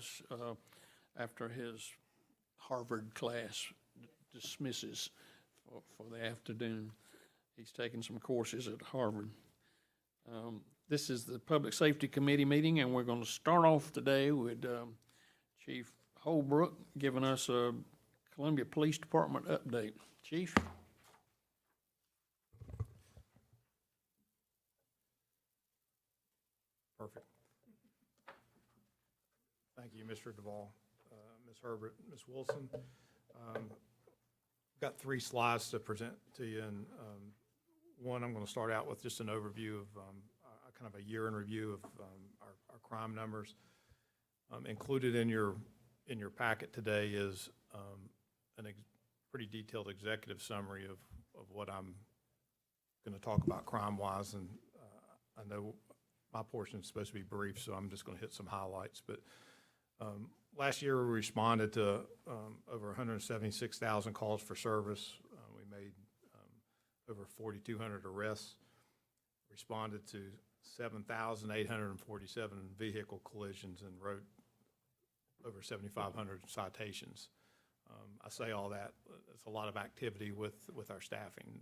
us after his Harvard class dismisses for the afternoon. He's taking some courses at Harvard. This is the Public Safety Committee meeting, and we're going to start off today with Chief Holbrook giving us a Columbia Police Department update. Chief? Perfect. Thank you, Mr. Duvall, Ms. Herbert, Ms. Wilson. Got 3 slides to present to you, and one, I'm going to start out with just an overview of kind of a year in review of our crime numbers. Included in your packet today is a pretty detailed executive summary of what I'm going to talk about crime-wise, and I know my portion is supposed to be brief, so I'm just going to hit some highlights. But last year, we responded to over 176,000 calls for service. We made over 4,200 arrests, responded to 7,847 vehicle collisions, and wrote over 7,500 citations. I say all that, it's a lot of activity with our staffing.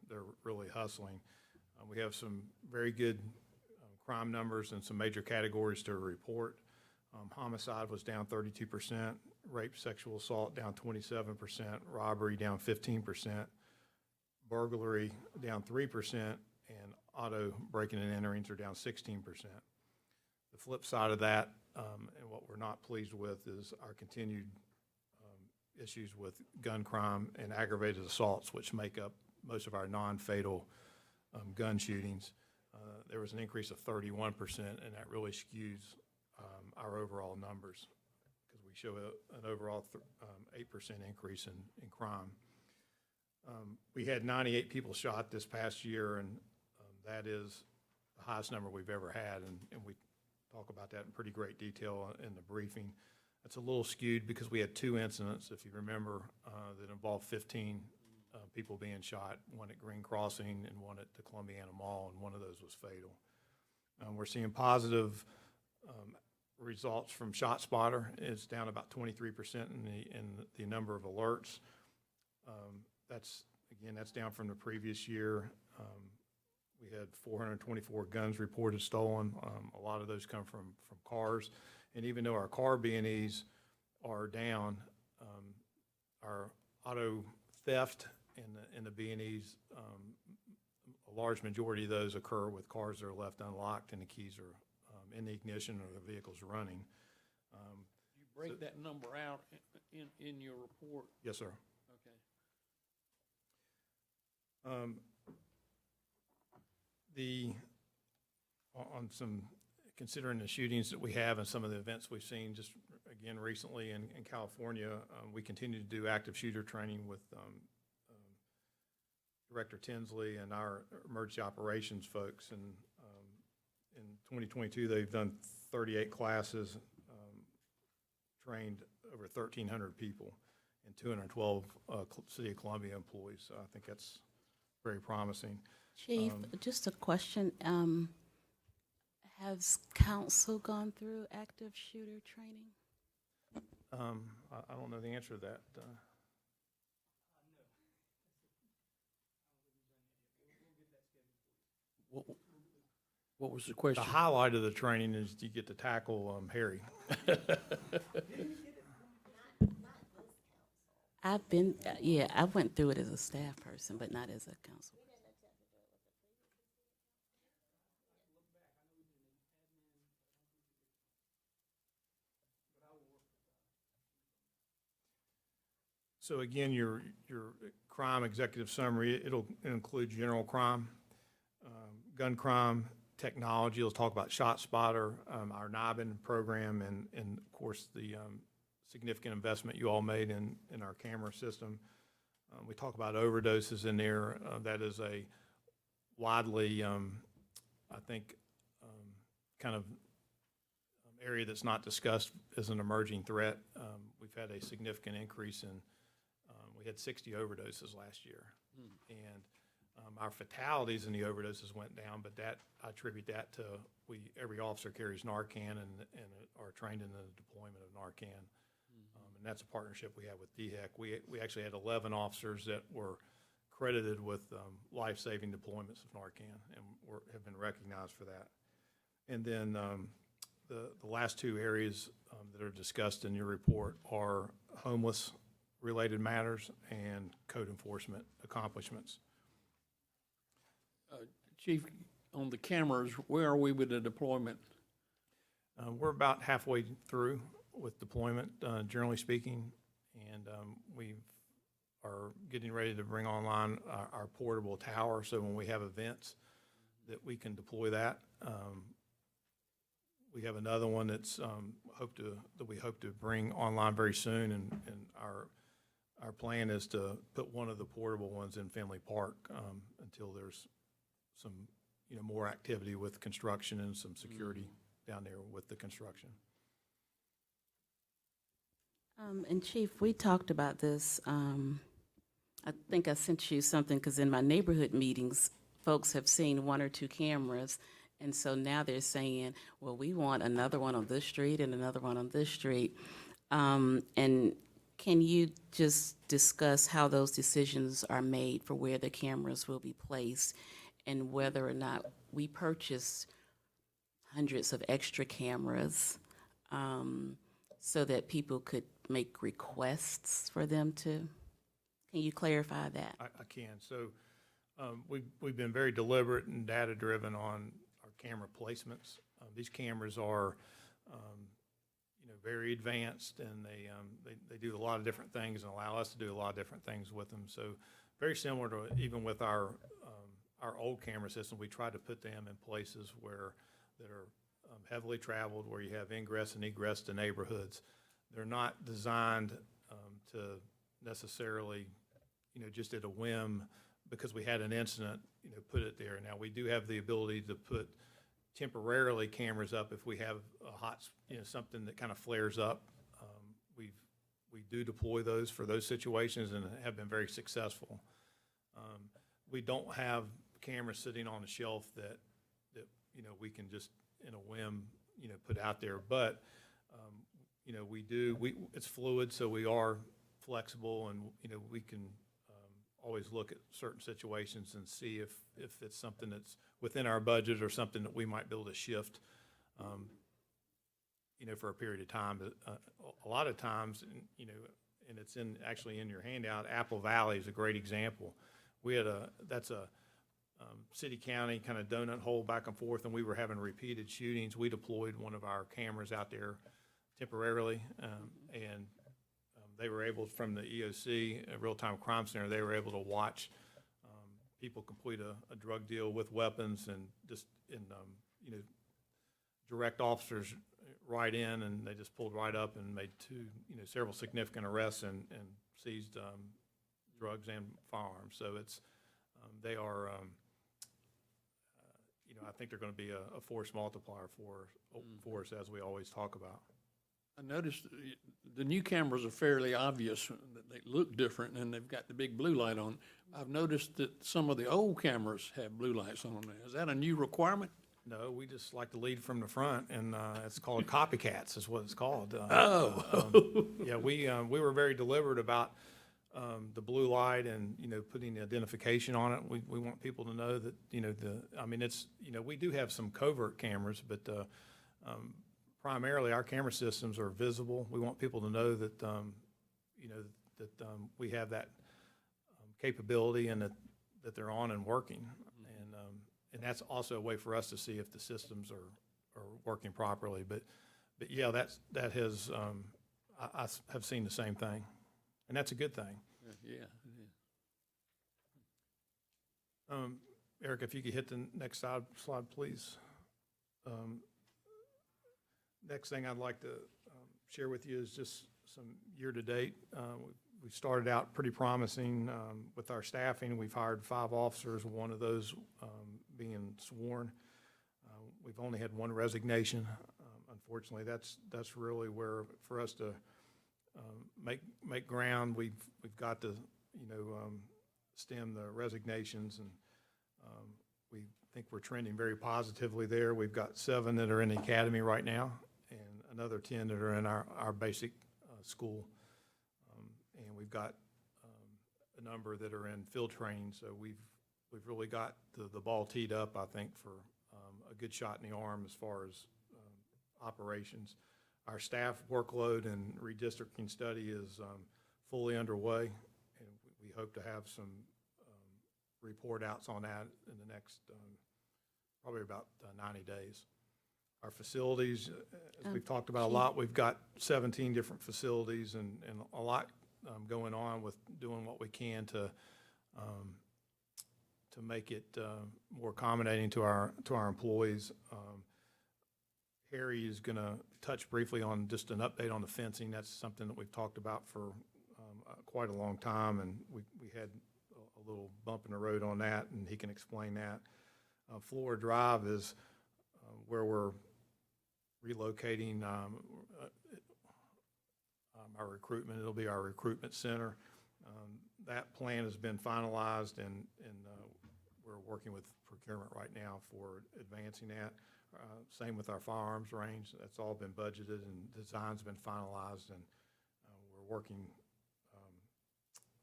They're really hustling. We have some very good crime numbers and some major categories to report. Homicide was down 32%, rape, sexual assault down 27%, robbery down 15%, burglary down 3%, and auto breaking and enterings are down 16%. The flip side of that, and what we're not pleased with, is our continued issues with gun crime and aggravated assaults, which make up most of our non-fatal gun shootings. There was an increase of 31%, and that really skews our overall numbers, because we show an overall 8% increase in crime. We had 98 people shot this past year, and that is the highest number we've ever had, and we talk about that in pretty great detail in the briefing. It's a little skewed because we had 2 incidents, if you remember, that involved 15 people being shot, one at Green Crossing and one at the Columbiana Mall, and one of those was fatal. We're seeing positive results from ShotSpotter. It's down about 23% in the number of alerts. That's down from the previous year. We had 424 guns reported stolen. A lot of those come from cars. And even though our car B&Es are down, our auto theft in the B&Es, a large majority of those occur with cars that are left unlocked and the keys are in the ignition or the vehicle's running. You break that number out in your report? Yes, sir. Okay. Considering the shootings that we have and some of the events we've seen just again recently in California, we continue to do active shooter training with Director Tinsley and our emergency operations folks. And in 2022, they've done 38 classes, trained over 1,300 people and 212 City of Columbia employees. So I think that's very promising. Chief, just a question. Has council gone through active shooter training? I don't know the answer to that. What was the question? The highlight of the training is you get to tackle Harry. I've been, yeah, I went through it as a staff person, but not as a council person. So again, your crime executive summary, it'll include general crime, gun crime, technology. It'll talk about ShotSpotter, our NIBIN program, and of course the significant investment you all made in our camera system. We talk about overdoses in there. That is a widely, I think, kind of area that's not discussed as an emerging threat. We've had a significant increase in, we had 60 overdoses last year. And Our fatalities and the overdoses went down, but I attribute that to every officer carries Narcan and are trained in the deployment of Narcan. And that's a partnership we have with DHEC. We actually had 11 officers that were credited with life-saving deployments of Narcan and have been recognized for that. And then the last two areas that are discussed in your report are homeless-related matters and code enforcement accomplishments. Chief, on the cameras, where are we with the deployment? We're about halfway through with deployment, generally speaking, and we are getting ready to bring online our portable tower, so when we have events that we can deploy that. We have another one that we hope to bring online very soon, and our plan is to put one of the portable ones in Finley Park until there's some more activity with construction and some security down there with the construction. And Chief, we talked about this. I think I sent you something because in my neighborhood meetings, folks have seen 1 or 2 cameras. And so now they're saying, well, we want another one on this street and another one on this street. And can you just discuss how those decisions are made for where the cameras will be placed and whether or not we purchase hundreds of extra cameras so that people could make requests for them to? Can you clarify that? I can. So we've been very deliberate and data-driven on our camera placements. These cameras are, very advanced, and they do a lot of different things and allow us to do a lot of different things with them. So very similar to even with our old camera system, we try to put them in places that are heavily traveled, where you have ingress and egress to neighborhoods. They're not designed to necessarily, just at a whim, because we had an incident, put it there. Now, we do have the ability to put temporarily cameras up if we have a hot, something that kind of flares up. We do deploy those for those situations and have been very successful. We don't have cameras sitting on a shelf that we can just in a whim put out there, but it's fluid, so we are flexible, and we can always look at certain situations and see if it's something that's within our budget or something that we might be able to shift for a period of time. But a lot of times, and it's actually in your handout, Apple Valley is a great example. That's a city county kind of donut hole back and forth, and we were having repeated shootings. We deployed one of our cameras out there temporarily, and they were able, from the EOC, Real-Time Crime Center, they were able to watch people complete a drug deal with weapons and just direct officers right in, and they just pulled right up and made several significant arrests and seized drugs and firearms. So they are, I think they're going to be a force multiplier for us, as we always talk about. I noticed the new cameras are fairly obvious. They look different, and they've got the big blue light on. I've noticed that some of the old cameras have blue lights on there. Is that a new requirement? No, we just like to lead from the front, and it's called copycats is what it's called. Yeah, we were very deliberate about the blue light and, putting the identification on it. We want people to know that, we do have some covert cameras, but primarily our camera systems are visible. We want people to know that, we have that capability and that they're on and working. And that's also a way for us to see if the systems are working properly. But yeah, that has, I have seen the same thing, and that's a good thing. Yeah, it is. Eric, if you could hit the next slide, please. Next thing I'd like to share with you is just some year-to-date. We started out pretty promising with our staffing. We've hired 5 officers, one of those being sworn. We've only had 1 resignation. Unfortunately, that's really where, for us to make ground, we've got to stem the resignations, and We think we're trending very positively there. We've got 7 that are in the academy right now and another 10 that are in our basic school. And we've got a number that are in field training. So we've really got the ball teed up, I think, for a good shot in the arm as far as operations. Our staff workload and redistricting study is fully underway, and we hope to have some report outs on that in the next probably about 90 days. Our facilities, as we've talked about a lot, we've got 17 different facilities and a lot going on with doing what we can to make it more accommodating to our employees. Harry is going to touch briefly on just an update on the fencing. That's something that we've talked about for quite a long time, and we had a little bump in the road on that, and he can explain that. Flora Drive is where we're relocating our recruitment. It'll be our recruitment center. That plan has been finalized, and we're working with procurement right now for advancing that. Same with our firearms range. That's all been budgeted and design's been finalized, and we're working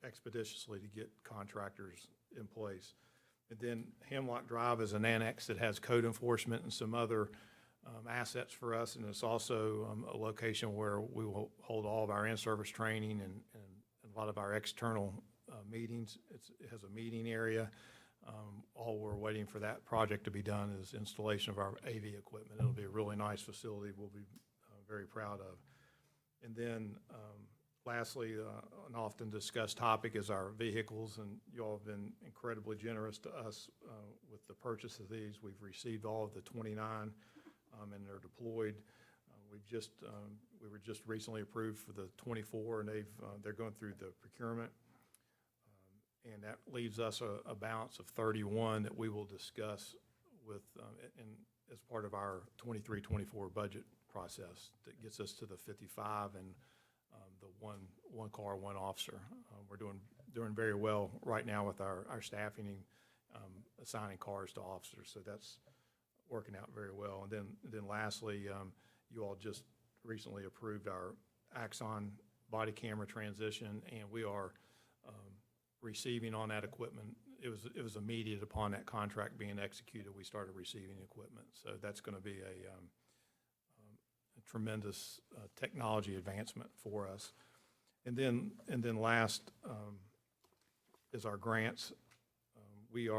expeditiously to get contractors in place. And then Hemlock Drive is an annex that has code enforcement and some other assets for us, and it's also a location where we will hold all of our in-service training and a lot of our external meetings. It has a meeting area. All we're waiting for that project to be done is installation of our AV equipment. It'll be a really nice facility we'll be very proud of. And then lastly, an often discussed topic is our vehicles, and you all have been incredibly generous to us with the purchase of these. We've received all of the 29 and they're deployed. We were just recently approved for the 24, and they're going through the procurement. And that leaves us a balance of 31 that we will discuss with, as part of our 23-24 budget process that gets us to the 55 and the one car, one officer. We're doing very well right now with our staffing and assigning cars to officers, so that's working out very well. And then lastly, you all just recently approved our Axon body camera transition, and we are receiving on that equipment. It was immediate upon that contract being executed, we started receiving equipment. So that's going to be a tremendous technology advancement for us. And then last is our grants. We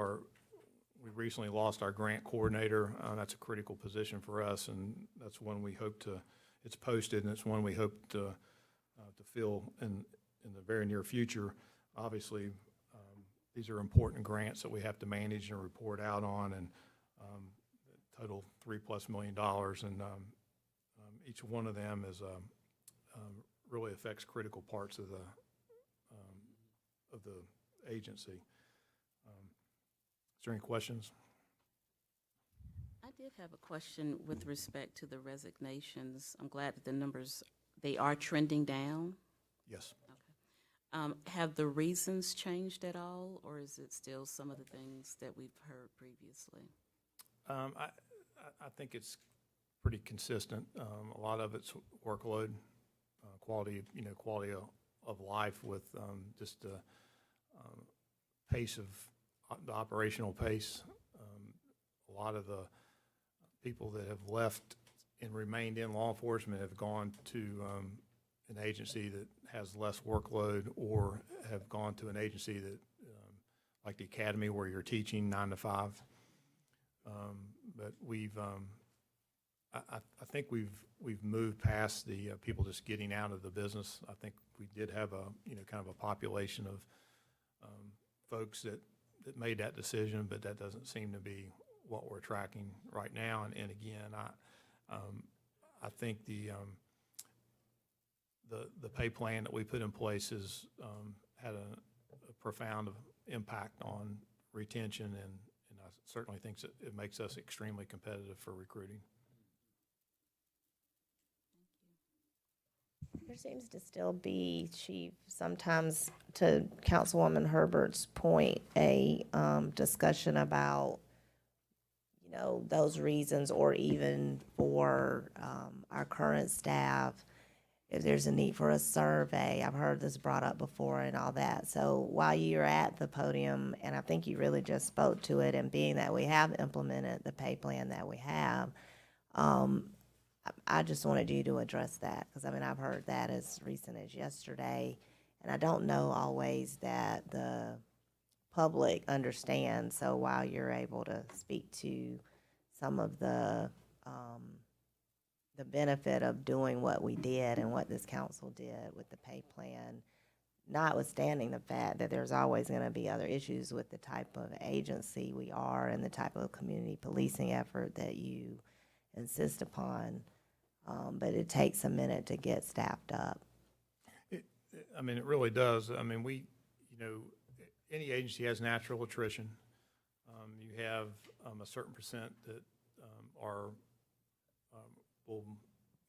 recently lost our grant coordinator. That's a critical position for us, and that's one we hope to. It's posted, and it's one we hope to fill in the very near future. Obviously, these are important grants that we have to manage and report out on, and total $3+ million, and each one of them is really affects critical parts of the agency. Is there any questions? I did have a question with respect to the resignations. I'm glad that the numbers, they are trending down. Yes. Okay. Have the reasons changed at all, or is it still some of the things that we've heard previously? I think it's pretty consistent. A lot of it's workload, quality of life with just the pace of the operational pace. A lot of the people that have left and remained in law enforcement have gone to an agency that has less workload, or have gone to an agency that, like the academy, where you're teaching 9 to 5. But I think we've moved past the people just getting out of the business. I think we did have kind of a population of folks that made that decision, but that doesn't seem to be what we're tracking right now. And again, I think the pay plan that we put in place has had a profound impact on retention, and I certainly think it makes us extremely competitive for recruiting. Thank you. There seems to still be, Chief, sometimes, to Councilwoman Herbert's point, a discussion about, you know, those reasons, or even for our current staff, if there's a need for a survey. I've heard this brought up before and all that. So while you're at the podium, and I think you really just spoke to it, and being that we have implemented the pay plan that we have, I just wanted you to address that, because I mean, I've heard that as recent as yesterday, and I don't know always that the public understands. So while you're able to speak to some of the benefit of doing what we did and what this council did with the pay plan, notwithstanding the fact that there's always going to be other issues with the type of agency we are and the type of community policing effort that you insist upon, but it takes a minute to get staffed up. I mean, it really does. I mean, any agency has natural attrition. You have a certain percent that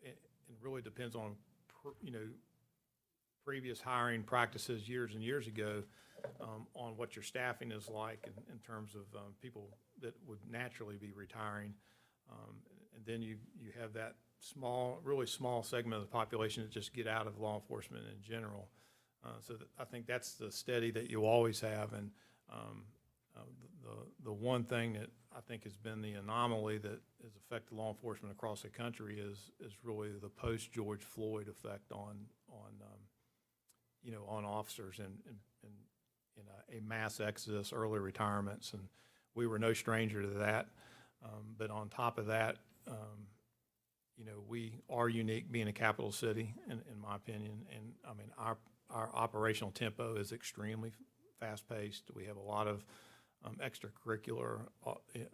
it really depends on, previous hiring practices years and years ago, on what your staffing is like in terms of people that would naturally be retiring. And then you have that really small segment of the population that just get out of law enforcement in general. So I think that's the steady that you always have. And the one thing that I think has been the anomaly that has affected law enforcement across the country is really the post-George Floyd effect on officers and a mass exodus, early retirements, and we were no stranger to that. But on top of that, we are unique being a capital city, in my opinion, and I mean, our operational tempo is extremely fast-paced. We have a lot of extracurricular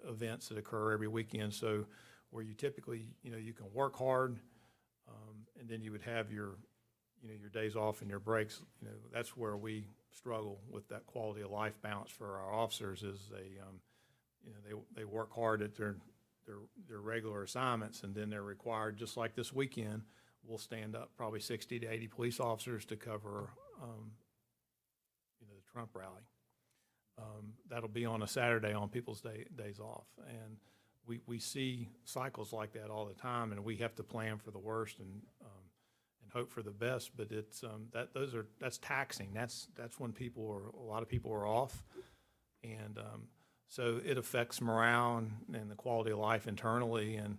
events that occur every weekend, so where you typically, you can work hard, and then you would have your days off and your breaks. That's where we struggle with that quality of life balance for our officers. Is they work hard at their regular assignments, and then they're required, just like this weekend, we'll stand up probably 60 to 80 police officers to cover the Trump rally. That'll be on a Saturday on people's days off, and we see cycles like that all the time, and we have to plan for the worst and hope for the best. But it's that's taxing. That's when a lot of people are off, and so it affects morale and the quality of life internally. And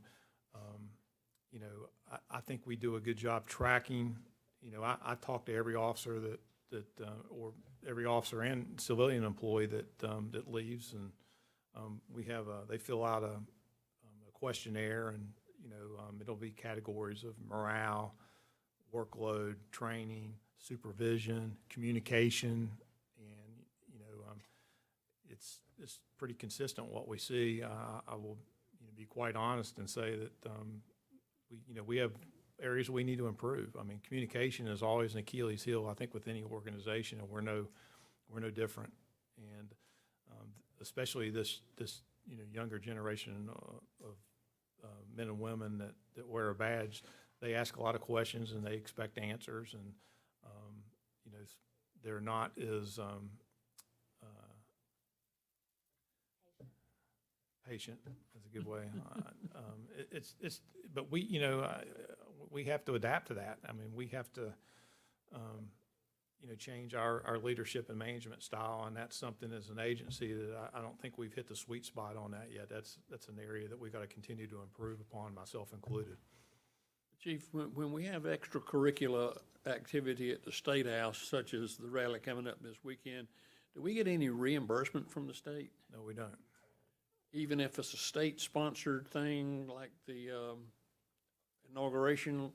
I think we do a good job tracking. I talk to every officer or every officer and civilian employee that leaves, and they fill out a questionnaire, and it'll be categories of morale, workload, training, supervision, communication, and it's pretty consistent what we see. I will be quite honest and say that we have areas we need to improve. I mean, communication is always an Achilles heel, I think, with any organization, and we're no different. And especially this younger generation of men and women that wear a badge, they ask a lot of questions and they expect answers, and they're not as patient. That's a good way. But we have to adapt to that. I mean, we have to change our leadership and management style, and that's something as an agency that I don't think we've hit the sweet spot on that yet. That's an area that we've got to continue to improve upon, myself included. Chief, when we have extracurricular activity at the State House, such as the rally coming up this weekend, do we get any reimbursement from the state? No, we don't. Even if it's a state-sponsored thing like the inauguration?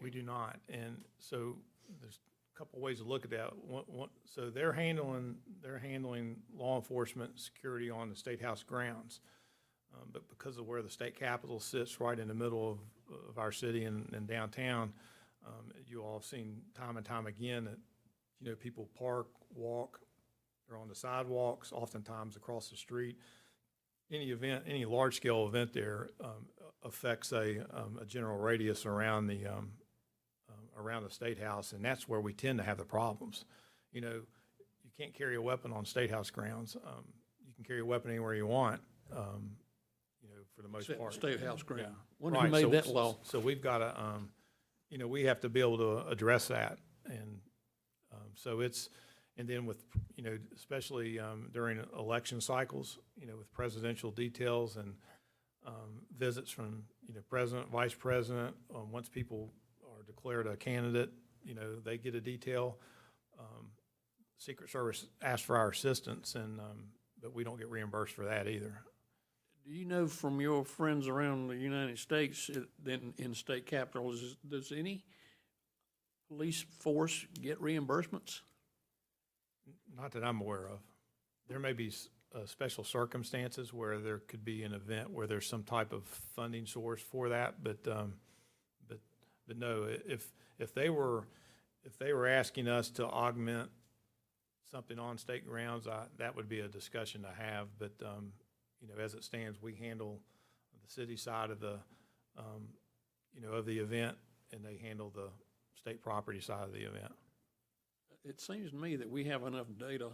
We do not. And so there's a couple ways to look at that. So they're handling law enforcement security on the State House grounds. But because of where the state capitol sits right in the middle of our city and downtown, you all have seen time and time again that people park, walk, they're on the sidewalks, oftentimes across the street. Any large-scale event there affects a general radius around around the State House, and that's where we tend to have the problems. You know, you can't carry a weapon on State House grounds. You can carry a weapon anywhere you want, you know, for the most part. State House ground. Yeah. Wonder who Right, made so- that law. So we've got to, you know, we have to be able to address that. And so it's, and then with, you know, especially during election cycles, you know, with presidential details and visits from, you know, president, vice president, once people are declared a candidate, you know, they get a detail. Secret Service asks for our assistance, and but we don't get reimbursed for that either. Do you know from your friends around the United States, then in state capitals, does any police force get reimbursements? Not that I'm aware of. There may be special circumstances where there could be an event where there's some type of funding source for that, but no, if they were asking us to augment something on state grounds, that would be a discussion to have. But you know, as it stands, we handle the city side of the you know, of the event, and they handle the state property side of the event. It seems to me that we have enough data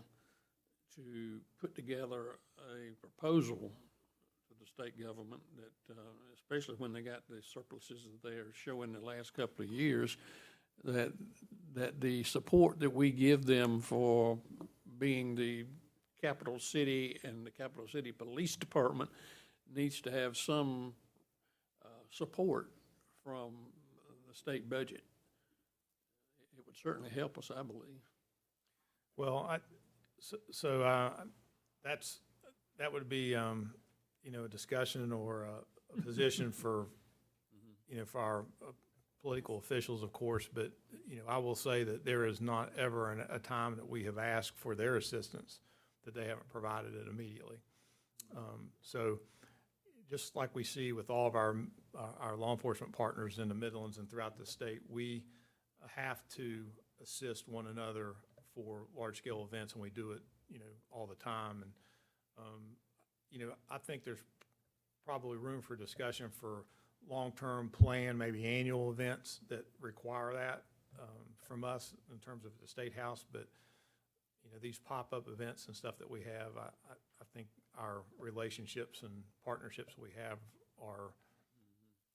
to put together a proposal to the state government that, especially when they got the surpluses that they are showing the last couple of years, that the support that we give them for being the capital city and the capital city police department needs to have some support from the state budget. It would certainly help us, I believe. Well, that would be, you know, a discussion or a position for, you know, for our political officials, of course. But, you know, I will say that there is not ever a time that we have asked for their assistance that they haven't provided it immediately. So just like we see with all of our law enforcement partners in the Midlands and throughout the state, we have to assist one another for large-scale events, and we do it, you know, all the time. And, you know, I think there's probably room for discussion for long-term plan, maybe annual events that require that from us in terms of the State House. But, you know, these pop-up events and stuff that we have, I think our relationships and partnerships we have are,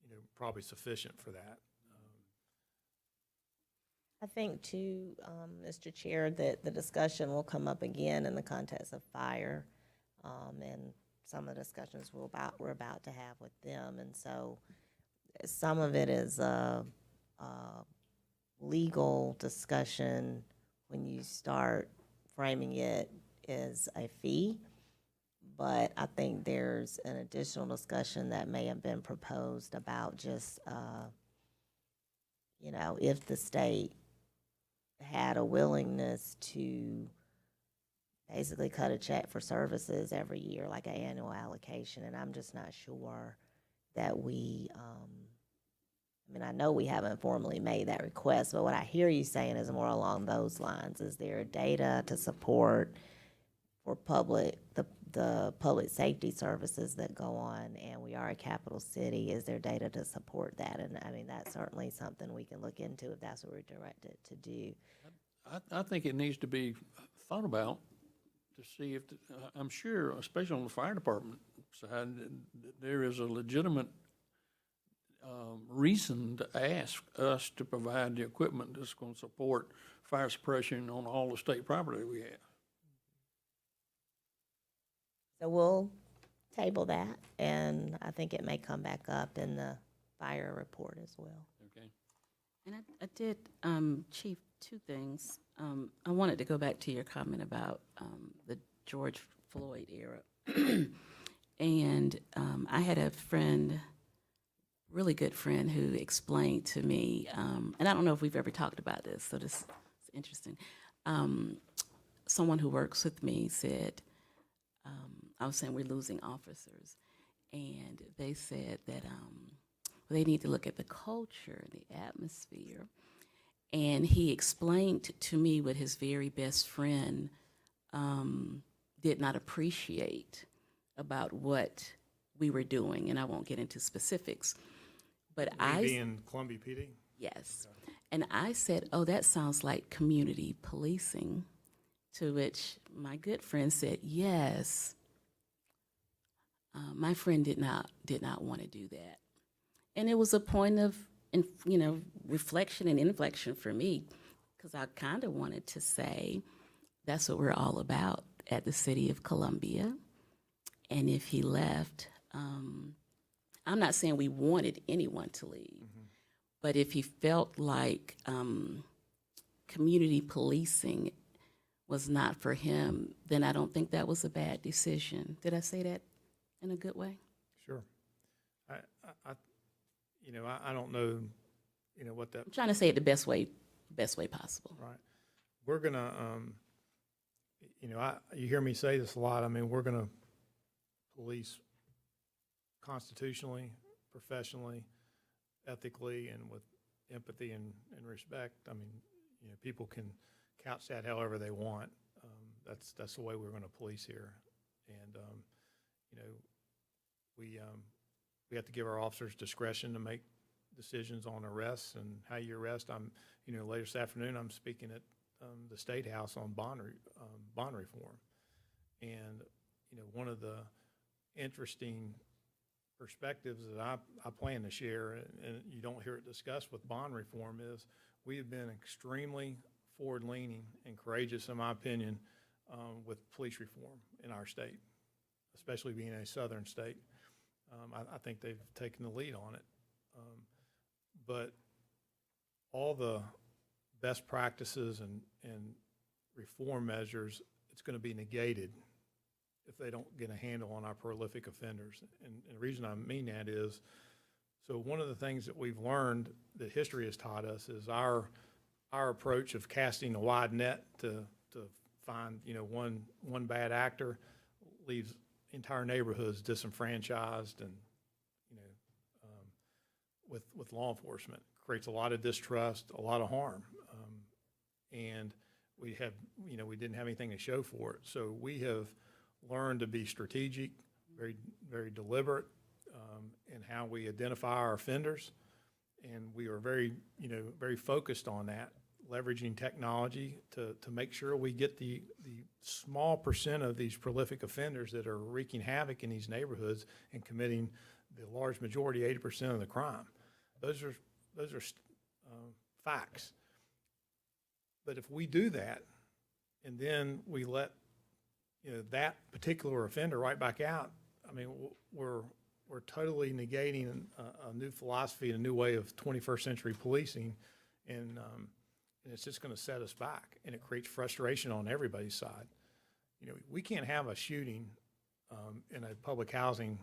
you know, probably sufficient for that. I think too, Mr. Chair, that the discussion will come up again in the context of fire, and some of the discussions we're about to have with them. And so some of it is a legal discussion when you start framing it as a fee. But I think there's an additional discussion that may have been proposed about just, you know, if the state had a willingness to basically cut a check for services every year, like an annual allocation. And I'm just not sure that we, I mean, I know we haven't formally made that request, but what I hear you saying is more along those lines. Is there data to support for the public safety services that go on, and we are a capital city? Is there data to support that? And I mean, that's certainly something we can look into if that's what we're directed to do. I think it needs to be thought about to see if, I'm sure, especially on the fire department side, there is a legitimate reason to ask us to provide the equipment that's going to support fire suppression on all the state property we have. So we'll table that, and I think it may come back up in the fire report as well. Okay. And I did, Chief, two things. I wanted to go back to your comment about the George Floyd era. And I had a friend, really good friend, who explained to me, and I don't know if we've ever talked about this, so this is interesting. Someone who works with me said, I was saying we're losing officers, and they said that they need to look at the culture, the atmosphere. And he explained to me what his very best friend did not appreciate about what we were doing, and I won't get into specifics. But Maybe in Columbia PD? Yes. And I said, oh, that sounds like community policing, to which my good friend said, yes. My friend did not want to do that. And it was a point of, reflection and inflection for me, because I kind of wanted to say, that's what we're all about at the City of Columbia. And if he left, I'm not saying we wanted anyone to leave, but if he felt like community policing was not for him, then I don't think that was a bad decision. Did I say that in a good way? Sure. I don't know, what that, I'm trying to say it the best way possible. right. We're gonna, you hear me say this a lot. I mean, we're gonna police constitutionally, professionally, ethically, and with empathy and respect. I mean, people can couch that however they want. That's the way we're going to police here. And, we have to give our officers discretion to make decisions on arrests and how you arrest. Later this afternoon, I'm speaking at the State House on bond reform. And, one of the interesting perspectives that I plan to share, and you don't hear it discussed with bond reform, is we have been extremely forward-leaning and courageous, in my opinion, with police reform in our state, especially being a southern state. I think they've taken the lead on it. But all the best practices and reform measures, it's going to be negated if they don't get a handle on our prolific offenders. And the reason I mean that is, so one of the things that we've learned that history has taught us is our approach of casting a wide net to find, one bad actor leaves entire neighborhoods disenfranchised and, with law enforcement. Creates a lot of distrust, a lot of harm. And we didn't have anything to show for it. So we have learned to be strategic, very, very deliberate in how we identify our offenders. And we are very, very focused on that, leveraging technology to make sure we get the small percent of these prolific offenders that are wreaking havoc in these neighborhoods and committing the large majority, 80% of the crime. Those are facts. But if we do that, and then we let that particular offender right back out, I mean, we're totally negating a new philosophy and a new way of 21st century policing, and it's just going to set us back, and it creates frustration on everybody's side. We can't have a shooting in a public housing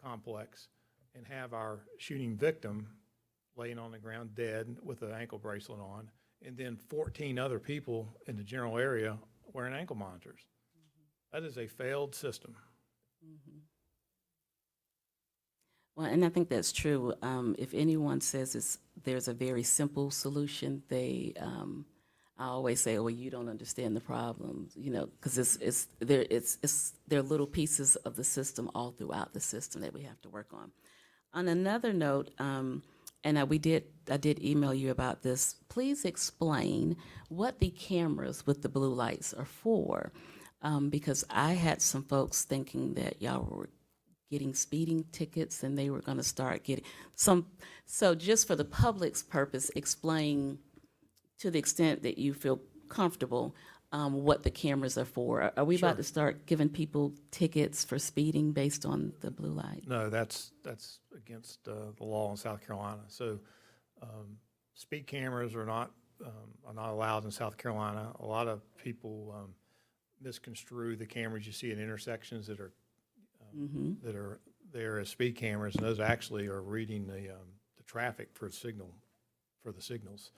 complex and have our shooting victim laying on the ground dead with an ankle bracelet on, and then 14 other people in the general area wearing ankle monitors. That is a failed system. Well, and I think that's true. If anyone says there's a very simple solution, I always say, "Oh, well, you don't understand the problem," because there are little pieces of the system all throughout the system that we have to work on. On another note, and I did email you about this. Please explain what the cameras with the blue lights are for, because I had some folks thinking that y'all were getting speeding tickets and they were going to start getting some. So just for the public's purpose, explain to the extent that you feel comfortable what the cameras are for. Are we about to start giving people tickets for speeding based on the blue light? No, that's against the law in South Carolina. So speed cameras are not allowed in South Carolina. A lot of people misconstrue the cameras you see at intersections that are there as speed cameras, and those actually are reading the traffic for the signals.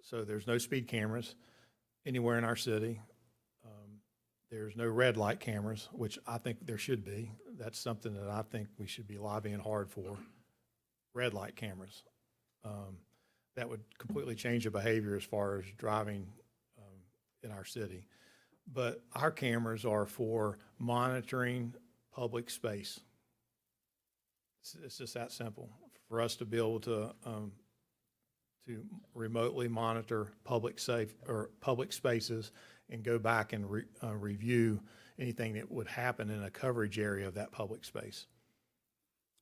So there's no speed cameras anywhere in our city. There's no red light cameras, which I think there should be. That's something that I think we should be lobbying hard for. Red light cameras. That would completely change the behavior as far as driving in our city. But our cameras are for monitoring public space. It's just that simple. for us to be able to remotely monitor public spaces and go back and review anything that would happen in a coverage area of that public space.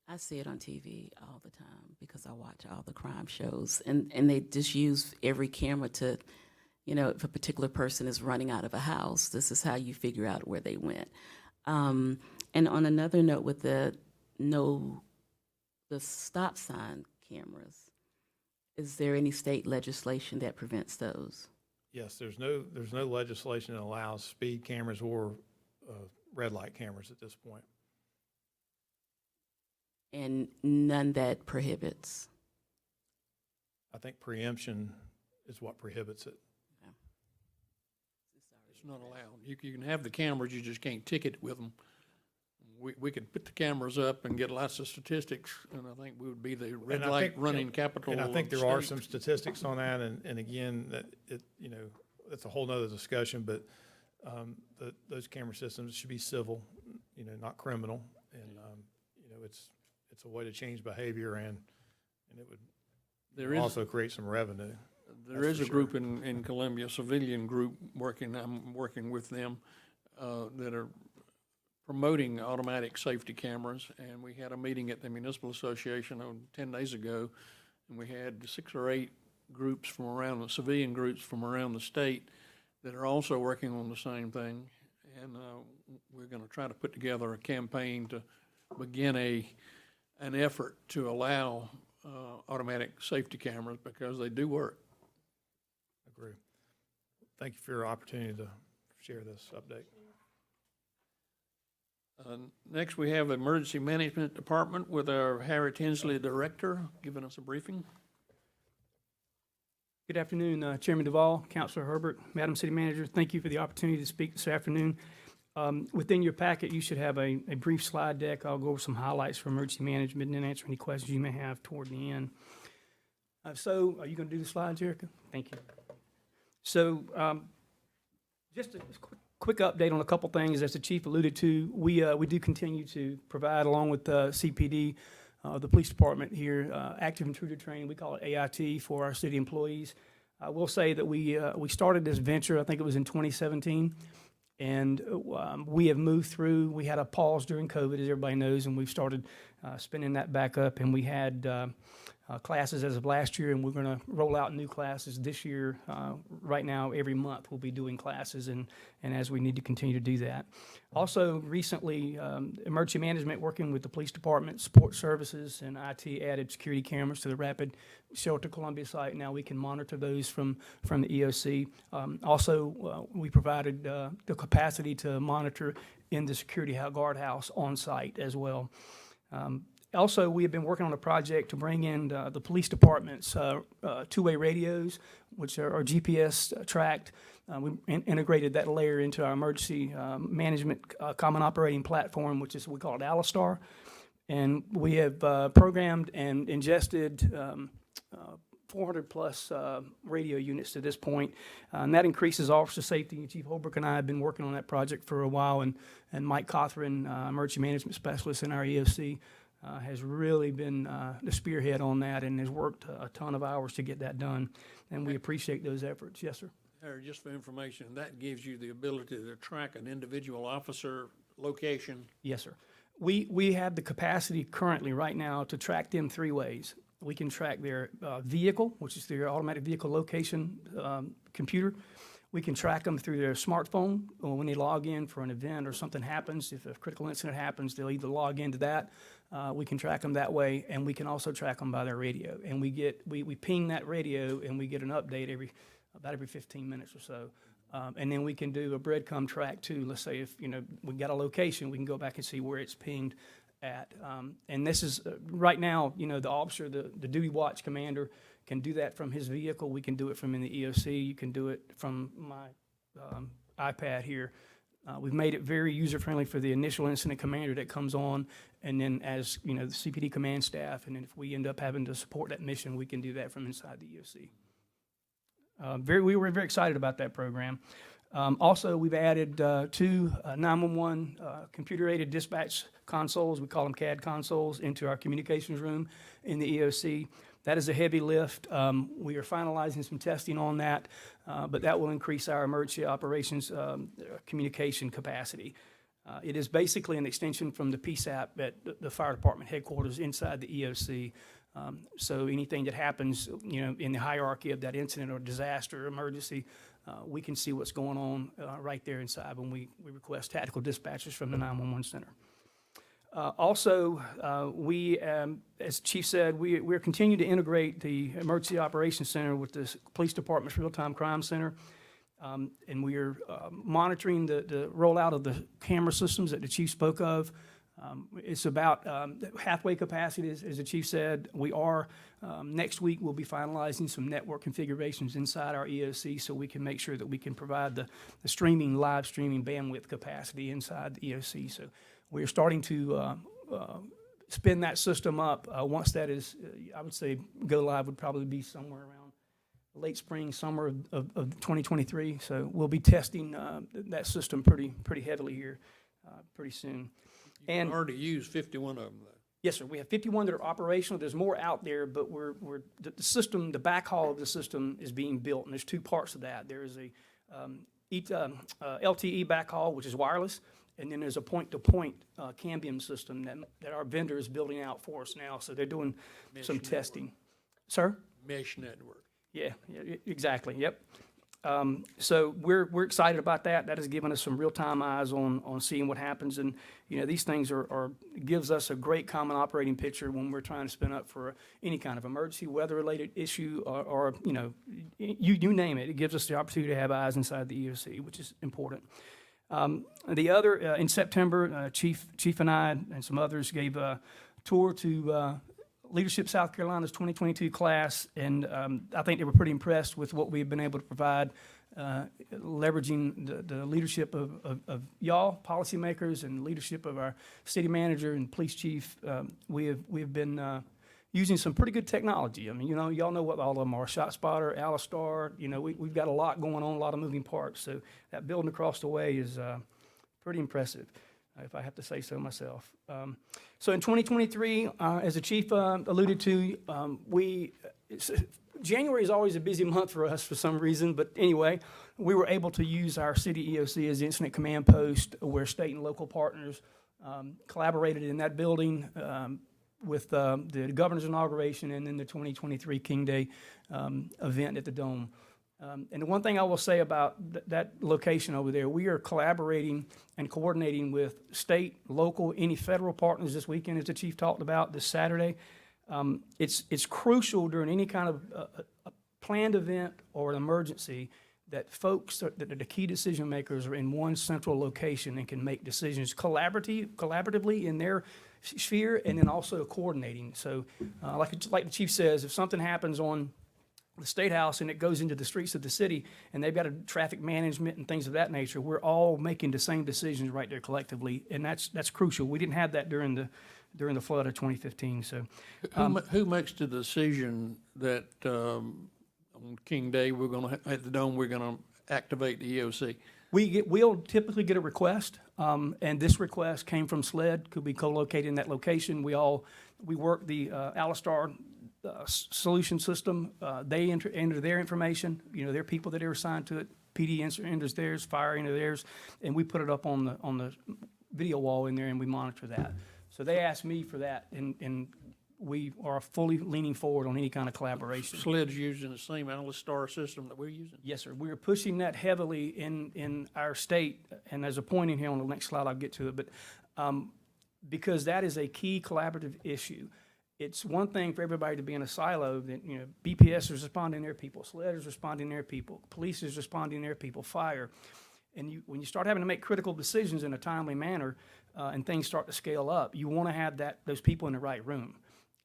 I see it on TV all the time because I watch all the crime shows, and they just use every camera to, if a particular person is running out of a house, this is how you figure out where they went. And on another note, with the stop sign cameras, is there any state legislation that prevents those? Yes, there's no legislation that allows speed cameras or red light cameras at this point. And none that prohibits? I think preemption is what prohibits it. It's not allowed. You can have the cameras, you just can't ticket with them. We could put the cameras up and get lots of statistics, and I think we would be the red And I light think, running capital And I of think the there are state. some statistics on that, and again, that that's a whole nother discussion, but those camera systems should be civil, not criminal, and it's a way to change behavior, and it would There is, also create some revenue. there that's is a for group in Columbia, a civilian group I'm working with them, that are promoting automatic safety cameras, and we had a meeting at the Municipal Association 10 days ago, and we had 6 or 8 groups from around, the civilian groups from around the state that are also working on the same thing, and we're going to try to put together a campaign to begin an effort to allow automatic safety cameras, because they do work. Agree. Thank you for your opportunity to share this update. Next, we have Emergency Management Department with our Harry Tinsley Director giving us a briefing. Good afternoon, Chairman Duvall, Councilor Herbert, Madam City Manager. Thank you for the opportunity to speak this afternoon. Within your packet, you should have a brief slide deck. I'll go over some highlights for emergency management and answer any questions you may have toward the end. So, are you going to do the slides, Erica? Thank you. So, just a quick update on a couple things. As the chief alluded to, we do continue to provide, along with CPD, the police department here, active intruder training. We call it AIT for our city employees. I will say that we started this venture, I think it was in 2017, and we have moved through. We had a pause during COVID, as everybody knows, and we've started spinning that back up, and we had classes as of last year, and we're going to roll out new classes this year. Right now, every month we'll be doing classes, and as we need to continue to do that. Also, recently, emergency management, working with the police department, support services, and IT, added security cameras to the Rapid Shelter Columbia site. Now we can monitor those from the EOC. Also, we provided the capacity to monitor in the security guardhouse on site as well. Also, we have been working on a project to bring in the police department's two-way radios, which are GPS tracked. We integrated that layer into our emergency management common operating platform, which is, we call it Alistar. And we have programmed and ingested 400 plus radio units to this point, and that increases officer safety. Chief Holbrook and I have been working on that project for a while, and Mike Cothran, emergency management specialist in our EOC, has really been the spearhead on that and has worked a ton of hours to get that done, and we appreciate those efforts. Yes, sir. Harry, just for information, that gives you the ability to track an individual officer location. Yes, sir. We have the capacity currently right now to track them 3 ways. We can track their vehicle, which is their automatic vehicle location computer. We can track them through their smartphone when they log in for an event or something happens. If a critical incident happens, they'll either log into that. We can track them that way, and we can also track them by their radio. And we ping that radio, and we get an update about every 15 minutes or so. And then we can do a breadcrumb track too. Let's say if we got a location, we can go back and see where it's pinged at. And this is right now, the officer, the duty watch commander, can do that from his vehicle. We can do it from in the EOC. You can do it from my iPad here. We've made it very user-friendly for the initial incident commander that comes on, and then as the CPD command staff, and then if we end up having to support that mission, we can do that from inside the EOC. We were very excited about that program. Also, we've added 2 911 computer-aided dispatch consoles, we call them CAD consoles, into our communications room in the EOC. That is a heavy lift. We are finalizing some testing on that, but that will increase our emergency operations communication capacity. It is basically an extension from the PSAP at the fire department headquarters inside the EOC. So anything that happens, in the hierarchy of that incident or disaster or emergency, we can see what's going on right there inside when we request tactical dispatchers from the 911 center. Also, we, as Chief said, we're continuing to integrate the Emergency Operations Center with the Police Department's Real-Time Crime Center. And we are monitoring the rollout of the camera systems that the Chief spoke of. It's about halfway capacity, as the Chief said. We are, next week, we'll be finalizing some network configurations inside our EOC so we can make sure that we can provide the live streaming bandwidth capacity inside the EOC. So we're starting to spin that system up. Once that is, I would say, go live would probably be somewhere around late spring, summer of 2023. So we'll be testing that system pretty heavily here pretty soon. You can already use 51 of them, though. Yes, sir. We have 51 that are operational. There's more out there, but the system, the backhaul of the system is being built, and there's 2 parts of that. There is a LTE backhaul, which is wireless, and then there's a point-to-point Cambium system that our vendor is building out for us now. So they're doing some testing. Sir? Mesh network. Yeah, exactly. Yep. So we're excited about that. That has given us some real-time eyes on seeing what happens, and these things gives us a great common operating picture when we're trying to spin up for any kind of emergency, weather-related issue, or you name it. It gives us the opportunity to have eyes inside the EOC, which is important. The other in September, Chief and I and some others gave a tour to Leadership South Carolina's 2022 class, and I think they were pretty impressed with what we've been able to provide, leveraging the leadership of y'all, policymakers, and leadership of our city manager and police chief. We've been using some pretty good technology. I mean, y'all know what all of them are: ShotSpotter, Alistar. We've got a lot going on, a lot of moving parts. So that building across the way is pretty impressive, if I have to say so myself. So in 2023, as the chief alluded to, January is always a busy month for us for some reason, but anyway, we were able to use our city EOC as the incident command post, where state and local partners collaborated in that building with the governor's inauguration and then the 2023 King Day event at the Dome. And the one thing I will say about that location over there, we are collaborating and coordinating with state, local, any federal partners this weekend, as the chief talked about, this Saturday. It's crucial during any kind of a planned event or an emergency that folks, that the key decision makers, are in one central location and can make decisions collaboratively in their sphere, and then also coordinating. So like the chief says, if something happens on the State House and it goes into the streets of the city and they've got a traffic management and things of that nature, we're all making the same decisions right there collectively, and that's crucial. We didn't have that during the flood of 2015. So Who makes the decision that on King Day at the Dome we're going to activate the EOC? We'll typically get a request, and this request came from SLED, could be co-located in that location. We work the Alistar solution system. They enter their information, their people that are assigned to it. PD enters theirs, fire enters theirs, and we put it up on the video wall in there, and we monitor that. So they asked me for that, and we are fully leaning forward on any kind of collaboration. SLED's using the same Alistar system that we're using? Yes, sir. We are pushing that heavily in our state, and there's a point in here on the next slide, I'll get to it, but because that is a key collaborative issue. It's one thing for everybody to be in a silo that, BPS is responding to their people, SLED is responding to their people, police is responding to their people, fire. And when you start having to make critical decisions in a timely manner and things start to scale up, you want to have those people in the right room.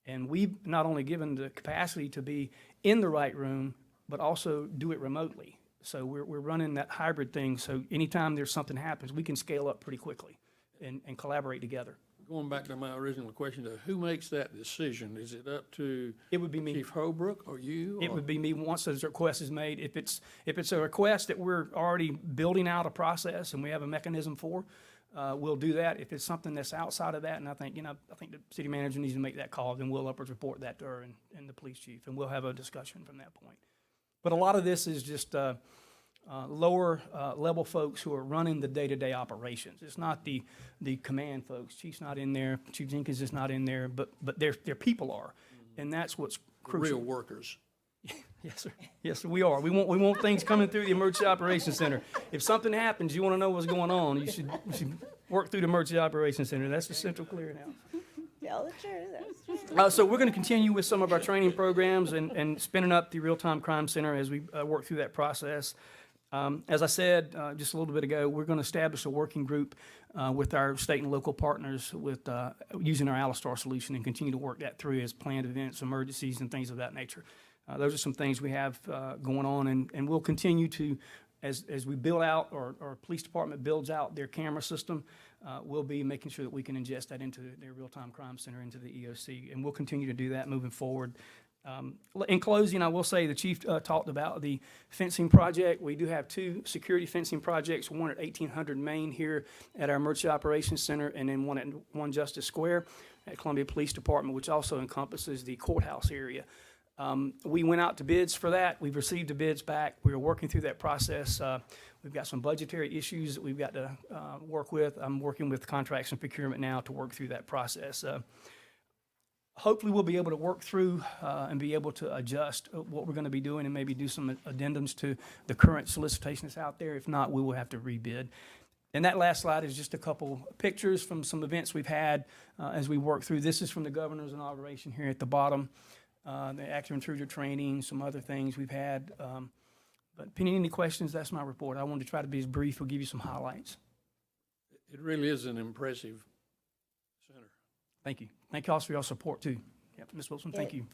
And we've not only given the capacity to be in the right room, but also do it remotely. So we're running that hybrid thing, so anytime there's something happens, we can scale up pretty quickly and collaborate together. going back to my original question, though, who makes that decision? Is it up to It would be me. Chief Holbrook or you? It or- would be me once those request is made. If it's a request that we're already building out a process and we have a mechanism for, we'll do that. If it's something that's outside of that, and I think the city manager needs to make that call, then we'll upwards report that to her and the police chief, and we'll have a discussion from that point. But a lot of this is just lower level folks who are running the day-to-day operations. It's not the command folks. Chief's not in there. Chief Jenkins is not in there, but their people are, and that's what's The crucial. real workers. Yes, sir. Yes, sir, we are. We want things coming through the Emergency Operations Center. If something happens, you want to know what's going on, you should work through the Emergency Operations Center. That's the central clearinghouse. Tell the truth, that's true. So we're going to continue with some of our training programs and spinning up the Real-Time Crime Center as we work through that process. As I said just a little bit ago, we're going to establish a working group with our state and local partners with using our Alistar solution and continue to work that through as planned events, emergencies, and things of that nature. Those are some things we have going on, and we'll continue to, as we build out, or police department builds out their camera system, we'll be making sure that we can ingest that into their real-time crime center, into the EOC, and we'll continue to do that moving forward. In closing, I will say the chief talked about the fencing project. We do have 2 security fencing projects, one at 1800 Main here at our Emergency Operations Center, and then one at 1 Justice Square at Columbia Police Department, which also encompasses the courthouse area. We went out to bids for that. We've received the bids back. We are working through that process. We've got some budgetary issues that we've got to work with. I'm working with contracts and procurement now to work through that process. Hopefully, we'll be able to work through and be able to adjust what we're going to be doing and maybe do some addendums to the current solicitation that's out there. If not, we will have to rebid. And that last slide is just a couple pictures from some events we've had as we work through. This is from the governor's inauguration here at the bottom. The active intruder training, some other things we've had. But pending any questions, that's my report. I wanted to try to be as brief. We'll give you some highlights. It really is an impressive center. Thank you. Thank you also for your support too. Yep, Ms. Wilson, thank you.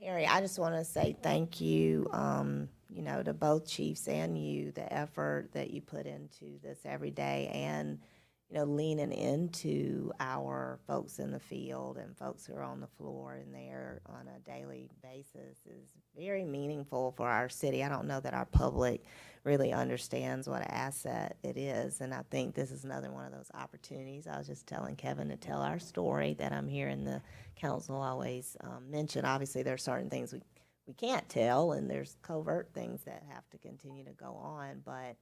Harry, I just want to say thank you, to both chiefs and you, the effort that you put into this every day, and, leaning into our folks in the field and folks who are on the floor and there on a daily basis is very meaningful for our city. I don't know that our public really understands what an asset it is, and I think this is another one of those opportunities. I was just telling Kevin to tell our story that I'm hearing the council always mention. Obviously, there are certain things we can't tell, and there's covert things that have to continue to go on, but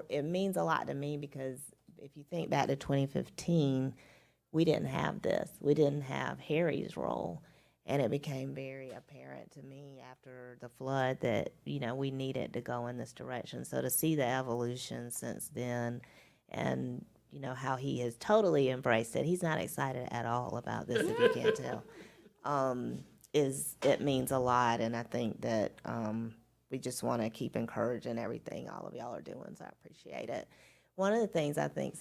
it means a lot to me because if you think back to 2015, we didn't have this. We didn't have Harry's role. And it became very apparent to me after the flood that, we needed to go in this direction. So to see the evolution since then and, how he has totally embraced it, he's not excited at all about this, if you can't tell, it means a lot. And I think that we just want to keep encouraging everything all of y'all are doing, so I appreciate it. One of the things I think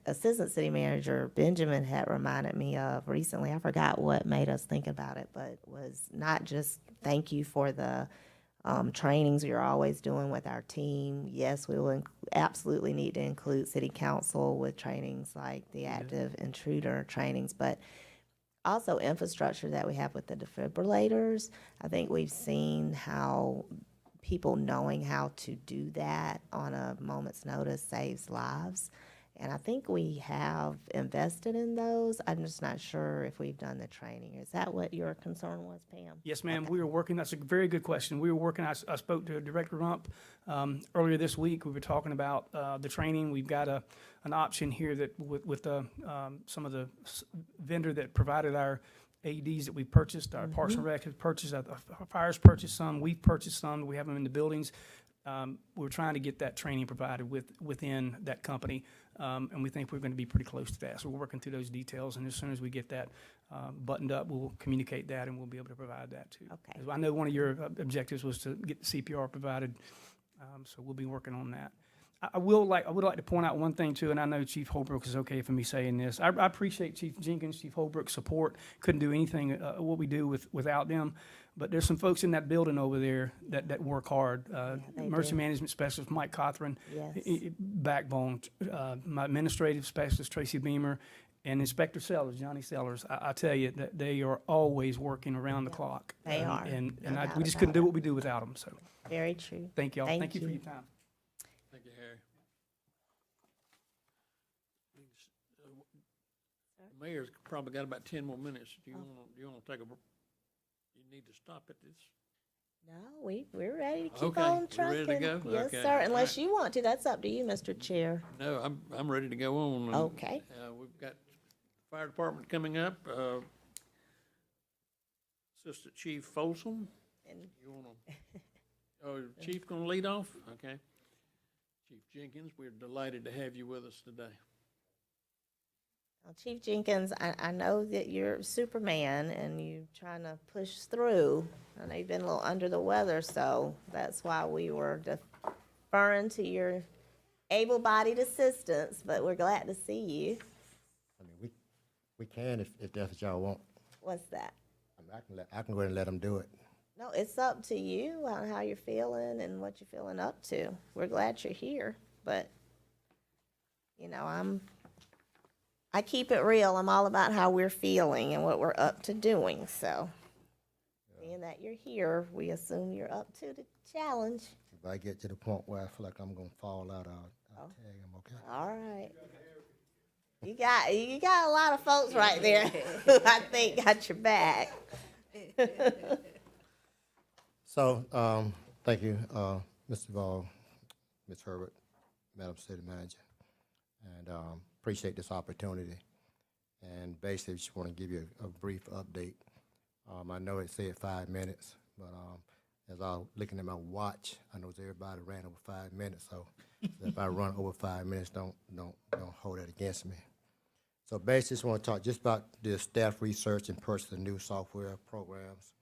Assistant City Manager Benjamin had reminded me of recently, I forgot what made us think about it, but was not just thank you for the trainings you're always doing with our team. Yes, we will absolutely need to include City Council with trainings like the active intruder trainings, but also infrastructure that we have with the defibrillators. I think we've seen how people knowing how to do that on a moment's notice saves lives. And I think we have invested in those. I'm just not sure if we've done the training. Is that what your concern was, Pam? Yes, ma'am. Okay. We were working. That's a very good question. We were working. I spoke to Director Rump earlier this week. We were talking about the training. We've got an option here that with some of the vendor that provided our AEDs that we purchased. Our Parks and Rec has purchased. Our Fire's purchased some. We've purchased some. We have them in the buildings. We're trying to get that training provided within that company, and we think we're going to be pretty close to that. So we're working through those details, and as soon as we get that buttoned up, we'll communicate that, and we'll be able to provide that too. Okay. I know one of your objectives was to get the CPR provided, so we'll be working on that. I would like to point out one thing too, and I know Chief Holbrook is okay for me saying this. I appreciate Chief Jenkins, Chief Holbrook's support. Couldn't do anything, what we do without them. But there's some folks in that building over there that work hard. they Emergency do. Management Specialist Mike Cothran, Yes. Backbone, my Administrative Specialist Tracy Beamer, and Inspector Sellers, Johnny Sellers. I tell you that they are always working around the clock. They are. And No doubt we just about couldn't do it. what we do without them, so Very true. thank y'all. Thank Thank you for you. your time. Thank you, Harry. The mayor's probably got about 10 more minutes. Do you wanna take a, you need to stop at this? No, we're ready to keep Okay, on we're trucking. ready to go? Yes, Okay, sir, all unless right. you want to. That's up to you, Mr. Chair. No, I'm ready to go on. and, Okay. We've got fire department coming up, Assistant Chief Folsom. And You wanna, oh, Chief gonna lead off? Okay. Chief Jenkins, we're delighted to have you with us today. Well, Chief Jenkins, I know that you're Superman and you're trying to push through. I know you've been a little under the weather, so that's why we were deferring to your able-bodied assistance, but we're glad to see you. I mean, we can if that's what y'all want. What's that? I mean, I can go ahead and let them do it. No, it's up to you on how you're feeling and what you're feeling up to. We're glad you're here, but, you know, I keep it real. I'm all about how we're feeling and what we're up to doing, so. Being that you're here, we assume you're up to the challenge. If I get to the point where I feel like I'm gonna fall out, I'll tag them, okay? All right. You got a lot of folks right there who I think got your back. So, thank you, Mr. Vaughn, Ms. Herbert, Madam City Manager, and appreciate this opportunity. And basically, just want to give you a brief update. I know it said 5 minutes, but as I was looking at my watch, I know everybody ran over 5 minutes, so if I run over 5 minutes, don't hold that against me. So basically, just want to talk just about the staff research and purchase of new software programs.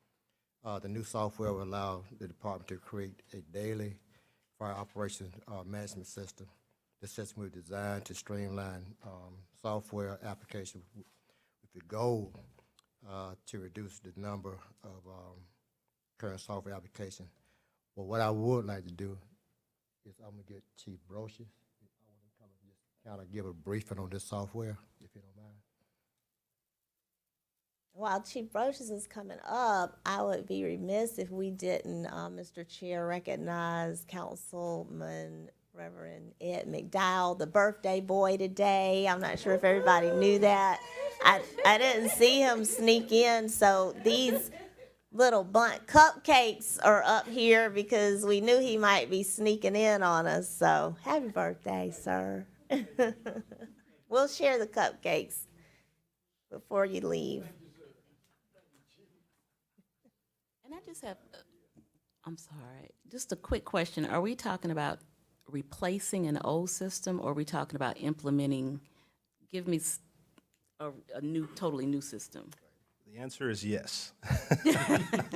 The new software will allow the department to create a daily fire operations management system. The system was designed to streamline software application with the goal to reduce the number of current software applications. Well, what I would like to do is I'm gonna get Chief Brochus. I want to come and just kind of give a briefing on this software, if you don't mind. While Chief Brochus is coming up, I would be remiss if we didn't, Mr. Chair, recognize Councilman Reverend Ed McDowell, the birthday boy today. I'm not sure if everybody knew that. I didn't see him sneak in, so these little blunt cupcakes are up here because we knew he might be sneaking in on us. So happy birthday, sir. We'll share the cupcakes before you leave. And I just have, I'm sorry, just a quick question. Are we talking about replacing an old system, or are we talking about implementing, give me a new, totally new system? The answer is yes.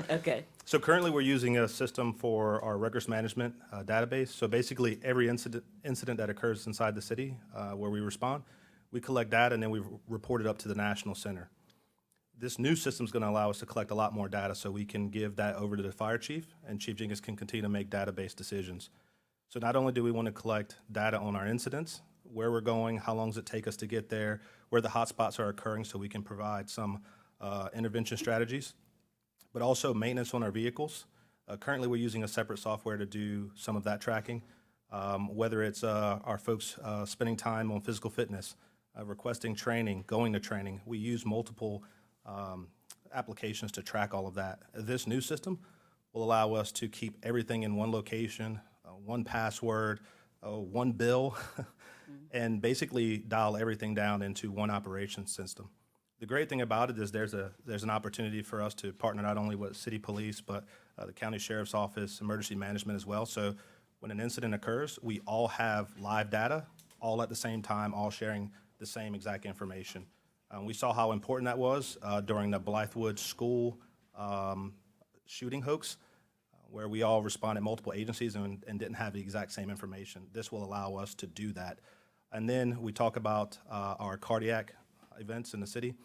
Okay. So currently, we're using a system for our records management database. So basically, every incident that occurs inside the city where we respond, we collect data and then we report it up to the national center. This new system is going to allow us to collect a lot more data so we can give that over to the fire chief, and Chief Jenkins can continue to make database decisions. So not only do we want to collect data on our incidents, where we're going, how long does it take us to get there, where the hotspots are occurring so we can provide some intervention strategies, but also maintenance on our vehicles. Currently, we're using a separate software to do some of that tracking, whether it's our folks spending time on physical fitness, requesting training, going to training. We use multiple applications to track all of that. This new system will allow us to keep everything in one location, one password, one bill, and basically dial everything down into one operations system. The great thing about it is there's an opportunity for us to partner not only with city police, but the county sheriff's office, emergency management as well. So when an incident occurs, we all have live data, all at the same time, all sharing the same exact information. We saw how important that was during the Blythewood school shooting hoax. where we all responded, multiple agencies, and didn't have the exact same information. This will allow us to do that. And then we talk about our cardiac events in the city.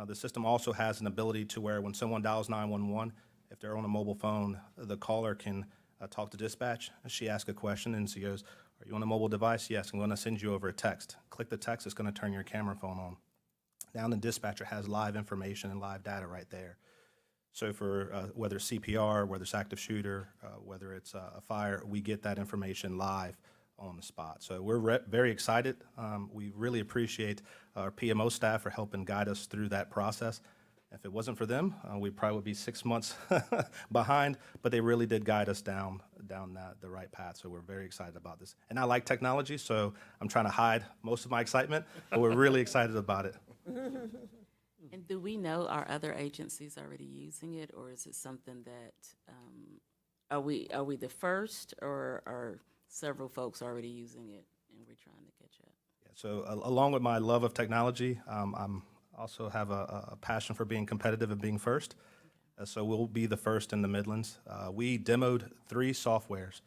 The system also has an ability to where when someone dials 911, if they're on a mobile phone, the caller can talk to dispatch. She asks a question, and she goes, "Are you on a mobile device?" "Yes, I'm going to send you over a text." Click the text, it's going to turn your camera phone on. Now the dispatcher has live information and live data right there. So for whether it's CPR, whether it's active shooter, whether it's a fire, we get that information live on the spot. So we're very excited. We really appreciate our PMO staff for helping guide us through that process. If it wasn't for them, we probably would be 6 months behind, but they really did guide us down the right path. So we're very excited about this. And I like technology, so I'm trying to hide most of my excitement, but we're really excited about it. And do we know, are other agencies already using it, or is it something that, are we the first, or are several folks already using it and we're trying to catch up? Yeah, so along with my love of technology, I'm also have a passion for being competitive and being first. So we'll be the first in the Midlands. We demoed 3 softwares.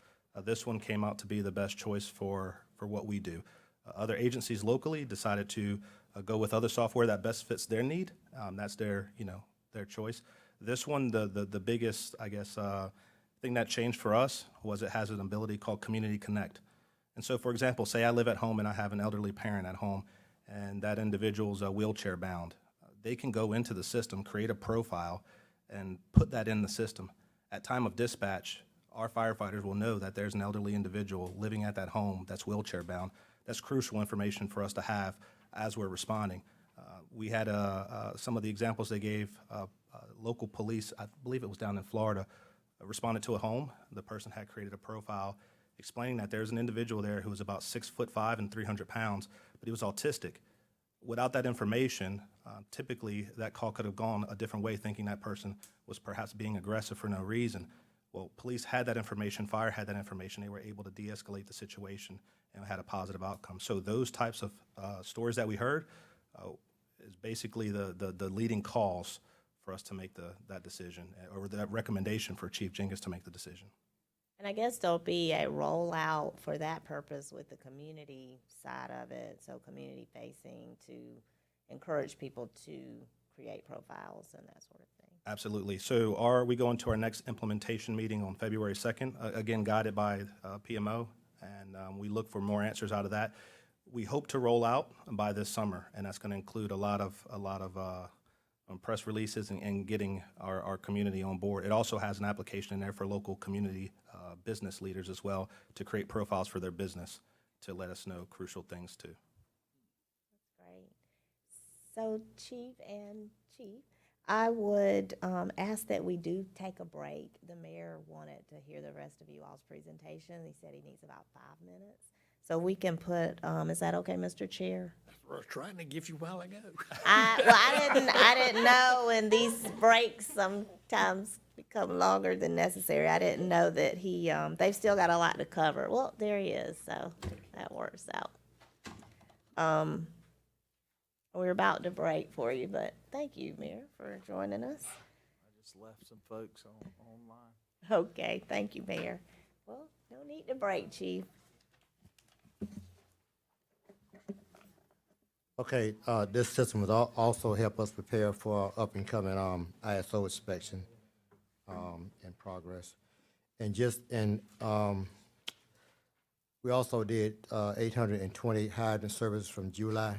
This one came out to be the best choice for what we do. Other agencies locally decided to go with other software that best fits their need. That's their choice. This one, the biggest, I guess, thing that changed for us was it has an ability called Community Connect. And so, for example, say I live at home and I have an elderly parent at home, and that individual's wheelchair bound. They can go into the system, create a profile, and put that in the system. At time of dispatch, our firefighters will know that there's an elderly individual living at that home that's wheelchair bound. That's crucial information for us to have as we're responding. We had some of the examples they gave, local police, I believe it was down in Florida, responded to a home. The person had created a profile explaining that there's an individual there who was about 6'5" and 300 pounds, but he was autistic. Without that information, typically that call could have gone a different way, thinking that person was perhaps being aggressive for no reason. Well, police had that information, fire had that information. They were able to de-escalate the situation and had a positive outcome. So those types of stories that we heard is basically the leading cause for us to make that decision, or that recommendation for Chief Jenkins to make the decision. And I guess there'll be a rollout for that purpose with the community side of it, so community facing, to encourage people to create profiles and that sort of thing. Absolutely. So we go into our next implementation meeting on February 2nd, again guided by PMO, and we look for more answers out of that. We hope to roll out by this summer, and that's going to include a lot of press releases and getting our community on board. It also has an application in there for local community business leaders as well to create profiles for their business to let us know crucial things too. Great. So Chief, I would ask that we do take a break. The mayor wanted to hear the rest of you all's presentation. He said he needs about 5 minutes. So we can put, is that okay, Mr. Chair? I was trying to give you a while ago. I didn't know, and these breaks sometimes become longer than necessary. I didn't know that they've still got a lot to cover. Well, there he is, so that works out. We're about to break for you, but thank you, Mayor, for joining us. I just left some folks online. Okay, thank you, Mayor. Well, no need to break, Chief. Okay, this system will also help us prepare for our up-and-coming ISO inspection in progress. We also did 820 hydrant services from July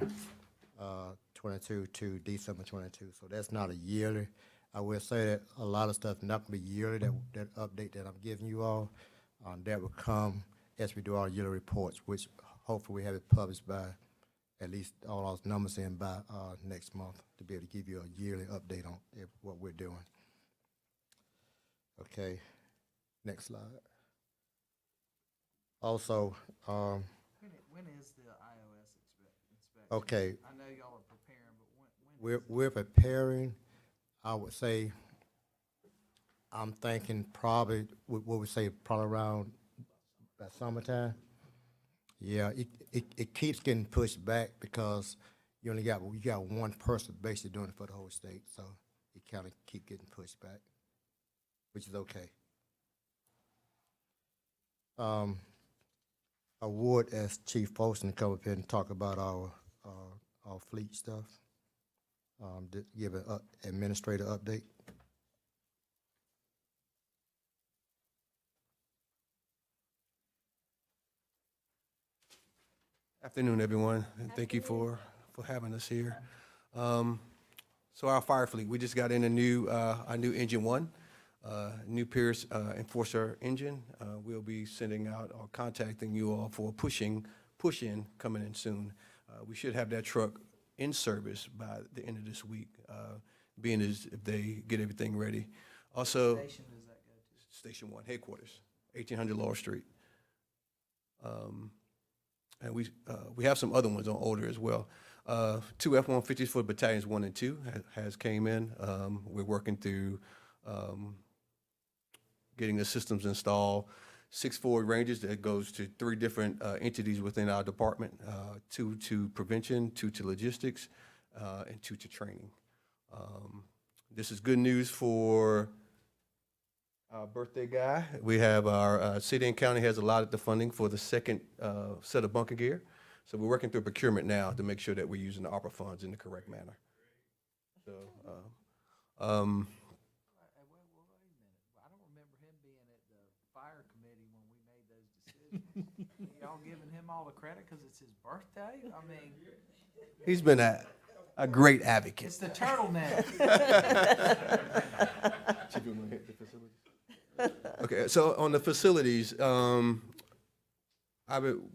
22 to December 22. So that's not a yearly. I will say that a lot of stuff not going to be yearly, that update that I'm giving you all. That will come as we do our yearly reports, which hopefully we have it published by at least all those numbers in by next month to be able to give you a yearly update on what we're doing. Okay, next slide. Also, When is the iOS inspection? okay, I know y'all are preparing, but when we're preparing. I would say, I'm thinking probably what we say probably around by summertime. Yeah, it keeps getting pushed back because you got one person basically doing it for the whole state, so it kind of keep getting pushed back, which is okay. I would ask Chief Poston to come up here and talk about our fleet stuff. To give an administrative update. Afternoon, everyone, and thank you for having us here. So our fire fleet, we just got in a new engine one, new Pierce Enforcer engine. We'll be sending out or contacting you all for push-in coming in soon. We should have that truck in service by the end of this week, being as if they get everything ready. Also, Station does that go to? Station 1, headquarters, 1800 Laurel Street. And we have some other ones on order as well. 2 F-150s for battalions 1 and 2 has came in. We're working through getting the systems installed. 6 Ford Rangers that goes to 3 different entities within our department, 2 to prevention, 2 to logistics, and 2 to training. This is good news for our birthday guy. We have our city and county has allotted the funding for the second set of bunker gear. So we're working through procurement now to make sure that we're using the ARPA funds in the correct manner. So, Hey, wait a minute. I don't remember him being at the fire committee when we made those decisions. Y'all giving him all the credit because it's his birthday? I mean, he's been a great advocate. it's the turtleneck. Okay, so on the facilities,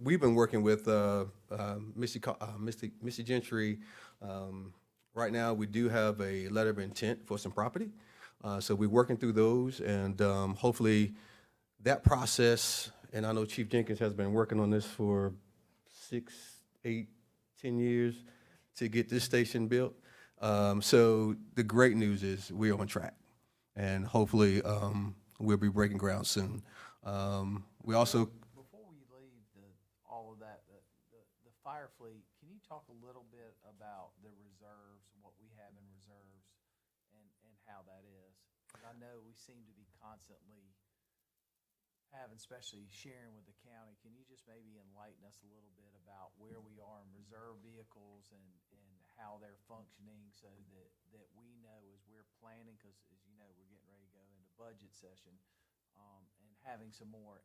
we've been working with Missy Gentry. Right now, we do have a letter of intent for some property. So we're working through those, and hopefully that process, and I know Chief Jenkins has been working on this for 6, 8, 10 years to get this station built. So the great news is we're on track, and hopefully we'll be breaking ground soon. We also, Before we leave all of that, the fire fleet, can you talk a little bit about the reserves, what we have in reserves, and how that is? 'Cause I know we seem to be constantly having, especially sharing with the county. Can you just maybe enlighten us a little bit about where we are in reserve vehicles and how they're functioning so that we know as we're planning, because as you know, we're getting ready to go into budget session, and having some more,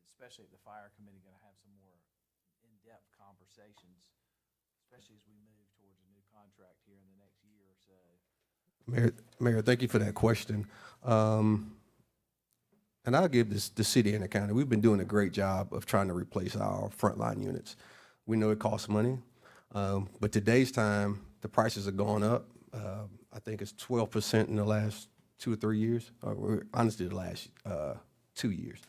especially at the fire committee, going to have some more in-depth conversations, especially as we move towards a new contract here in the next year or so. Mayor, thank you for that question. And I'll give the city and the county, we've been doing a great job of trying to replace our frontline units. We know it costs money, but today's time, the prices are going up. I think it's 12% in the last 2 or 3 years, or honestly, the last 2 years.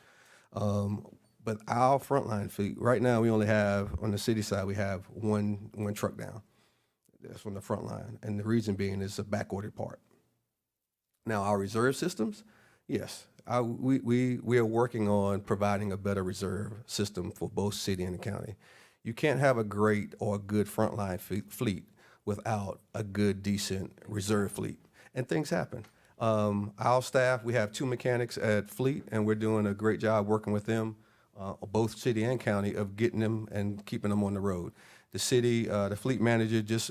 But our frontline fleet, right now, we only have, on the city side, we have one truck down. That's from the front line, and the reason being is a back-ordered part. Now, our reserve systems, yes, we are working on providing a better reserve system for both city and the county. You can't have a great or a good frontline fleet without a good, decent reserve fleet, and things happen. Our staff, we have 2 mechanics at fleet, and we're doing a great job working with them, both city and county, of getting them and keeping them on the road. The city, the fleet manager just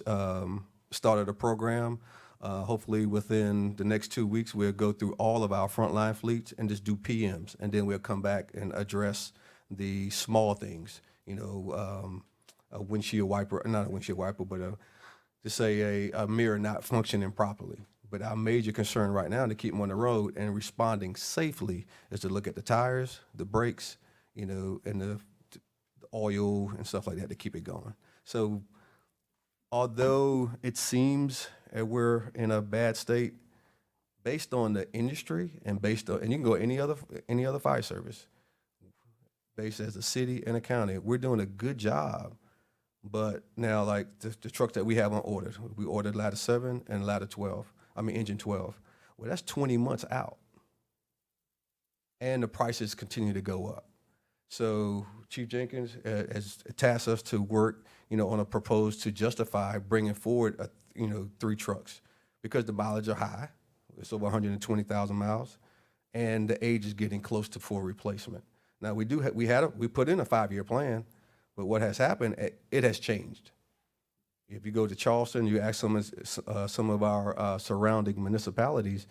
started a program. Hopefully within the next 2 weeks, we'll go through all of our frontline fleets and just do PMs, and then we'll come back and address the small things, a windshield wiper, not a windshield wiper, but to say a mirror not functioning properly. But our major concern right now to keep them on the road and responding safely is to look at the tires, the brakes, and the oil and stuff like that to keep it going. So although it seems that we're in a bad state, based on the industry and and you can go any other fire service, based as a city and a county, we're doing a good job. But now, like the trucks that we have on order, we ordered ladder 7 and engine 12. Well, that's 20 months out. And the prices continue to go up. So Chief Jenkins has tasked us to work, on a proposal to justify bringing forward, 3 trucks, because the mileage are high. It's over 120,000 miles, and the age is getting close to full replacement. Now, we put in a 5-year plan, but what has happened, it has changed. If you go to Charleston, you ask some of our surrounding municipalities,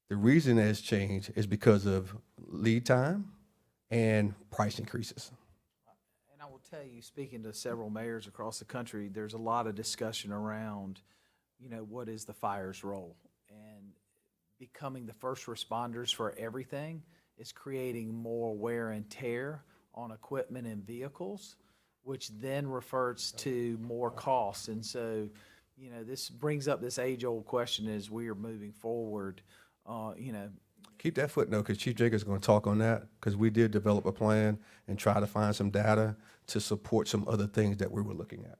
the reason it has changed is because of lead time and price increases. And I will tell you, speaking to several mayors across the country, there's a lot of discussion around, what is the fire's role? And becoming the first responders for everything is creating more wear and tear on equipment and vehicles, which then refers to more costs. And so, this brings up this age-old question as we are moving forward, Keep that footnote, because Chief Jacobs is going to talk on that, because we did develop a plan and try to find some data to support some other things that we were looking at.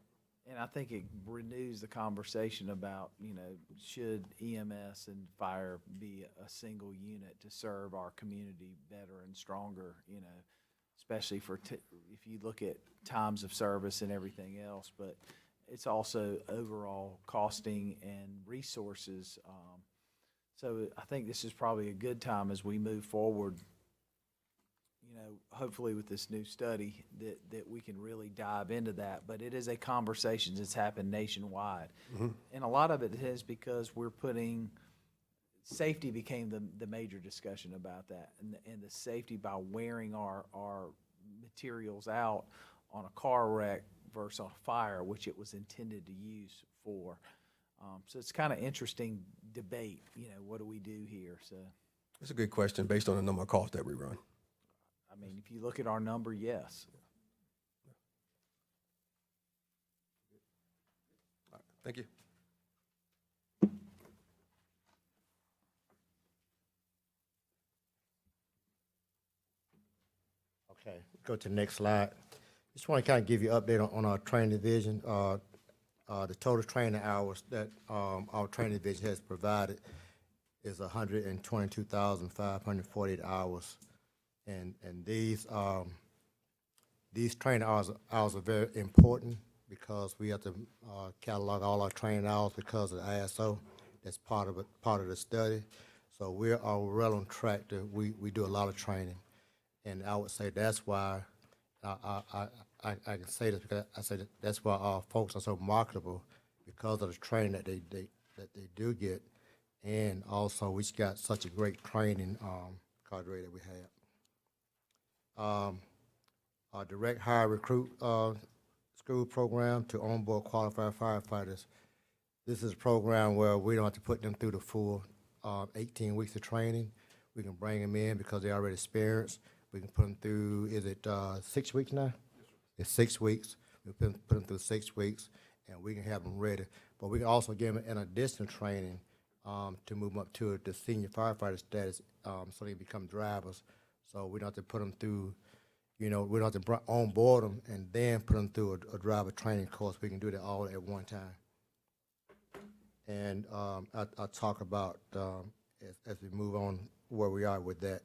And I think it renews the conversation about, should EMS and fire be a single unit to serve our community better and stronger, especially if you look at times of service and everything else, but it's also overall costing and resources. So I think this is probably a good time as we move forward, hopefully with this new study that we can really dive into that. But it is a conversation that's happened nationwide. And a lot of it is because safety became the major discussion about that. And the safety by wearing our materials out on a car wreck versus on a fire, which it was intended to use for. So it's kind of interesting debate, what do we do here? So, It's a good question based on the number of calls that we run. I mean, if you look at our number, yes. Thank you. Okay, go to the next slide. Just want to kind of give you an update on our training division. The total training hours that our training division has provided is 122,548 hours. And these training hours are very important because we have to catalog all our training hours because of the ISO. That's part of the study. So we are well on track we do a lot of training. And I would say that's why I can say this because I say that's why our folks are so marketable, because of the training that they do get, and also we just got such a great training cadre that we have. Our direct hire recruit school program to onboard qualified firefighters. This is a program where we don't have to put them through the full 18 weeks of training. We can bring them in because they're already experienced. We can put them through, is it 6 weeks now? It's 6 weeks. We put them through 6 weeks, and we can have them ready. But we can also give them an additional training to move them up to the senior firefighter status so they become drivers. So we don't have to put them through, we don't have to onboard them and then put them through a driver training course. We can do that all at one time. And I'll talk about as we move on where we are with that.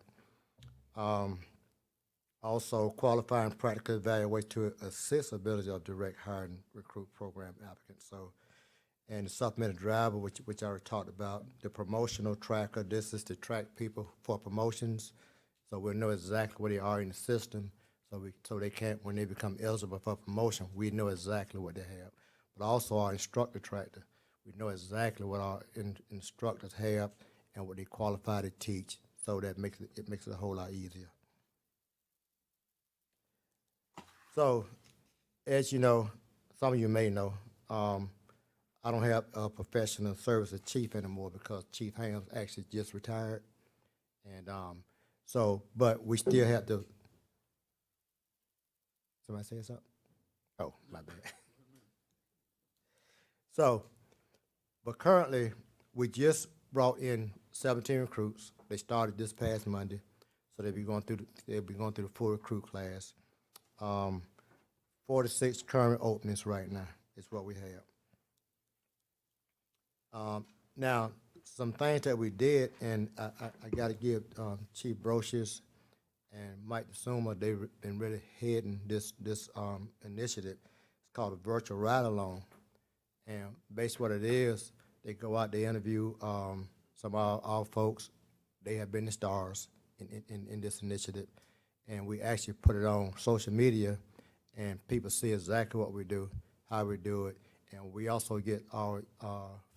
Also, qualifying practical evaluation to assess ability of direct hiring recruit program applicants. So, and the supplemental driver, which I already talked about, the promotional tracker. This is to track people for promotions, so we'll know exactly where they are in the system. So they can't, when they become eligible for promotion, we know exactly what they have. But also our instructor tracker, we know exactly what our instructors have and what they qualify to teach. So that makes it a whole lot easier. So, as you know, some of you may know, I don't have a professional service as chief anymore because Chief Hams actually just retired. And but we still have to. Somebody say something? Oh, my bad. So, but currently, we just brought in 17 recruits. They started this past Monday, so they'll be going through the full recruit class. 46 current openings right now is what we have. Now, some things that we did, and I got to give Chief Brocious and Mike DeSuma, they've been really heading this initiative. It's called a virtual ride-along. And basically what it is, they go out, they interview some of our folks. They have been the stars in this initiative. and we actually put it on social media, and people see exactly what we do, how we do it, and we also get our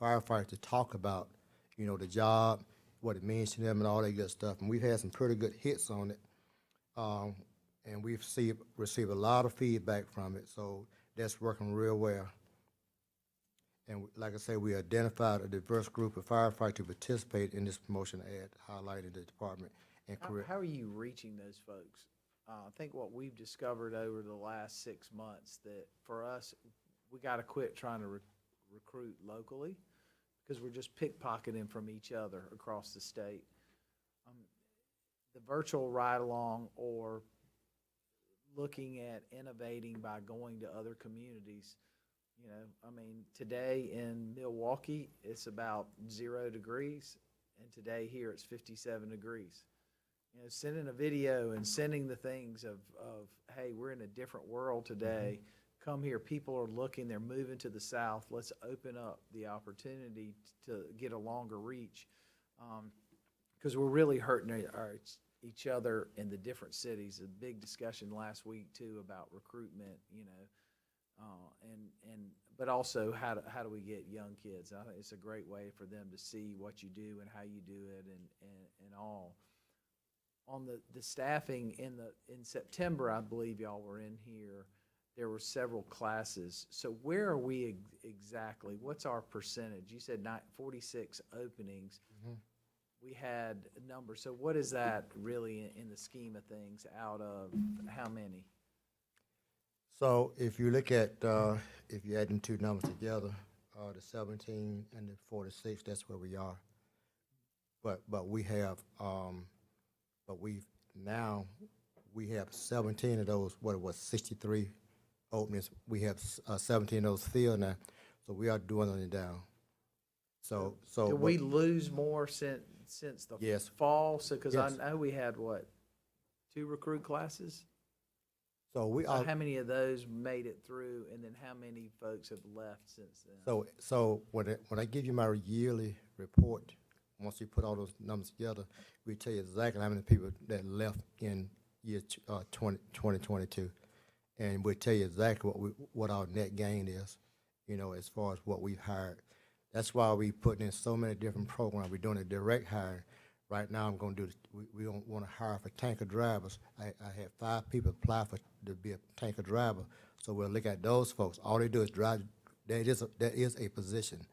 firefighters to talk about, you know, the job, what it means to them, and all that good stuff. And we've had some pretty good hits on it, and we've received a lot of feedback from it, so that's working real well. And like I say, we identified a diverse group of firefighters to participate in this promotion ad, highlighting the department and career. How are you reaching those folks? I think what we've discovered over the last 6 months, that for us, we gotta quit trying to recruit locally, because we're just pickpocketing from each other across the state. The virtual ride-along, or looking at innovating by going to other communities, you know, I mean, today in Milwaukee, it's about 0 degrees, and today here it's 57 degrees. You know, sending a video and sending the things of, hey, we're in a different world today. Come here, people are looking, they're moving to the south. Let's open up the opportunity to get a longer reach. Because we're really hurting each other in the different cities. A big discussion last week too about recruitment, you know, but also how do we get young kids? I think it's a great way for them to see what you do and how you do it and all. On the staffing in September, I believe y'all were in here. There were several classes. So where are we exactly? What's our percentage? You said 46 openings. We had a number. So what is that really in the scheme of things out of how many? So if you look at, if you add them two numbers together, the 17 and the 46, that's where we are. But we have, we have 17 of those, what it was, 63 openings. We have 17 of those filled now, so we are dwindling it down. So. Did we lose more since the Yes. fall? So, because I Yes. know we had, what, 2 recruit classes? So we So are. how many of those made it through, and then how many folks have left since then? So when I give you my yearly report, once you put all those numbers together, we tell you exactly how many people that left in year 2022. And we'll tell you exactly what our net gain is, you know, as far as what we've hired. That's why we putting in so many different programs. We're doing a direct hire. Right now, I'm going to do, we don't want to hire for tanker drivers. I had 5 people apply to be a tanker driver. So we'll look at those folks. All they do is drive, that is a position.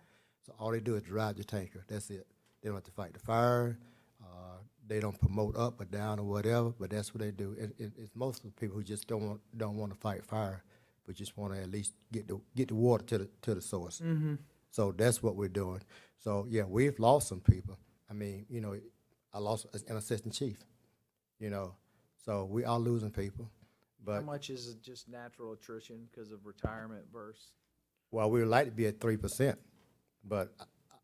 So all they do is drive the tanker. That's it. They don't have to fight the fire. They don't promote up or down or whatever, but that's what they do. It's most of the people who just don't want to fight fire, but just want to at least get the water to the source. Mm-hmm. So that's what we're doing. So yeah, we've lost some people. I mean, you know, I lost an assistant chief, you know, so we are losing people. How But much is it just natural attrition because of retirement versus? well, we would like to be at 3%, but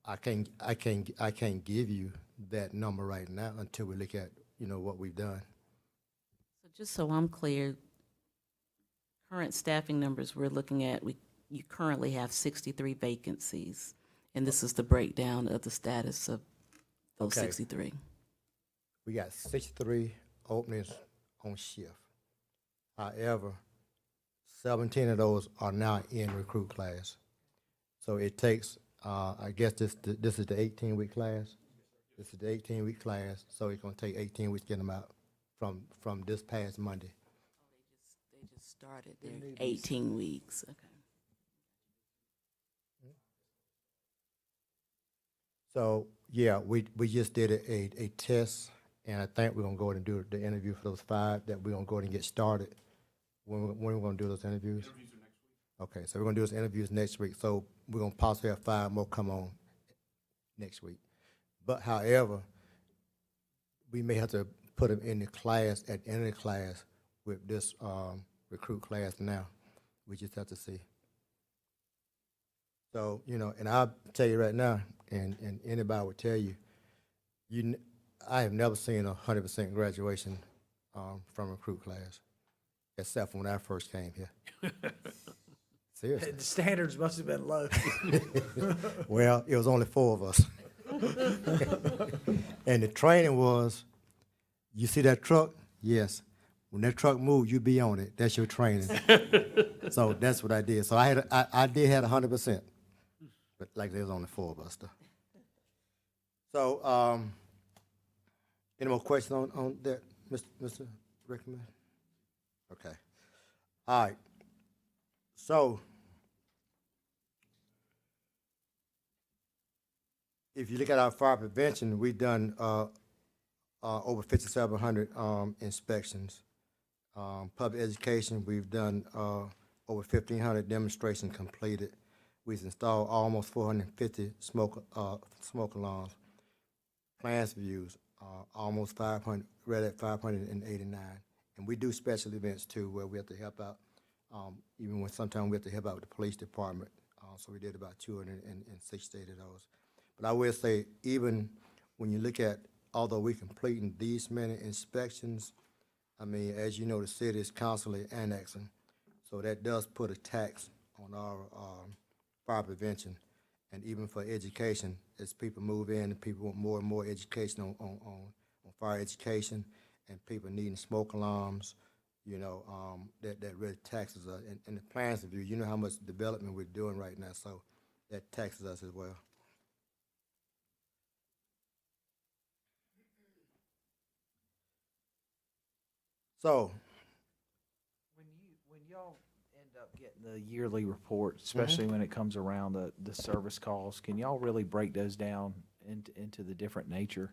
I can't give you that number right now until we look at, you know, what we've done. So just so I'm clear, current staffing numbers we're looking at, you currently have 63 vacancies, and this is the breakdown of the status of those Okay. 63. We got 63 openings on shift. However, 17 of those are now in recruit class. So it takes, I guess this is the 18-week class. This is the 18-week class, so it's gonna take 18 weeks to get them out from this past Monday. They just started their 18 weeks. Okay. So, yeah, we just did a test, and I think we're gonna go ahead and do the interview for those 5 that we're gonna go ahead and get started. When we're gonna do those interviews? Interviews are next week. Okay, so we're gonna do those interviews next week, so we're gonna possibly have 5 more come on next week. But however, we may have to put them in the class, at the end of the class, with this recruit class now. We just have to see. So, you know, and I'll tell you right now, and anybody would tell you, I have never seen 100% graduation from recruit class, except for when I first came here. Seriously. The standards must have been low. Well, it was only 4 of us. And the training was, you see that truck? Yes. When that truck moved, you be on it. That's your training. So that's what I did. So I did have 100%, but like there was only 4 of us though. So, any more questions on that, Mr. Rickman? Okay. All right. So, if you look at our fire prevention, we've done over 5,700 inspections. Public education, we've done over 1,500 demonstrations completed. We've installed almost 450 smoke alarms. Plans views, almost 500, read at 589. And we do special events too, where we have to help out, even when sometimes we have to help out with the police department. So we did about 260 of those. But I will say, even when you look at, although we're completing these many inspections, I mean, as you know, the city is constantly annexing. So that does put a tax on our fire prevention. And even for education, as people move in and people want more and more education on fire education, and people needing smoke alarms, you know, that really taxes us. And the plans review, you know how much development we're doing right now, so that taxes us as well. So, When y'all end up getting the yearly report, especially when it comes around the service calls, can y'all really break those down into the different nature?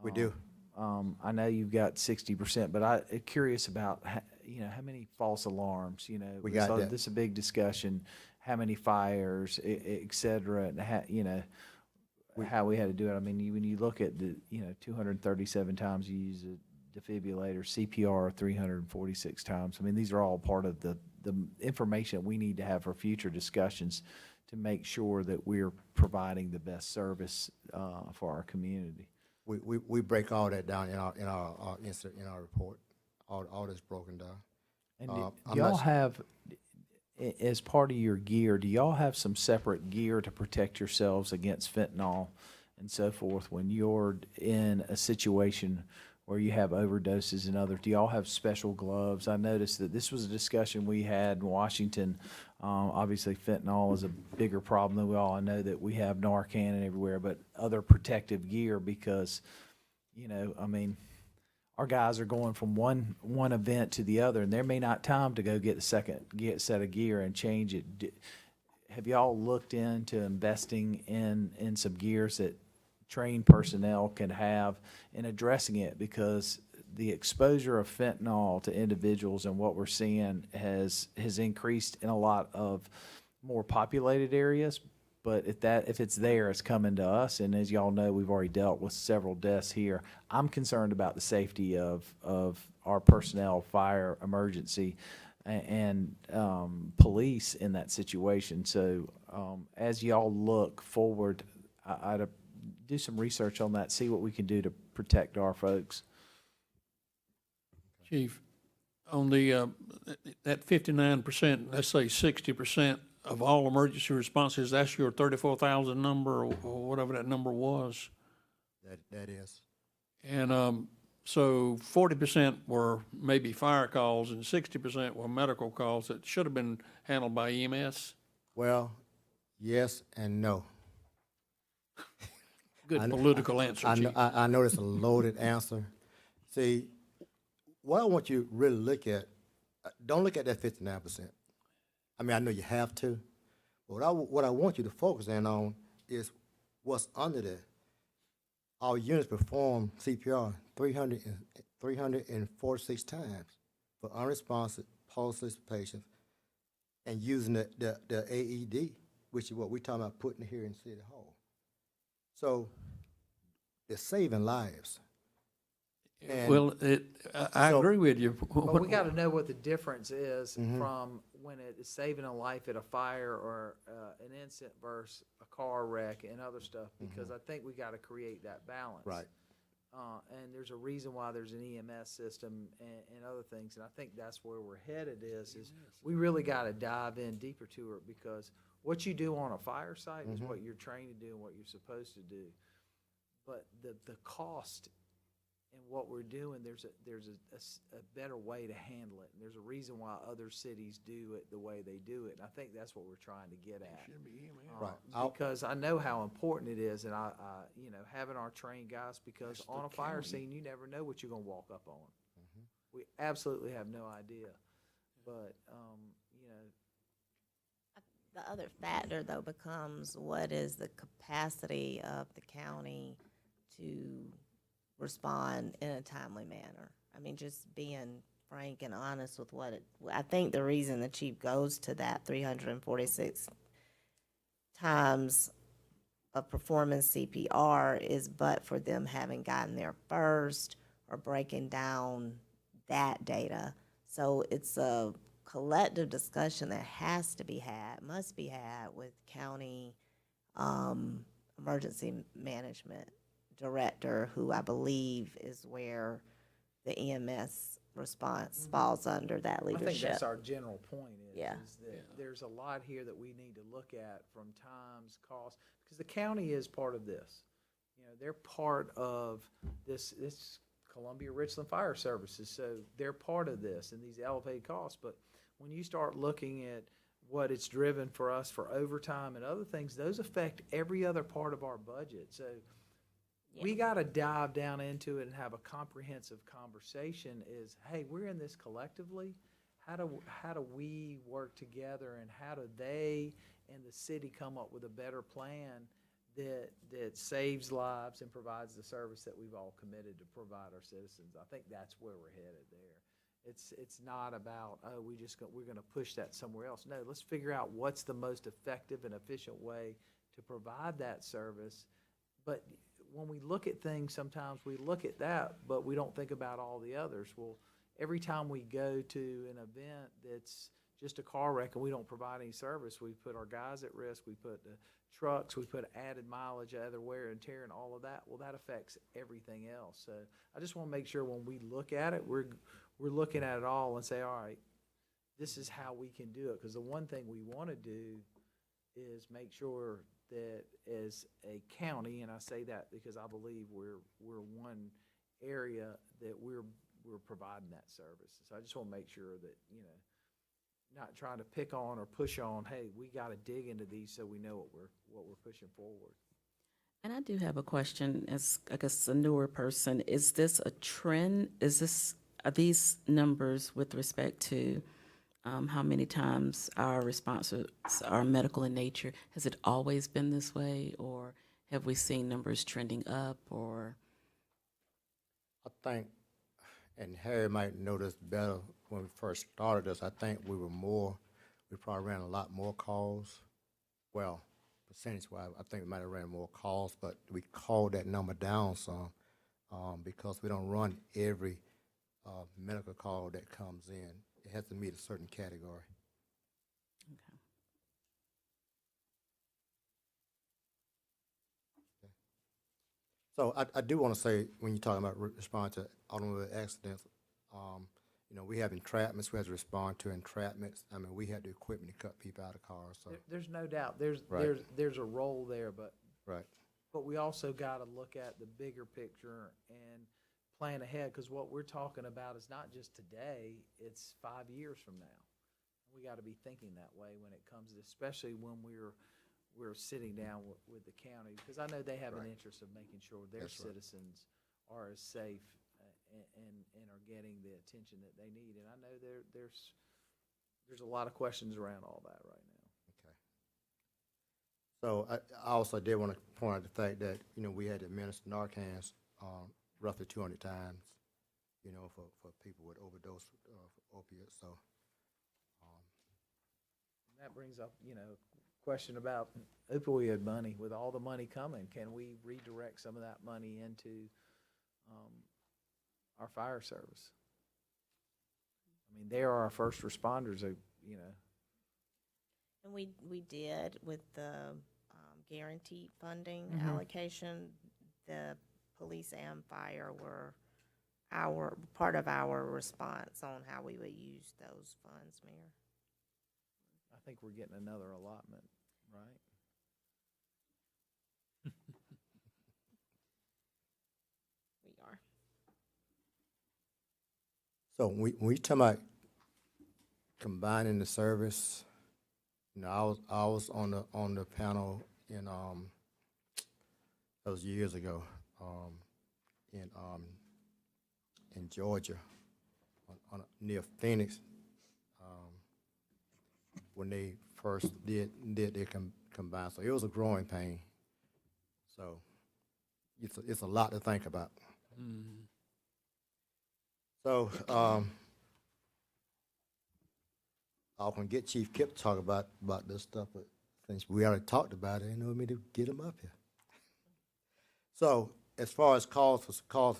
we do. I know you've got 60%, but I'm curious about, how many false alarms, We got so that. this is a big discussion, how many fires, et cetera, and how, how we had to do it. I mean, when you look at the, 237 times you use a defibrillator, CPR 346 times. I mean, these are all part of the information we need to have for future discussions to make sure that we're providing the best service for our community. We break all that down in our insert in our report. All that's broken down. And I'm do y'all not- have, as part of your gear, do y'all have some separate gear to protect yourselves against fentanyl and so forth when you're in a situation where you have overdoses and others? Do y'all have special gloves? I noticed that this was a discussion we had in Washington. Obviously, fentanyl is a bigger problem than we all. I know that we have Narcan and everywhere, but other protective gear because, I mean, our guys are going from one event to the other, and there may not time to go get a second set of gear and change it. Have y'all looked into investing in some gears that trained personnel can have in addressing it? Because the exposure of fentanyl to individuals and what we're seeing has increased in a lot of more populated areas. But if it's there, it's coming to us. And as y'all know, we've already dealt with several deaths here. I'm concerned about the safety of our personnel, fire, emergency, and police in that situation. So as y'all look forward, I'd do some research on that, see what we can do to protect our folks. Chief, on the, that 59%, let's say 60% of all emergency responses, that's your 34,000 number or whatever that number was. That is. And so 40% were maybe fire calls and 60% were medical calls that should have been handled by EMS. Well, yes and no. Good political answer, I Chief. know, I know it's a loaded answer. See, what I want you to really look at, don't look at that 59%. I mean, I know you have to, but what I want you to focus in on is what's under there. Our units perform CPR 346 times for unresponsive pulseless patients and using the AED, which is what we're talking about putting here in City Hall. So it's saving lives. And Well, I so- agree with you. But we gotta know what the difference is from when it is saving a life at a fire or an incident versus a car wreck and other stuff, because I think we gotta create that balance. Right. And there's a reason why there's an EMS system and other things, and I think that's where we're headed is we really gotta dive in deeper to it, because what you do on a fire site is what you're trained to do and what you're supposed to do. But the cost and what we're doing, there's a better way to handle it. And there's a reason why other cities do it the way they do it. And I think that's what we're trying to get at. Should be him, yeah. Right. I'll- Because I know how important it is, and you know, having our trained guys, because That's the on a fire county. scene, you never know what you're gonna walk up on. Mm-hmm. We absolutely have no idea. But, you know, The other factor, though, becomes what is the capacity of the county to respond in a timely manner? I mean, just being frank and honest with I think the reason the chief goes to that 346 times of performance CPR is but for them having gotten there first or breaking down that data. So it's a collective discussion that has to be had, must be had with county emergency management director, who I believe is where the EMS response falls under that I think leadership. that's our general point Yeah. is that there's a lot here that we need to look at from times, costs, because the county is part of this. You know, they're part of this Columbia Richland Fire Services, so they're part of this and these elevated costs. But when you start looking at what it's driven for us for overtime and other things, those affect every other part of our budget. So we got to dive down into it and have a comprehensive conversation is, hey, we're in this collectively. How do we work together, and how do they and the city come up with a better plan that saves lives and provides the service that we've all committed to provide our citizens? I think that's where we're headed there. It's not about, oh, we're going to push that somewhere else. No, let's figure out what's the most effective and efficient way to provide that service. But when we look at things, sometimes we look at that, but we don't think about all the others. Well, every time we go to an event that's just a car wreck and we don't provide any service, we put our guys at risk, we put the trucks, we put added mileage, other wear and tear and all of that. Well, that affects everything else. So I just want to make sure when we look at it, we're looking at it all and say, all right, this is how we can do it. Because the one thing we want to do is make sure that as a county, and I say that because I believe we're one area that we're providing that service. So I just want to make sure that, you know, not trying to pick on or push on, hey, we got to dig into these so we know what we're pushing forward. And I do have a question as, I guess, a newer person. Is this a trend? Are these numbers with respect to how many times our responses are medical in nature? Has it always been this way, or have we seen numbers trending up, or? I think, and Harry might know this better, when we first started this, I think we probably ran a lot more calls. Well, percentage-wise, I think we might have ran more calls, but we called that number down some because we don't run every medical call that comes in. It has to meet a certain category. Okay. So I do want to say, when you're talking about responding to automobile accidents, you know, we have entrapments. We have to respond to entrapments. I mean, we had the equipment to cut people out of cars. So There's no doubt. Right. There's a role there, but right, we also got to look at the bigger picture and plan ahead, because what we're talking about is not just today, it's 5 years from now. We got to be thinking that way when it comes to, especially when we're sitting down with the county, because I know they have an Right. interest of making sure their That's right. citizens are as safe and are getting the attention that they need. And I know there's a lot of questions around all that right now. okay. So I also did want to point out the fact that, you know, we had to administer Narcan roughly 200 times, you know, for people with overdose opiates. So And that brings up, you know, question about opioid money. With all the money coming, can we redirect some of that money into our fire service? I mean, they are our first responders, you know. And we did with the guaranteed funding Mhm. allocation, the police and fire were part of our response on how we would use those funds, Mayor. I think we're getting another allotment, right? We are. So when we talk about combining the service, you know, I was on the panel in, that was years ago, in Georgia, near Phoenix, when they first did their combine. So it was a growing pain. So it's a lot to think about. So I can get Chief Kip to talk about this stuff, but since we already talked about it, ain't no me to get him up here. So as far as calls for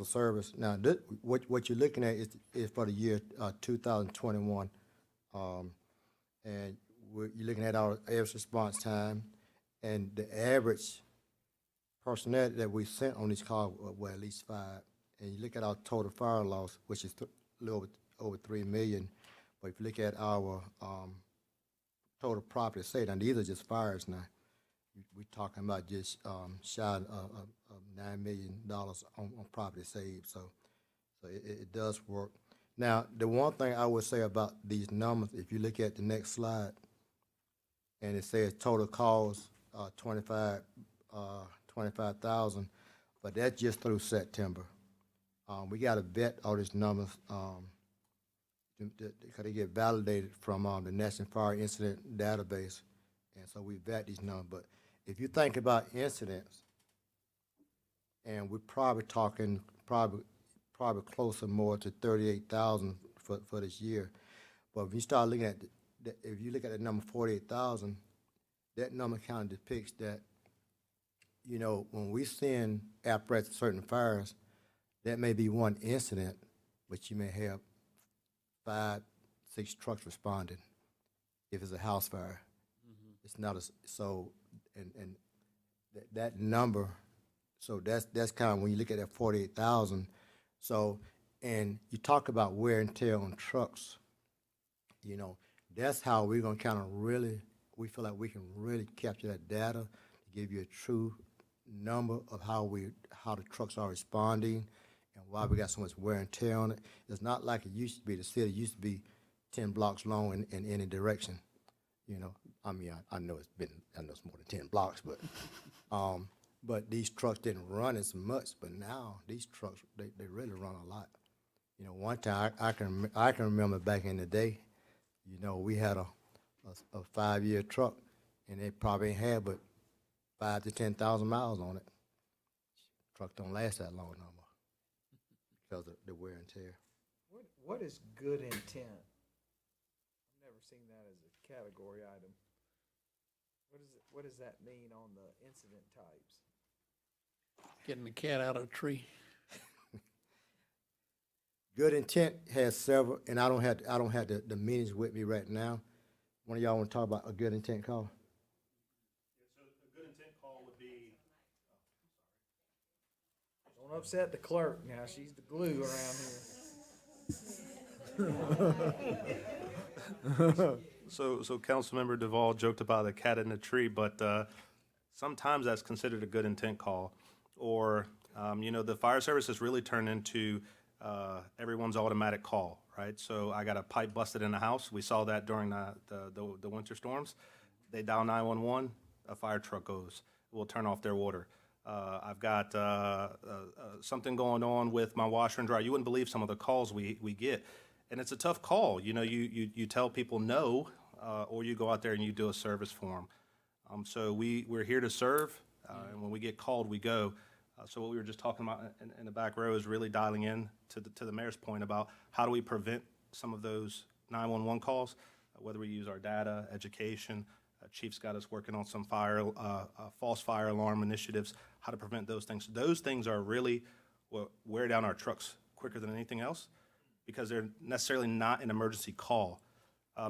service, now what you're looking at is for the year 2021, and you're looking at our average response time, and the average personnel that we sent on these calls were at least 5. And you look at our total fire loss, which is a little over 3 million. But if you look at our total property saved, and these are just fires now, we're talking about just shy of $9 million on property saved. So it does work. Now, the one thing I would say about these numbers, if you look at the next slide, and it says total calls 25,000, but that's just through September. We got to vet all these numbers because they get validated from the National Fire Incident Database, and so we vet these numbers. But if you think about incidents, and we're probably talking probably closer more to 38,000 for this year. But if you start looking at if you look at the number 48,000, that number kind of depicts that, you know, when we send apparatus to certain fires, that may be one incident, but you may have 5, 6 trucks responding. If it's a house fire, it's not and that number. So that's kind of when you look at that 48,000. So, and you talk about wear and tear on trucks. You know, that's how we're gonna kind of we feel like we can really capture that data to give you a true number of how the trucks are responding and why we got so much wear and tear on it. It's not like it used to be. The city used to be 10 blocks long in any direction. You know, I mean, I know it's more than 10 blocks, but these trucks didn't run as much. But now these trucks, they really run a lot. You know, one time I can remember back in the day, you know, we had a 5-year truck, and they probably had but 5,000 to 10,000 miles on it. Trucks don't last that long no more because of the wear and tear. What is good intent? I've never seen that as a category item. What does that mean on the incident types? Getting the cat out of the tree. Good intent has several, and I don't have the meanings with me right now. One of y'all want to talk about a good intent call? So a good intent call would be. Don't upset the clerk now. She's the glue around here. So Councilmember Duvall joked about the cat in the tree, but sometimes that's considered a good intent call. Or, you know, the fire service has really turned into everyone's automatic call, right? So I got a pipe busted in the house. We saw that during the winter storms. They dial 911, a fire truck goes. We'll turn off their water. I've got something going on with my washer and dryer. You wouldn't believe some of the calls we get. And it's a tough call. You know, you tell people no, or you go out there and you do a service for them. So we're here to serve, and when we get called, we go. So what we were just talking about in the back row is really dialing in to the mayor's point about how do we prevent some of those 911 calls, whether we use our data, education. Chief's got us working on some false fire alarm initiatives, how to prevent those things. Those things are really what wear down our trucks quicker than anything else because they're necessarily not an emergency call.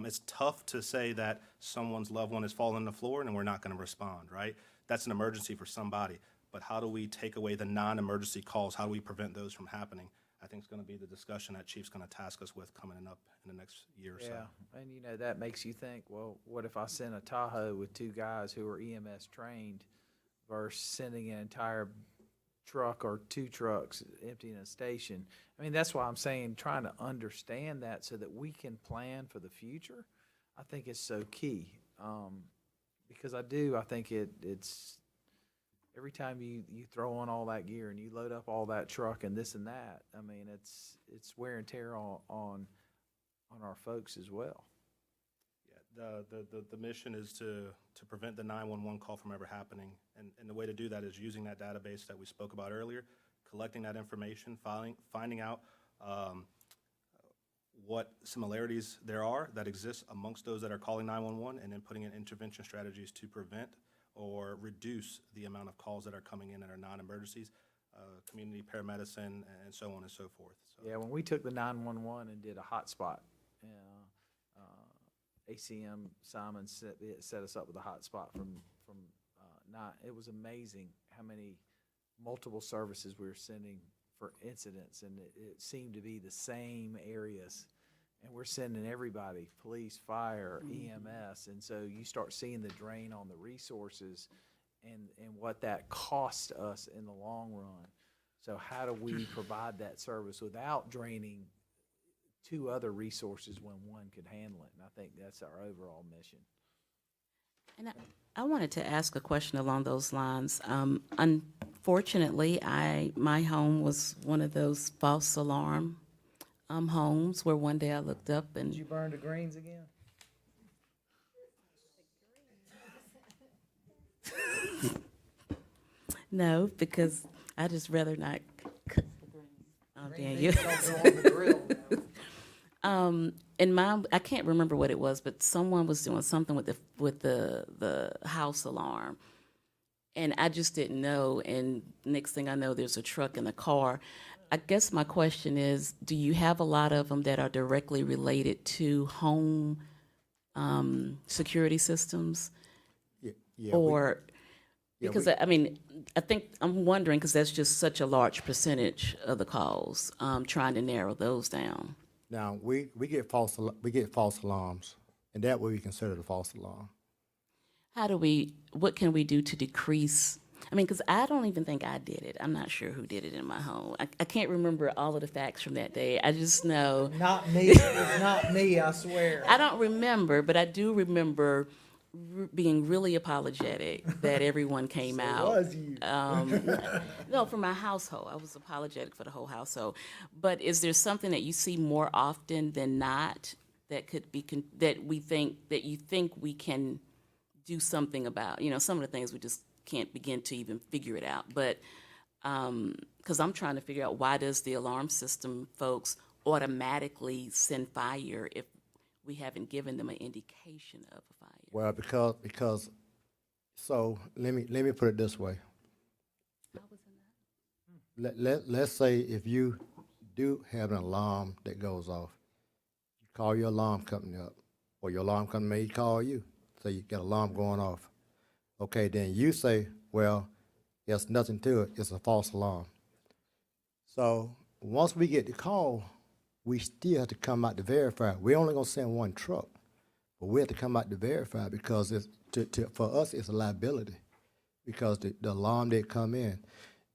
It's tough to say that someone's loved one has fallen on the floor and we're not going to respond, right? That's an emergency for somebody. But how do we take away the non-emergency calls? How do we prevent those from happening? I think it's going to be the discussion that Chief's going to task us with coming up in the next year or so. Yeah, and you know, that makes you think, well, what if I send a Tahoe with 2 guys who are EMS trained versus sending an entire truck or 2 trucks emptying a station. I mean, that's why I'm saying, trying to understand that so that we can plan for the future, I think is so key. Because I think it's, every time you throw on all that gear and you load up all that truck and this and that, I mean, it's wear and tear on our folks as well. Yeah, the mission is to prevent the 911 call from ever happening. And the way to do that is using that database that we spoke about earlier, collecting that information, finding out what similarities there are that exist amongst those that are calling 911, and then putting in intervention strategies to prevent or reduce the amount of calls that are coming in that are non-emergencies, community paramedicine, and so on and so forth. So, Yeah, when we took the 911 and did a hotspot, ACM Simon set us up with a hotspot from it was amazing how many multiple services we were sending for incidents, and it seemed to be the same areas. And we're sending everybody, police, fire, EMS, and so you start seeing the drain on the resources and what that costs us in the long run. So how do we provide that service without draining 2 other resources when one could handle it? And I think that's our overall mission. And I wanted to ask a question along those lines. Unfortunately, my home was one of those false alarm homes where one day I looked up and Did you burn the greens again? no, because I just rather not cook the greens. Oh, Daniel. And I can't remember what it was, but someone was doing something with the house alarm, and I just didn't know. And next thing I know, there's a truck in the car. I guess my question is, do you have a lot of them that are directly related to home security systems, Yeah, or because I mean, I think I'm wondering because that's just such a large percentage of the calls. Trying to narrow those down. now, we get false alarms, and that would be considered a false alarm. What can we do to decrease? I mean, because I don't even think I did it. I'm not sure who did it in my home. I can't remember all of the facts from that day. I just know. Not me. It was not me, I swear. I don't remember, but I do remember being really apologetic that everyone came out. was you. No, for my household. I was apologetic for the whole household. But is there something that you see more often than not that could be, that you think we can do something about? You know, some of the things we just can't begin to even figure it out. But, because I'm trying to figure out, why does the alarm system folks automatically send fire if we haven't given them an indication of a fire? Well, because so let me put it this way. Let's say if you do have an alarm that goes off, you call your alarm company up, or your alarm company may call you, so you got an alarm going off. Okay, then you say, well, there's nothing to it, it's a false alarm. So once we get the call, we still have to come out to verify. We're only gonna send one truck, but we have to come out to verify because for us, it's a liability because the alarm did come in.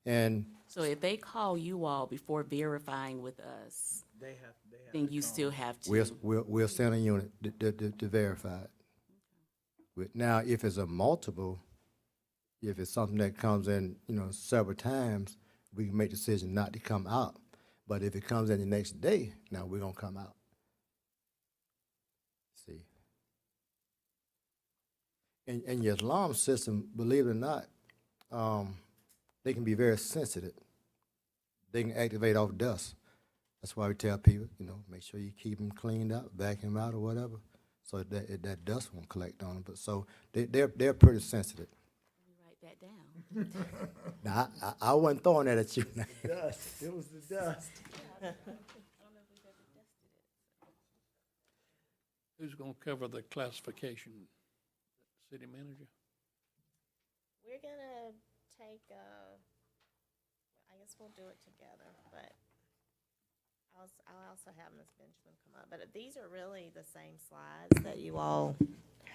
And So if they call you all before verifying with us, They have then you still have to. we'll send a unit to verify it. Now, if it's a multiple, if it's something that comes in, several times, we can make the decision not to come out. But if it comes in the next day, now we're gonna come out. See. And your alarm system, believe it or not, they can be very sensitive. They can activate off dust. That's why we tell people, make sure you keep them cleaned up, vacuum out or whatever, so that dust won't collect on them. But so they're pretty sensitive. Write that down. Now I wasn't throwing that at you. dust. It was the dust. Who's gonna cover the classification? City manager? We're gonna take, I guess we'll do it together, but I'll also have Ms. Benjamin come up. But these are really the same slides that you all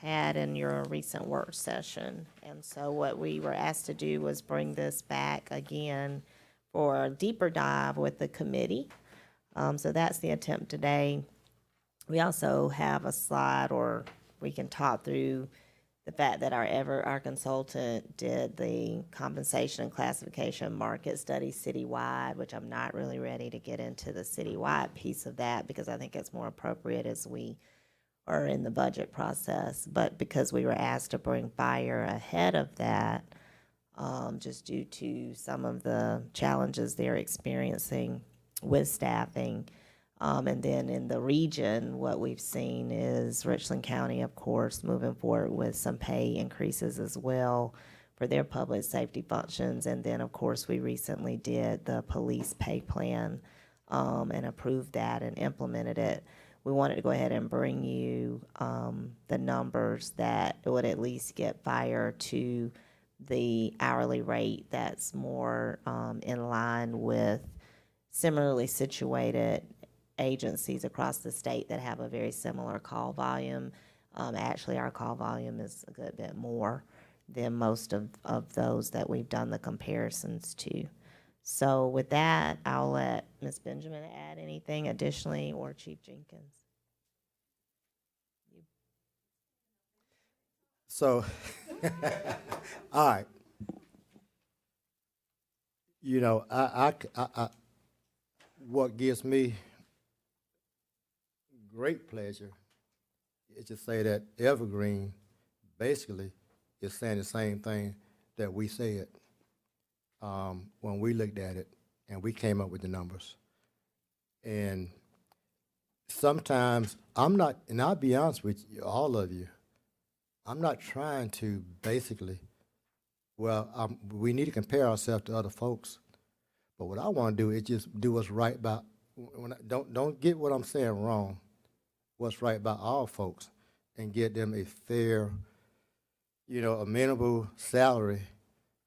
had in your recent work session. And so what we were asked to do was bring this back again for a deeper dive with the committee. So that's the attempt today. We also have a slide, or we can talk through the fact that our consultant did the compensation and classification market study citywide, which I'm not really ready to get into the citywide piece of that because I think it's more appropriate as we are in the budget process. But because we were asked to bring fire ahead of that, just due to some of the challenges they're experiencing with staffing. And then in the region, what we've seen is Richland County, of course, moving forward with some pay increases as well for their public safety functions. And then, of course, we recently did the police pay plan and approved that and implemented it. We wanted to go ahead and bring you the numbers that would at least get fire to the hourly rate that's more in line with similarly situated agencies across the state that have a very similar call volume. Actually, our call volume is a good bit more than most of those that we've done the comparisons to. So with that, I'll let Ms. Benjamin add anything additionally, or Chief Jenkins. So, all right. You know, what gives me great pleasure is to say that Evergreen basically is saying the same thing that we said when we looked at it and we came up with the numbers. And sometimes I'm not, and I'll be honest with you, all of you, I'm not trying to basically, we need to compare ourselves to other folks. But what I want to do is just do what's right by, don't get what I'm saying wrong, what's right by all folks, and get them a fair, amenable salary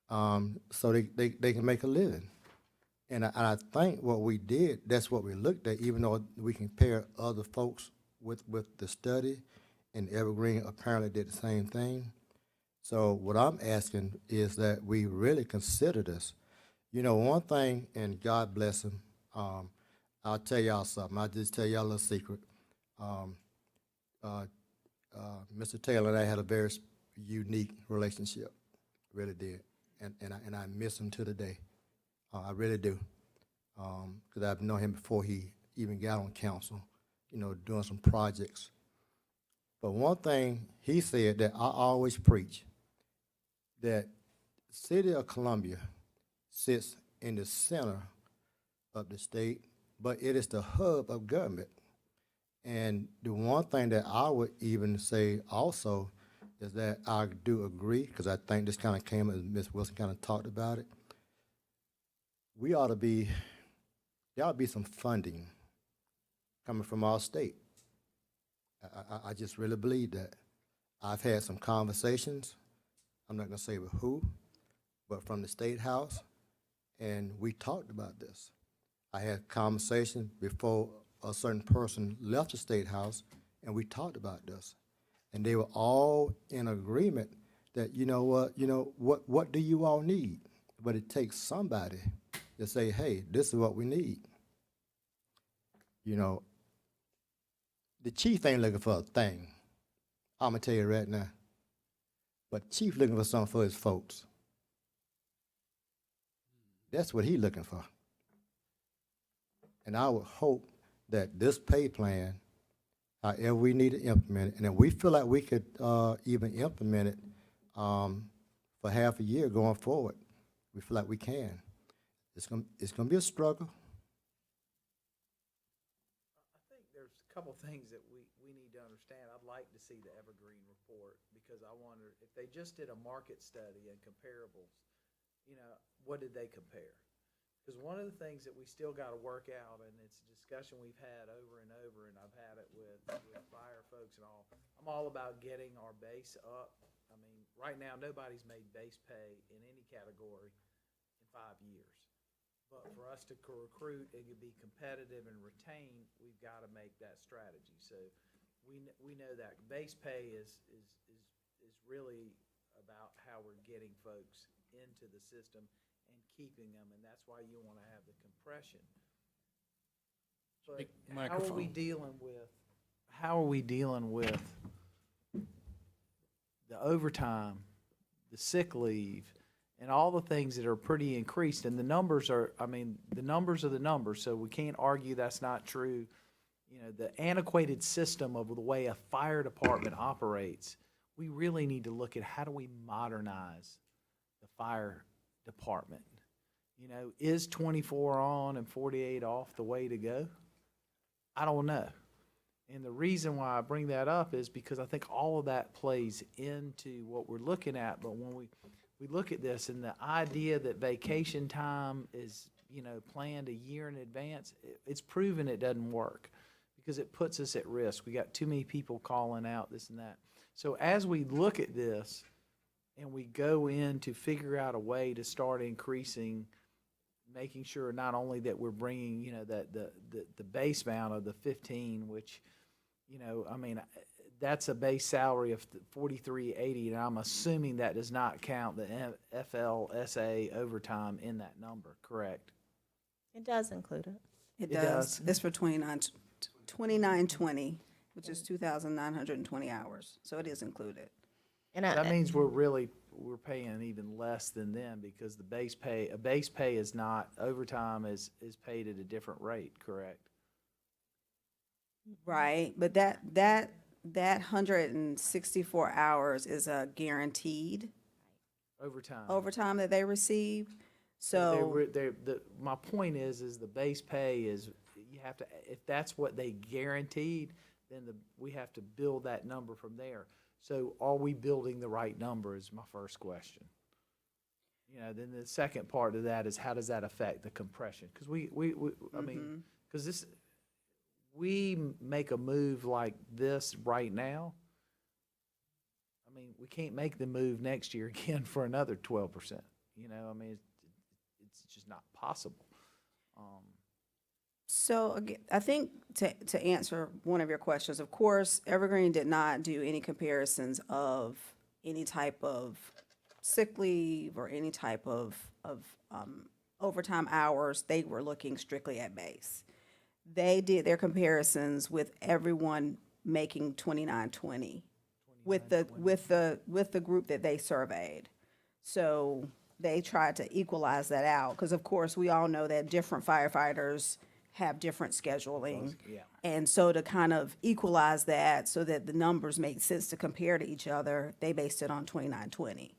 so they can make a living. And I think what we did, that's what we looked at, even though we compare other folks with the study, and Evergreen apparently did the same thing. So what I'm asking is that we really consider this. One thing, and God bless him, I'll tell y'all something. I'll just tell y'all a little secret. Mr. Taylor and I had a very unique relationship, really did. And I miss him to the day. I really do. Because I've known him before he even got on council, doing some projects. But one thing he said that I always preach, that the city of Columbia sits in the center of the state, but it is the hub of government. And the one thing that I would even say also is that I do agree, because I think this kind of came as Ms. Wilson kind of talked about it. There ought to be some funding coming from our state. I just really believe that. I've had some conversations, I'm not going to say with who, but from the State House, and we talked about this. I had conversations before a certain person left the State House, and we talked about this. And they were all in agreement that, what do you all need? But it takes somebody to say, hey, this is what we need. The chief ain't looking for a thing. I'm going to tell you right now. But chief looking for something for his folks. That's what he looking for. And I would hope that this pay plan, however we need to implement it, and if we feel like we could even implement it for half a year going forward, we feel like we can. It's gonna be a struggle. I think there's a couple things that we need to understand. I'd like to see the Evergreen report, because I wonder if they just did a market study and comparables, what did they compare? Because one of the things that we still got to work out, and it's a discussion we've had over and over, and I've had it with fire folks and all, I'm all about getting our base up. I mean, right now, nobody's made base pay in any category in 5 years. But for us to recruit and to be competitive and retain, we've got to make that strategy. So we know that base pay is really about how we're getting folks into the system and keeping them, and that's why you want to have the compression. But Speak how are we microphone. dealing with the overtime, the sick leave, and all the things that are pretty increased? And the numbers are, I mean, the numbers are the numbers, so we can't argue that's not true. You know, the antiquated system of the way a fire department operates, we really need to look at how do we modernize the fire department? You know, is 24 on and 48 off the way to go? I don't know. And the reason why I bring that up is because I think all of that plays into what we're looking at. But when we look at this and the idea that vacation time is, you know, planned a year in advance, it's proven it doesn't work because it puts us at risk. We got too many people calling out this and that. So as we look at this and we go in to figure out a way to start increasing, making sure not only that we're bringing, you know, the base amount of the 15, which, you know, I mean, that's a base salary of $43.80, and I'm assuming that does not count the FLSA overtime in that number, correct? It does include it. It It does. does. It's for 2920, which is 2,920 hours. So it is included. And That means we're paying even less than them because a base pay is not, overtime is paid at a different rate, correct? Right, but that 164 hours is a guaranteed Overtime. overtime that they receive. So, My point is the base pay is, you have to, if that's what they guaranteed, then we have to build that number from there. So are we building the right number is my first question. You know, then the second part of that is how does that affect the compression? Because I mean, because we make a move like this right now, I mean, we can't make the move next year again for another 12%. You know, I mean, it's just not possible. so again, I think to answer one of your questions, of course, Evergreen did not do any comparisons of any type of sick leave or any type of overtime hours. They were looking strictly at base. They did their comparisons with everyone making 2920 with the group that they surveyed. So they tried to equalize that out because, of course, we all know that different firefighters have different scheduling. Yeah. And so to kind of equalize that so that the numbers make sense to compare to each other, they based it on 2920.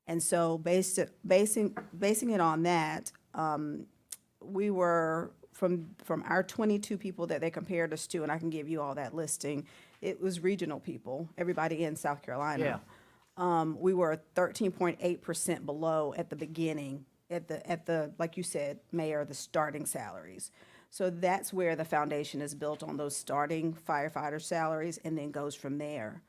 And so basing it on that, we were from our 22 people that they compared us to, and I can give you all that listing. It was regional people, everybody in South Carolina. We were 13.8% below at the beginning, at the like you said, Mayor, the starting salaries. So that's where the foundation is built on those starting firefighter salaries and then goes from there.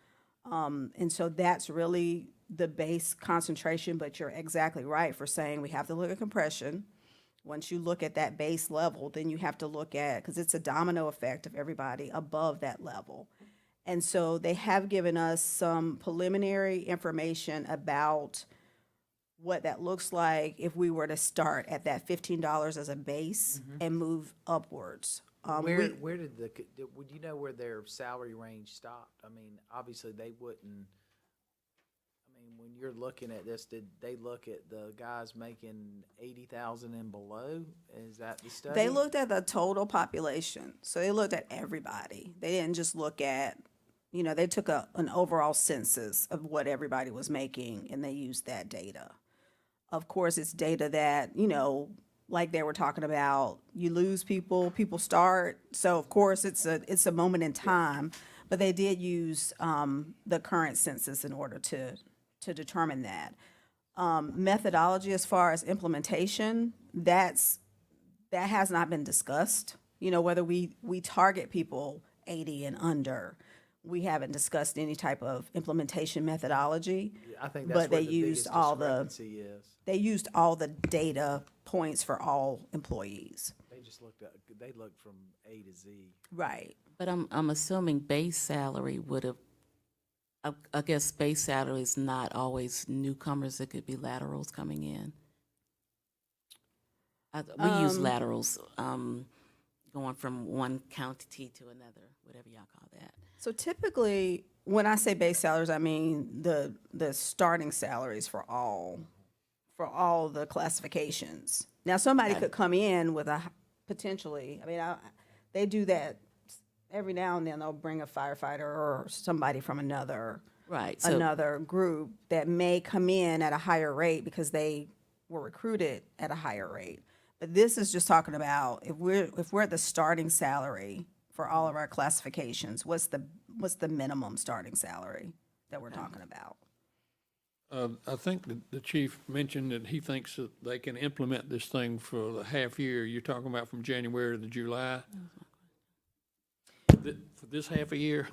And so that's really the base concentration, but you're exactly right for saying we have to look at compression. Once you look at that base level, then you have to look at, because it's a domino effect of everybody above that level. And so they have given us some preliminary information about what that looks like if we were to start at that $15 as a base and move upwards. Where did would you know where their salary range stopped? I mean, obviously they wouldn't. I mean, when you're looking at this, did they look at the guys making 80,000 and below? Is that the study? They looked at the total population, so they looked at everybody. They didn't just look at, you know, they took an overall census of what everybody was making, and they used that data. Of course, it's data that, you know, like they were talking about, you lose people, people start. So of course, it's a moment in time, but they did use the current census in order to determine that. Methodology as far as implementation, that has not been discussed. You know, whether we target people 80 and under. We haven't discussed any type of implementation methodology. I think that's but where they the used biggest discrepancy is. they used all the data points for all employees. They They just looked at, they looked from A to Z. Right. But I'm assuming base salary would have, I guess base salary is not always newcomers, it could be laterals coming in. We use laterals, going from one county to another, whatever y'all call that. So typically, when I say base salaries, I mean the starting salaries for all the classifications. Now, somebody could come in with a potentially, I mean, they do that every now and then. They'll bring a firefighter or somebody from another Right, so, another group that may come in at a higher rate because they were recruited at a higher rate. But this is just talking about if we're at the starting salary for all of our classifications, what's the minimum starting salary that we're talking about? I think the chief mentioned that he thinks that they can implement this thing for the half year. You're talking about from January to July? For this half a year?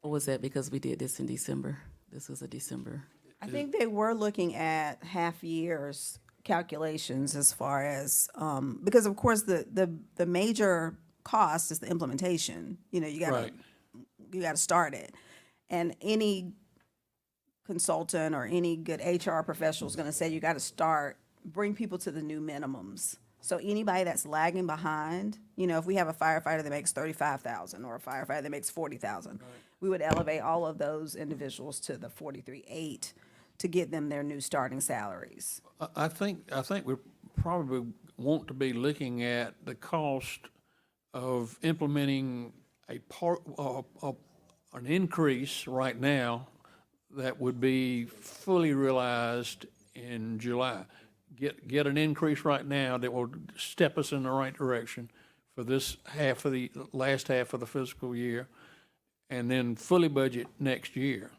or was that because we did this in December? This was a December. I think they were looking at half years calculations as far as, because of course the major cost is the implementation. You know, Right. you gotta start it. And any consultant or any good HR professional is gonna say you gotta bring people to the new minimums. So anybody that's lagging behind, you know, if we have a firefighter that makes 35,000 or a firefighter that makes 40,000, we would elevate all of those individuals to the 43.8 to get them their new starting salaries. I think we probably want to be looking at the cost of implementing an increase right now that would be fully realized in July. Get an increase right now that will step us in the right direction for this last half of the fiscal year, and then fully budget next year.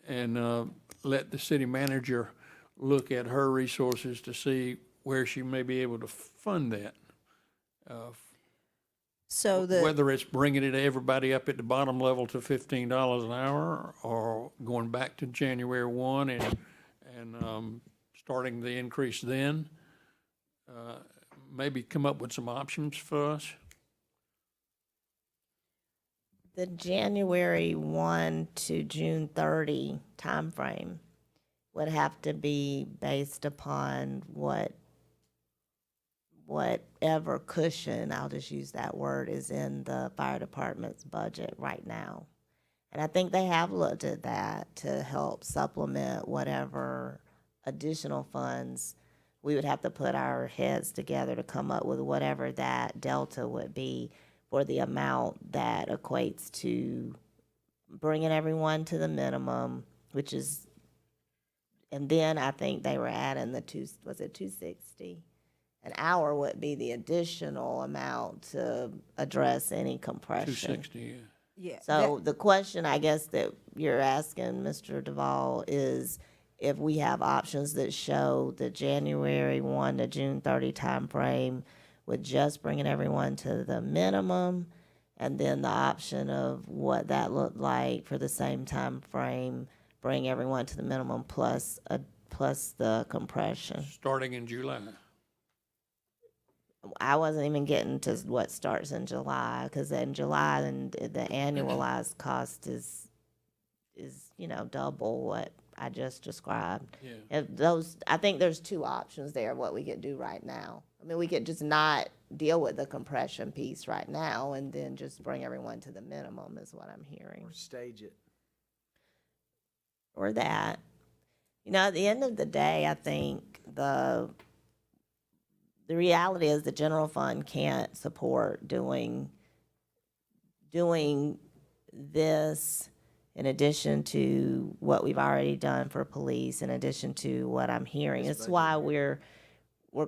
And let the city manager look at her resources to see where she may be able to fund that. So Whether it's bringing it everybody up at the bottom level to $15 an hour, or going back to January 1 and starting the increase then. Maybe come up with some options for us. The January 1 to June 30 timeframe would have to be based upon whatever cushion, I'll just use that word, is in the fire department's budget right now. And I think they have looked at that to help supplement whatever additional funds. We would have to put our heads together to come up with whatever that delta would be for the amount that equates to bringing everyone to the minimum, which is, and then I think they were adding was it 260? An hour would be the additional amount to address any compression. 260, yeah. yeah. So the question, I guess, that you're asking, Mr. Duvall, is if we have options that show the January 1 to June 30 timeframe with just bringing everyone to the minimum, and then the option of what that looked like for the same time frame, bring everyone to the minimum plus the compression. Starting in July. I wasn't even getting to what starts in July, because in July, then the annualized cost is double what I just described. Yeah. I think there's two options there of what we could do right now. I mean, we could just not deal with the compression piece right now and then just bring everyone to the minimum is what I'm hearing. Or stage it. Or that. At the end of the day, I think the reality is the general fund can't support doing this in addition to what we've already done for police, in addition to what I'm hearing. It's why we're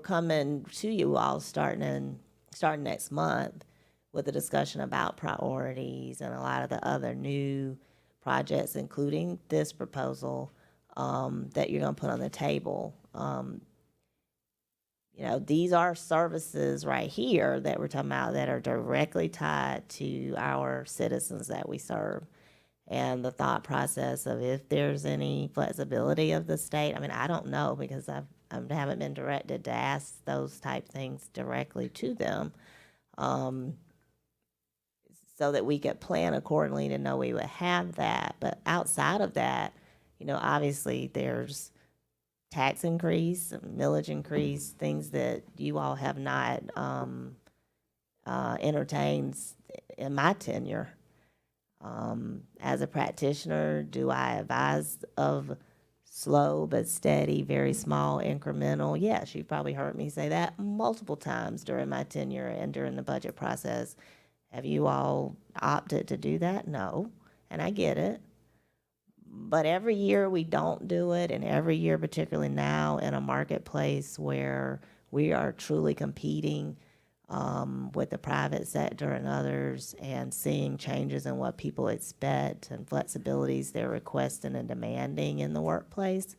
coming to you all starting next month with a discussion about priorities and a lot of the other new projects, including this proposal that you're going to put on the table. These are services right here that we're talking about that are directly tied to our citizens that we serve. And the thought process of if there's any flexibility of the state, I mean, I don't know, because haven't been directed to ask those type things directly to them, so that we could plan accordingly to know we would have that. But outside of that, obviously there's tax increase, millage increase, things that you all have not entertained in my tenure. As a practitioner, do I advise of slow but steady, very small, incremental? Yes, you've probably heard me say that multiple times during my tenure and during the budget process. Have you all opted to do that? No, and I get it. But every year we don't do it, and every year, particularly now in a marketplace where we are truly competing with the private sector and others, and seeing changes in what people expect and flexibilities they're requesting and demanding in the workplace.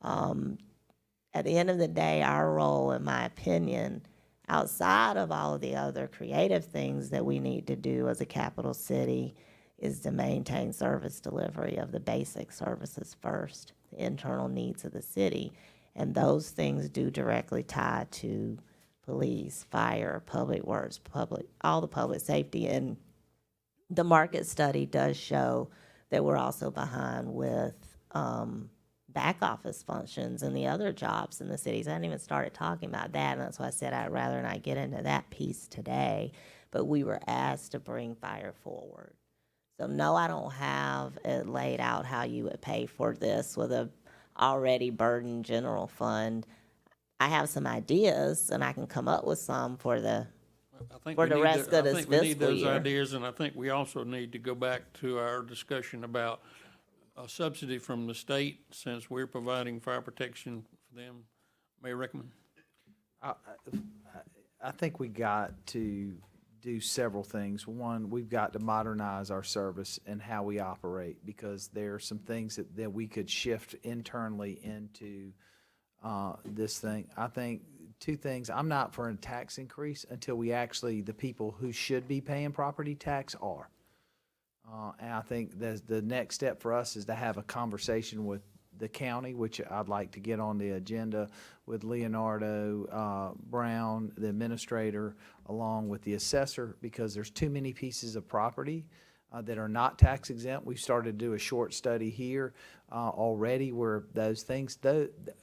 At the end of the day, our role, in my opinion, outside of all of the other creative things that we need to do as a capital city, is to maintain service delivery of the basic services first, the internal needs of the city. And those things do directly tie to police, fire, public works, all the public safety. And the market study does show that we're also behind with back office functions and the other jobs in the cities. I hadn't even started talking about that, and that's why I said I'd rather not get into that piece today. But we were asked to bring fire forward. So no, I don't have it laid out how you would pay for this with a already burdened general fund. I have some ideas, and I can come up with some for the rest of this I think we need fiscal those year. ideas, and I think we also need to go back to our discussion about a subsidy from the state, since we're providing fire protection for them. Mayor Rickman? I think we got to do several things. One, we've got to modernize our service and how we operate, because there are some things that we could shift internally into this thing. I think two things. I'm not for a tax increase until we actually, the people who should be paying property tax are. And I think the next step for us is to have a conversation with the county, which I'd like to get on the agenda with Leonardo Brown, the administrator, along with the assessor, because there's too many pieces of property that are not tax exempt. We've started to do a short study here already where those things,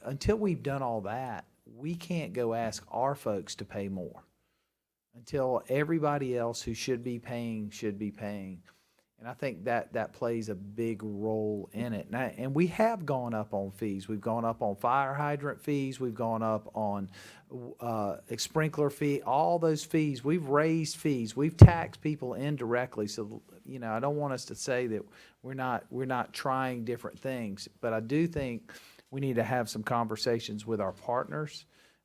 until we've done all that, we can't go ask our folks to pay more until everybody else who should be paying. And I think that plays a big role in it. And we have gone up on fees. We've gone up on fire hydrant fees. We've gone up on sprinkler fee, all those fees. We've raised fees. We've taxed people indirectly. So, I don't want us to say that we're not trying different things. But I do think we need to have some conversations with our partners.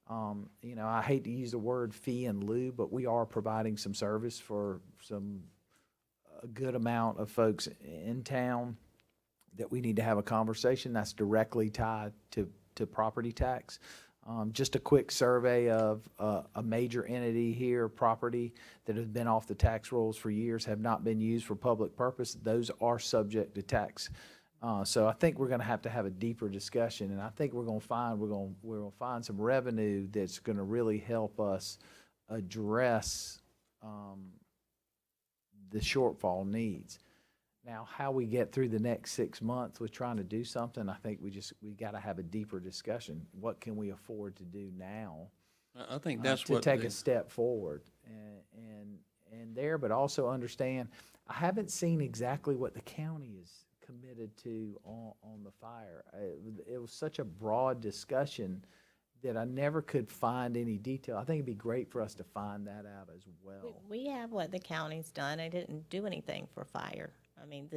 I hate to use the word fee in lieu, but we are providing some service for a good amount of folks in town that we need to have a conversation that's directly tied to property tax. Just a quick survey of a major entity here, property that has been off the tax rolls for years, have not been used for public purpose. Those are subject to tax. So I think we're going to have a deeper discussion, and I think we're going to find some revenue that's going to really help us address the shortfall needs. Now, how we get through the next 6 months with trying to do something, I think we got to have a deeper discussion. What can we afford to do now? I think that's to what. take a step forward and there, but also understand, I haven't seen exactly what the county is committed to on the fire. It was such a broad discussion that I never could find any detail. I think it'd be great for us to find that out as well. We have what the county's done. They didn't do anything for fire. I mean,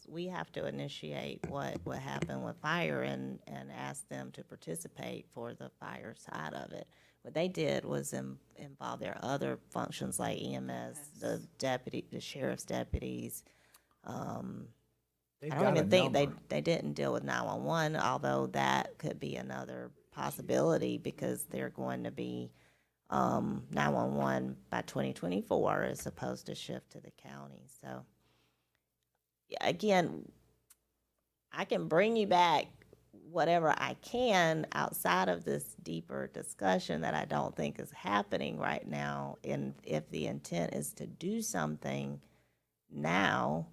we have to initiate what happened with fire and ask them to participate for the fire side of it. What they did was involve their other functions like EMS, the sheriff's deputies. I don't even think they didn't deal with 911, although that could be another possibility, because they're going to be 911 by 2024 as opposed to shift to the county. So again, I can bring you back whatever I can outside of this deeper discussion that I don't think is happening right now. And if the intent is to do something now,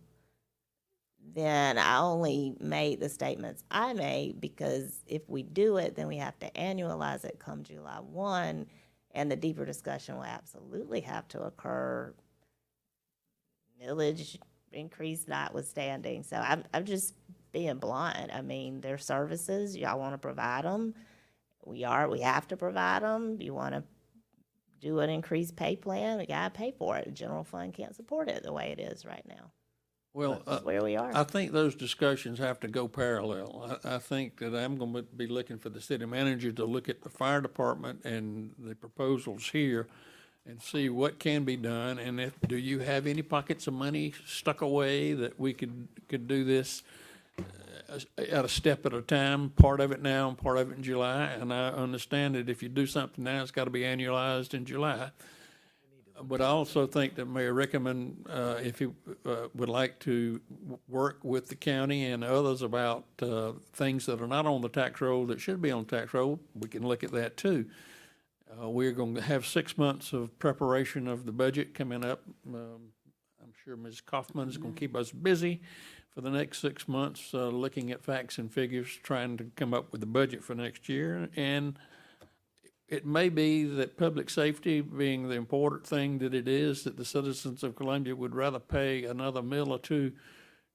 then I only made the statements I made because if we do it, then we have to annualize it come July 1, and the deeper discussion will absolutely have to occur, millage increase notwithstanding. So I'm just being blunt. I mean, their services, y'all want to provide them. We have to provide them. You want to do an increased pay plan, we got to pay for it. The general fund can't support it the way it is right now. Well, That's where we are. I think those discussions have to go parallel. I think that I'm going to be looking for the city manager to look at the fire department and the proposals here and see what can be done. And do you have any pockets of money stuck away that we could do this at a step at a time, part of it now and part of it in July? And I understand that if you do something now, it's got to be annualized in July. But I also think that Mayor Rickaman, if he would like to work with the county and others about things that are not on the tax roll that should be on the tax roll, we can look at that too. We're going to have 6 months of preparation of the budget coming up. I'm sure Ms. Kaufman is going to keep us busy for the next 6 months, looking at facts and figures, trying to come up with the budget for next year. And it may be that public safety, being the important thing that it is, that the citizens of Columbia would rather pay another $1 or $2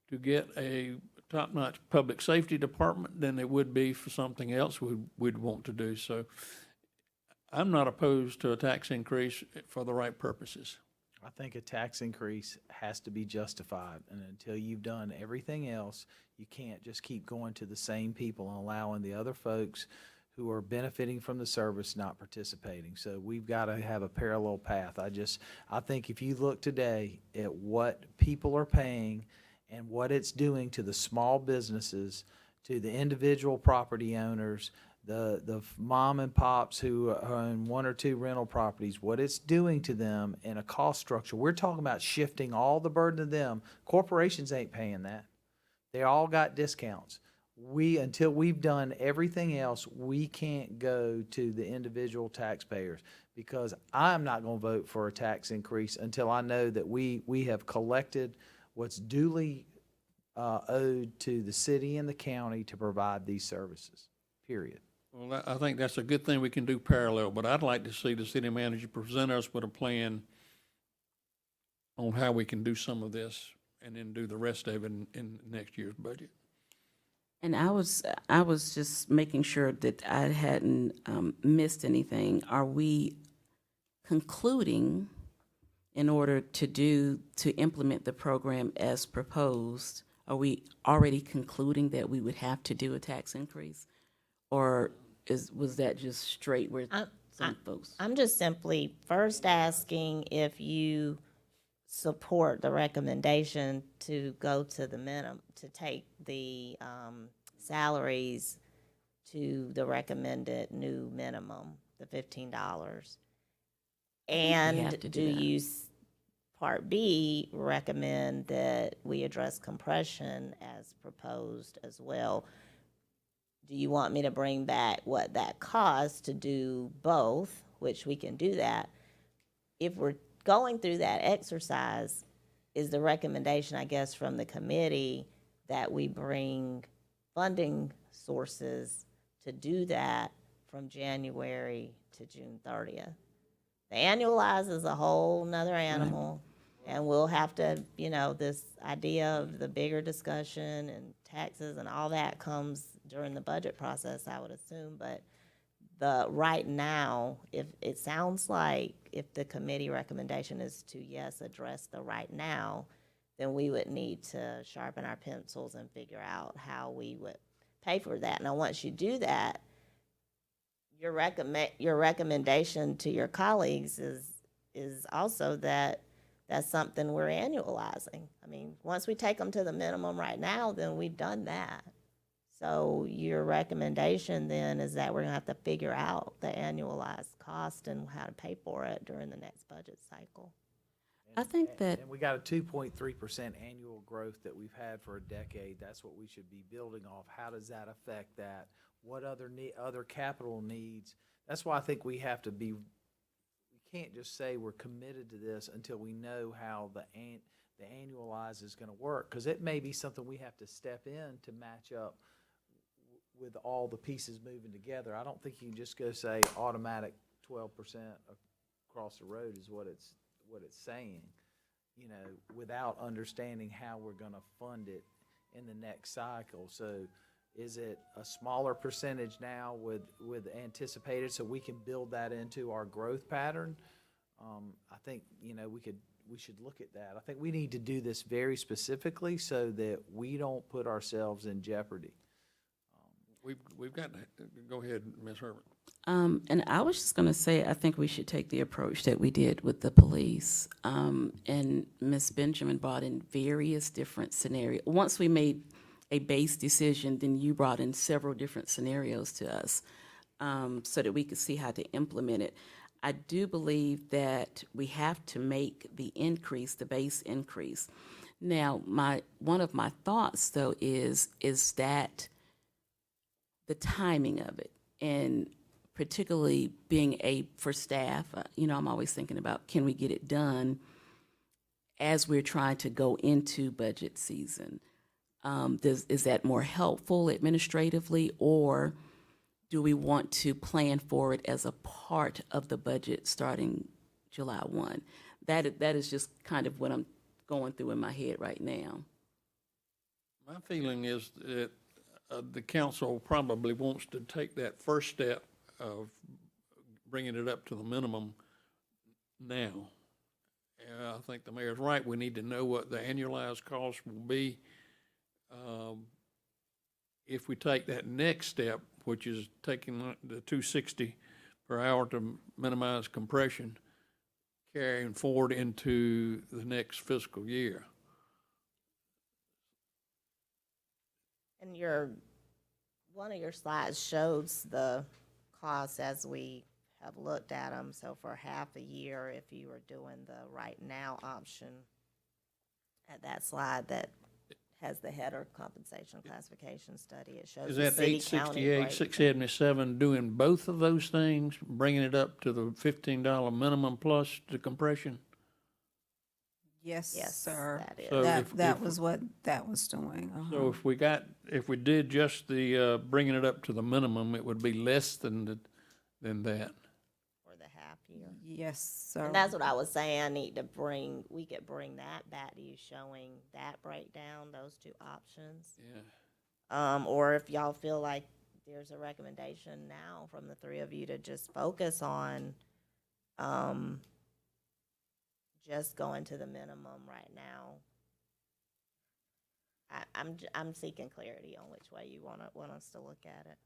to get a top-notch public safety department than it would be for something else we'd want to do. So I'm not opposed to a tax increase for the right purposes. I think a tax increase has to be justified, and until you've done everything else, you can't just keep going to the same people and allowing the other folks who are benefiting from the service not participating. So we've got to have a parallel path. I think if you look today at what people are paying and what it's doing to the small businesses, to the individual property owners, the mom and pops who own 1 or 2 rental properties, what it's doing to them in a cost structure. We're talking about shifting all the burden to them. Corporations ain't paying that. They all got discounts. Until we've done everything else, we can't go to the individual taxpayers, because I'm not going to vote for a tax increase until I know that we have collected what's duly owed to the city and the county to provide these services, period. Well, I think that's a good thing we can do parallel, but I'd like to see the city manager present us with a plan on how we can do some of this and then do the rest of it in next year's budget. And I was just making sure that I hadn't missed anything. Are we concluding, in order to implement the program as proposed, are we already concluding that we would have to do a tax increase? Or was that just straight where some folks? I'm just simply first asking if you support the recommendation to go to the minimum, to take the salaries to the recommended new minimum, the $15. And do you, Part B, recommend that we address compression as proposed as well? Do you want me to bring back what that costs to do both, which we can do that? If we're going through that exercise, is the recommendation, I guess, from the committee that we bring funding sources to do that from January to June 30th? The annualize is a whole nother animal, and we'll have to, this idea of the bigger discussion and taxes and all that comes during the budget process, I would assume. But the right now, if it sounds like if the committee recommendation is to, yes, address the right now, then we would need to sharpen our pencils and figure out how we would pay for that. Now, once you do that, your recommendation to your colleagues is also that that's something we're annualizing. I mean, once we take them to the minimum right now, then we've done that. So your recommendation then is that we're gonna have to figure out the annualized cost and how to pay for it during the next budget cycle. I think And- that- And we got a 2.3% annual growth that we've had for a decade. That's what we should be building off. How does that affect that? What other capital needs? That's why I think we have to be, we can't just say we're committed to this until we know how the annualize is gonna work. Cause it may be something we have to step in to match up with all the pieces moving together. I don't think you can just go say automatic 12% across the road is what it's saying, you know, without understanding how we're gonna fund it in the next cycle. So is it a smaller percentage now with anticipated, so we can build that into our growth pattern? I think, you know, we should look at that. I think we need to do this very specifically so that we don't put ourselves in jeopardy. We've got to, go ahead, Ms. Herbert. And I was just going to say, I think we should take the approach that we did with the police. And Ms. Benjamin brought in various different scenarios. Once we made a base decision, then you brought in several different scenarios to us so that we could see how to implement it. I do believe that we have to make the increase, the base increase. Now, one of my thoughts, though, is that the timing of it, and particularly being for staff, you know, I'm always thinking about, can we get it done as we're trying to go into budget season? Is that more helpful administratively, or do we want to plan for it as a part of the budget starting July 1? That is just kind of what I'm going through in my head right now. My feeling is that the council probably wants to take that first step of bringing it up to the minimum now. And I think the mayor's right. We need to know what the annualized cost will be. If we take that next step, which is taking the 260 per hour to minimize compression, carrying forward into the next fiscal year. And one of your slides shows the costs as we have looked at them. So for half a year, if you were doing the right now option at that slide that has the header compensation classification study, it shows Is the that city county 868, breakdown. 677 doing both of those things, bringing it up to the $15 minimum plus the compression? Yes, Yes, sir. that is. So That, if- that if- was what that was doing. So if we did just the, bringing it up to the minimum, it would be less than that. For the half year. Yes, sir. And that's what I was saying, we could bring that back to you, showing that breakdown, those two options. Yeah. Or if y'all feel like there's a recommendation now from the three of you to just focus on, just going to the minimum right now. I'm seeking clarity on which way you want us to look at it.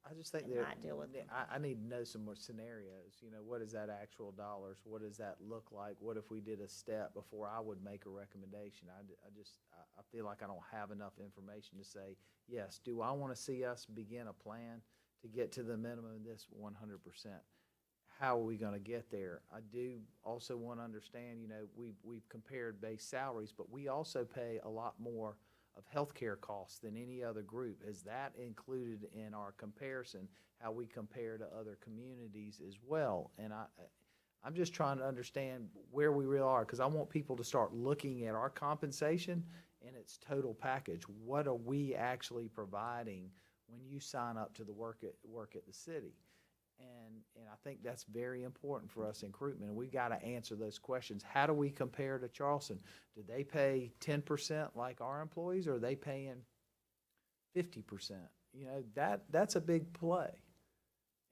I just think And that, not deal with them. I need to know some more scenarios, you know, what is that actual dollars? What does that look like? What if we did a step before I would make a recommendation? I feel like I don't have enough information to say, yes, do I want to see us begin a plan to get to the minimum of this 100%? How are we going to get there? I do also want to understand, you know, we've compared base salaries, but we also pay a lot more of healthcare costs than any other group. Is that included in our comparison, how we compare to other communities as well? And I'm just trying to understand where we really are, because I want people to start looking at our compensation in its total package. What are we actually providing when you sign up to the work at the city? And I think that's very important for us in recruitment, and we've got to answer those questions. How do we compare to Charleston? Do they pay 10% like our employees, or are they paying 50%? You know, that's a big play.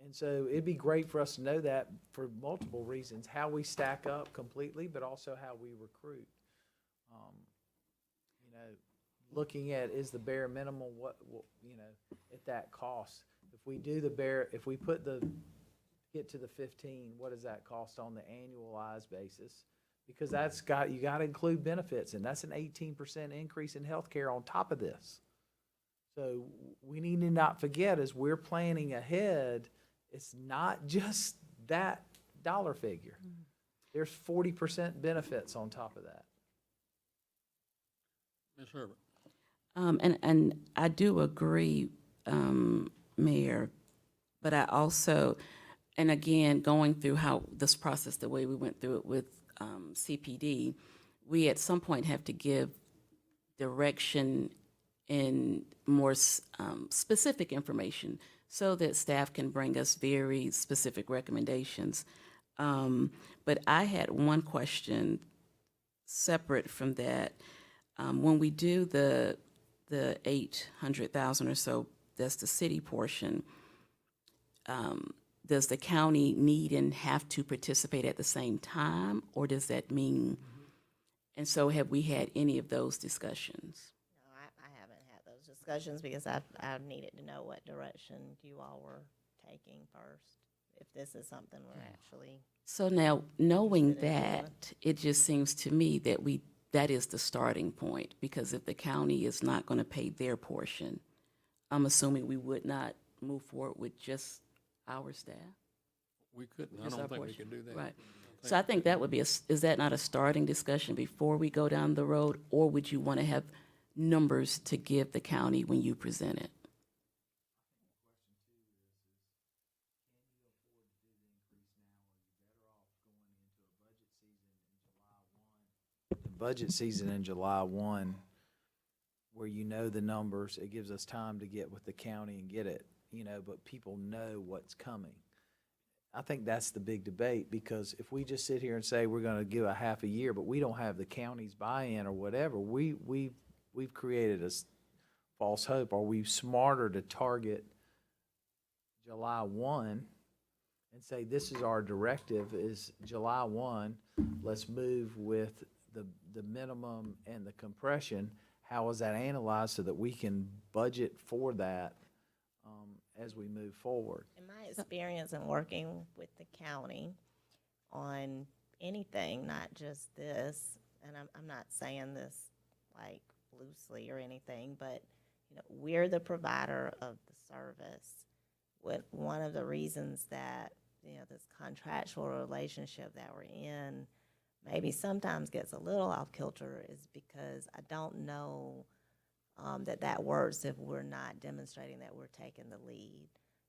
And so it'd be great for us to know that for multiple reasons, how we stack up completely, but also how we recruit. You know, looking at, is the bare minimum, what you know, at that cost? If we do if we get to the 15, what does that cost on the annualized basis? Because you got to include benefits, and that's an 18% increase in healthcare on top of this. So we need to not forget, as we're planning ahead, it's not just that dollar figure. There's 40% benefits on top of that. Ms. Herbert? And I do agree, Mayor, but I also, and again, going through how this process, the way we went through it with CPD, we at some point have to give direction and more specific information so that staff can bring us very specific recommendations. But I had one question separate from that. When we do the 800,000 or so, that's the city portion, does the county need and have to participate at the same time, or does that mean? And so have we had any of those discussions? No, I haven't had those discussions because I needed to know what direction you all were taking first, if this is something we're actually. So now, knowing Consider doing. that, it just seems to me that that is the starting point, because if the county is not going to pay their portion, I'm assuming we would not move forward with just our staff. We couldn't, I Just our don't think we portion. could do that. Right. So I think that would be, is that not a starting discussion before we go down the road? Or would you want to have numbers to give the county when you present it? The budget season in July 1, where you know the numbers, it gives us time to get with the county and get it, but people know what's coming. I think that's the big debate, because if we just sit here and say we're going to give a half a year, but we don't have the county's buy-in or whatever, we've created a false hope. Are we smarter to target July 1 and say this is our directive is July 1, let's move with the minimum and the compression? How is that analyzed so that we can budget for that as we move forward? In my experience in working with the county on anything, not just this, and I'm not saying this like loosely or anything, but we're the provider of the service. One of the reasons that this contractual relationship that we're in maybe sometimes gets a little off kilter is because I don't know that works if we're not demonstrating that we're taking the lead.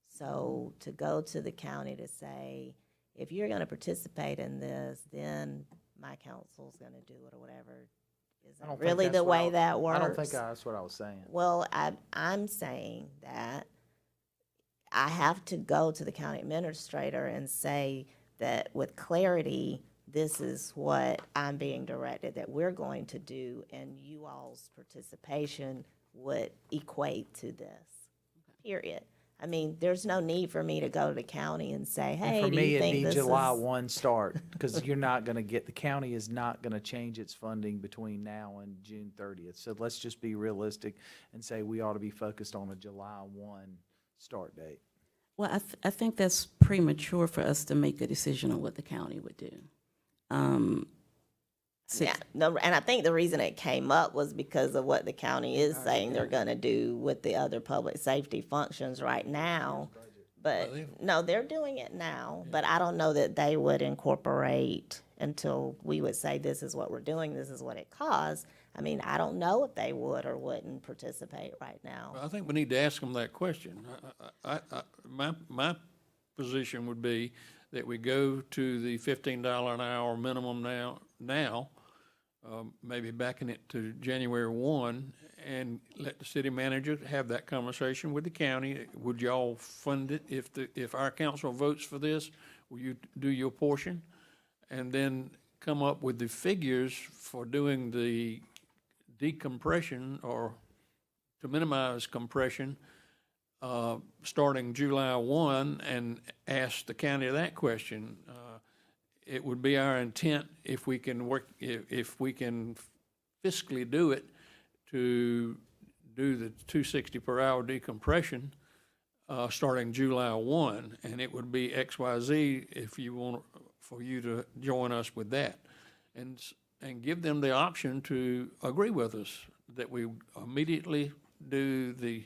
So to go to the county to say, if you're going to participate in this, then my council's going to do it or whatever, I don't isn't think really that's the what way that works. I don't think that's what I was saying. Well, I'm saying that I have to go to the county administrator and say that with clarity, this is what I'm being directed that we're going to do, and you all's participation would equate to this, period. I mean, there's no need for me to go to the county and say, hey, And for do me, you it think needs this July is? 1 start, because you're not going to get, the county is not going to change its funding between now and June 30th. So let's just be realistic and say we ought to be focused on a July 1 start date. Well, I think that's premature for us to make a decision on what the county would do. Yeah, no, and I think the reason it came up was because of what the county is saying they're gonna do with the other public safety functions right now. But, no, they're doing it now, but I don't know that they would incorporate until we would say, this is what we're doing, this is what it costs. I mean, I don't know if they would or wouldn't participate right now. Well, I think we need to ask them that question. My position would be that we go to the $15 an hour minimum now, maybe backing it to January 1, and let the city manager have that conversation with the county. Would y'all fund it if our council votes for this? Will you do your portion? And then come up with the figures for doing the decompression or to minimize compression starting July 1, and ask the county that question. It would be our intent, if we can fiscally do it, to do the 260 per hour decompression starting July 1, and it would be XYZ if you want for you to join us with that, and give them the option to agree with us that we immediately do the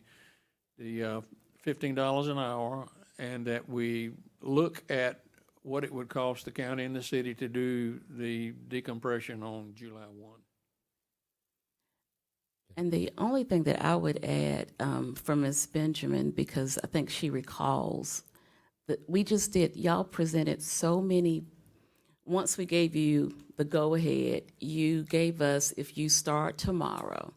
$15 an hour, and that we look at what it would cost the county and the city to do the decompression on July 1. And the only thing that I would add from Ms. Benjamin, because I think she recalls, that we just did, y'all presented so many, once we gave you the go-ahead, you gave us, if you start tomorrow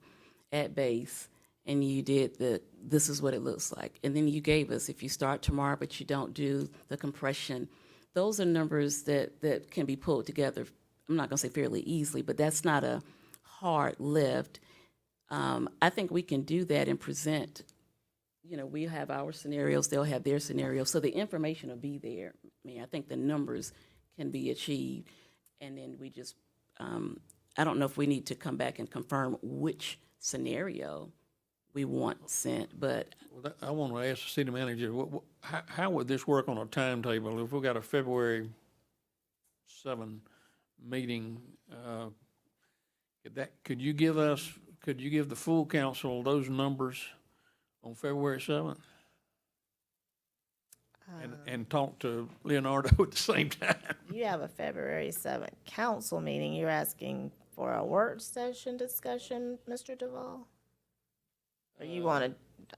at base, and you did this is what it looks like. And then you gave us, if you start tomorrow but you don't do the compression, those are numbers that can be pulled together, I'm not gonna say fairly easily, but that's not a hard lift. I think we can do that and present, we have our scenarios, they'll have their scenarios, so the information will be there. I mean, I think the numbers can be achieved, and then we just, I don't know if we need to come back and confirm which scenario we want sent, but I want to ask the city manager, how would this work on a timetable? If we got a February 7 meeting, could you give the full council those numbers on February 7th? And talk to Leonardo at the same time? You have a February 7th council meeting. You're asking for a work session discussion, Mr. Duval? Or you want to,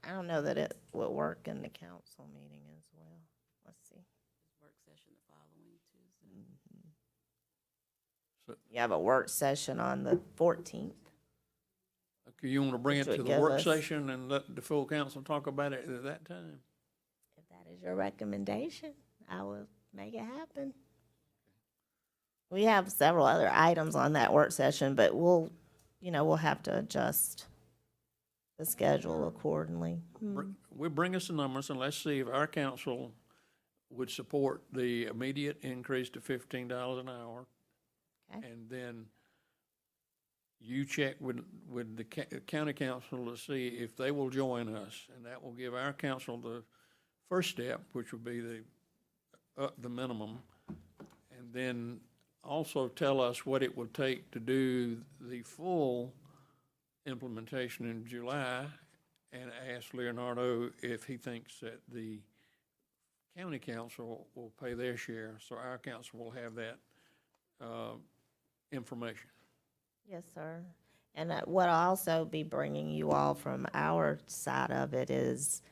I don't know that it would work in the council meeting as well. Let's see. work session the following Tuesday. You have a work session on the 14th. Okay, you want to bring it Which to would the give work us- session and let the full council talk about it at that time? If that is your recommendation, I will make it happen. We have several other items on that work session, but we'll have to adjust the schedule accordingly. We'll bring us the numbers and let's see if our council would support the immediate increase to $15 an hour. Okay. And then you check with the county council to see if they will join us, and that will give our council the first step, which would be the minimum, and then also tell us what it would take to do the full implementation in July, and ask Leonardo if he thinks that the county council will pay their share, so our council will have that information. Yes, sir. And what I'll also be bringing you all from our side of it is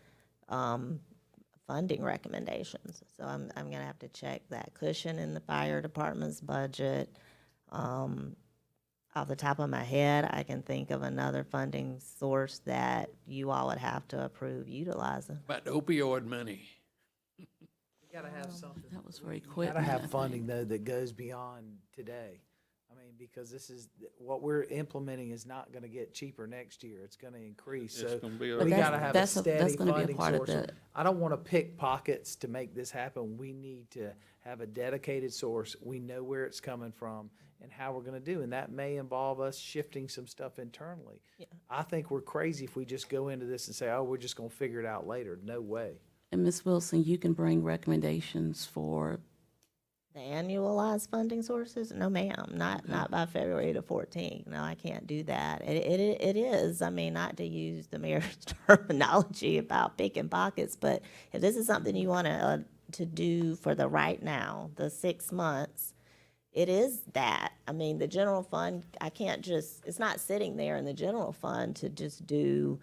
funding recommendations. So I'm going to have to check that cushion in the fire department's budget. Off the top of my head, I can think of another funding source that you all would have to approve utilizing. About the opioid money. We gotta have something. That was very We quick. gotta have funding though that goes beyond today. I mean, because this is, what we're implementing is not gonna get cheaper next year. It's gonna increase. It's So gonna be But we that's- gotta have a that's steady gonna be a funding part of source. the- I don't wanna pick pockets to make this happen. We need to have a dedicated source. We know where it's coming from and how we're gonna do. And that may involve us shifting some stuff internally. Yeah. I think we're crazy if we just go into this and say, oh, we're just gonna figure it out later. No way. And Ms. Wilson, you can bring recommendations for, The annualized funding sources? No, ma'am, not by February the 14th. No, I can't do that. It is, I mean, not to use the mayor's terminology about picking pockets, but if this is something you want to do for the right now, the 6 months, it is that. I mean, the general fund, I can't just, it's not sitting there in the general fund to just do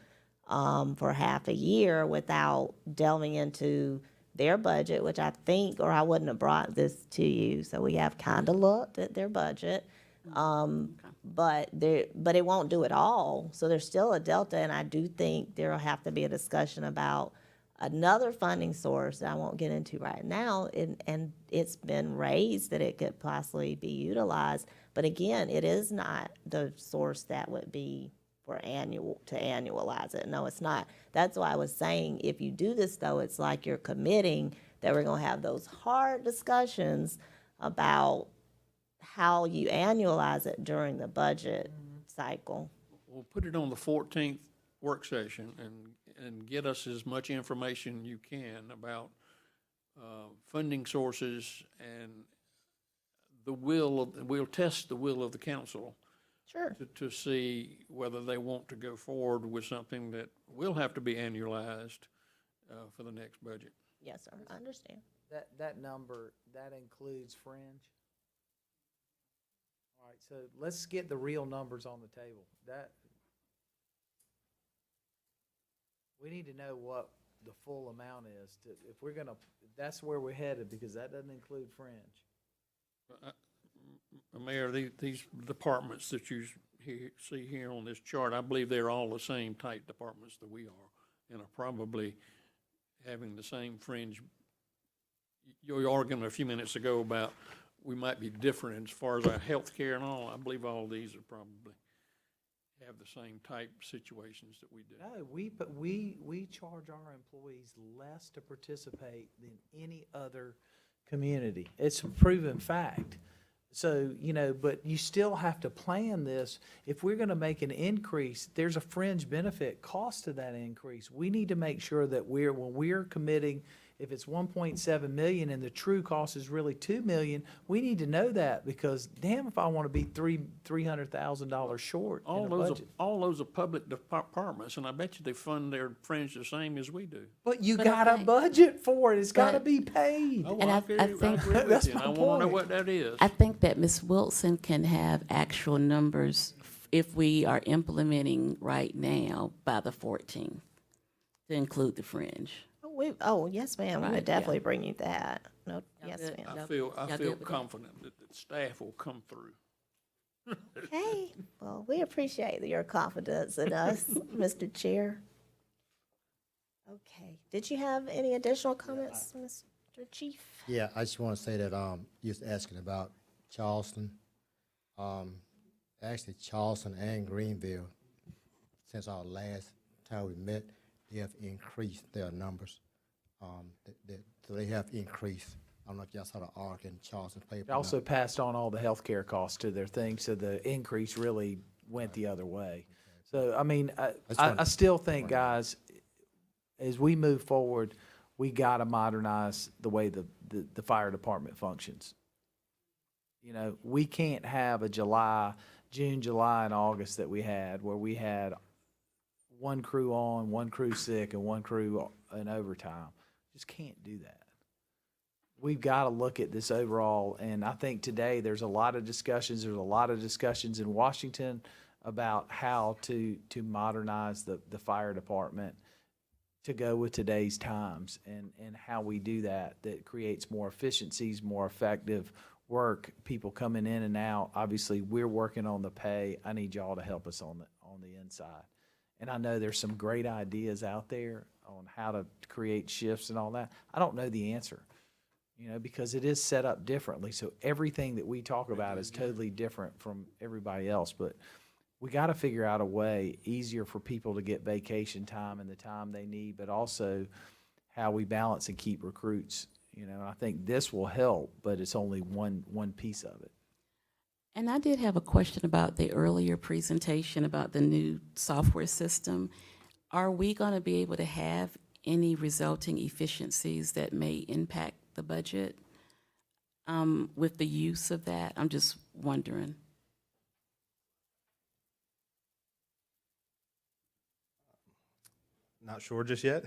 for half a year without delving into their budget, which I think, or I wouldn't have brought this to you. So we have kind of looked at their budget, but it won't do it all. So there's still a delta, and I do think there will have to be a discussion about another funding source that I won't get into right now, and it's been raised that it could possibly be utilized. But again, it is not the source that would be for annualize it. No, it's not. That's why I was saying, if you do this though, it's like you're committing that we're gonna have those hard discussions about how you annualize it during the budget cycle. We'll put it on the 14th work session and get us as much information you can about funding sources and we'll test the will of the council Sure. to see whether they want to go forward with something that will have to be annualized for the next budget. Yes, sir, I understand. That number, that includes fringe? All right, so let's get the real numbers on the table. We need to know what the full amount is to, if we're gonna, that's where we're headed, because that doesn't include fringe. Mayor, these departments that you see here on this chart, I believe they're all the same type departments that we are, and are probably having the same fringe. Your argument a few minutes ago about we might be different as far as our health care and all, I believe all these are probably have the same type situations that we do. No, we charge our employees less to participate than any other community. It's a proven fact. So, you know, but you still have to plan this. If we're gonna make an increase, there's a fringe benefit cost to that increase. We need to make sure that when we're committing, if it's 1.7 million and the true cost is really 2 million, we need to know that, because damn if I wanna be $300,000 short in a budget. All those are public departments, and I bet you they fund their fringe the same as we do. But you But I gotta think- budget for it. It's gotta But- be paid. Oh, And I agree think- with That's you, and my I wanna know point. what that is. I think that Ms. Wilson can have actual numbers if we are implementing right now by the 14th to include the fringe. Yes, ma'am, we Right, would yeah. definitely bring you that. No, Y'all yes, good? ma'am. I Y'all- feel y'all good with that? confident that the staff will come through. Okay, well, we appreciate your confidence in us, Mr. Chair. Okay, did you have any additional comments, Mr. Chief? Yeah, I just want to say that, you was asking about Charleston. Actually, Charleston and Greenville, since our last time we met, they have increased their numbers. So they have increased. I don't know if y'all saw the ARC in Charleston paper. They also passed on all the healthcare costs to their thing, so the increase really went the other way. So, I mean, I still think, guys, as we move forward, we gotta modernize the way the fire department functions. You know, we can't have a June, July, and August that we had, where we had one crew on, one crew sick, and one crew in overtime. Just can't do that. We've got to look at this overall, and I think today there's a lot of discussions. There's a lot of discussions in Washington about how to modernize the fire department to go with today's times, and how we do that creates more efficiencies, more effective work, people coming in and out. Obviously, we're working on the pay. I need y'all to help us on the inside. And I know there's some great ideas out there on how to create shifts and all that. I don't know the answer, you know, because it is set up differently. So everything that we talk about is totally different from everybody else. But we got to figure out a way easier for people to get vacation time and the time they need, but also how we balance and keep recruits. You know, I think this will help, but it's only one piece of it. And I did have a question about the earlier presentation about the new software system. Are we going to be able to have any resulting efficiencies that may impact the budget with the use of that? I'm just wondering. Not sure just yet,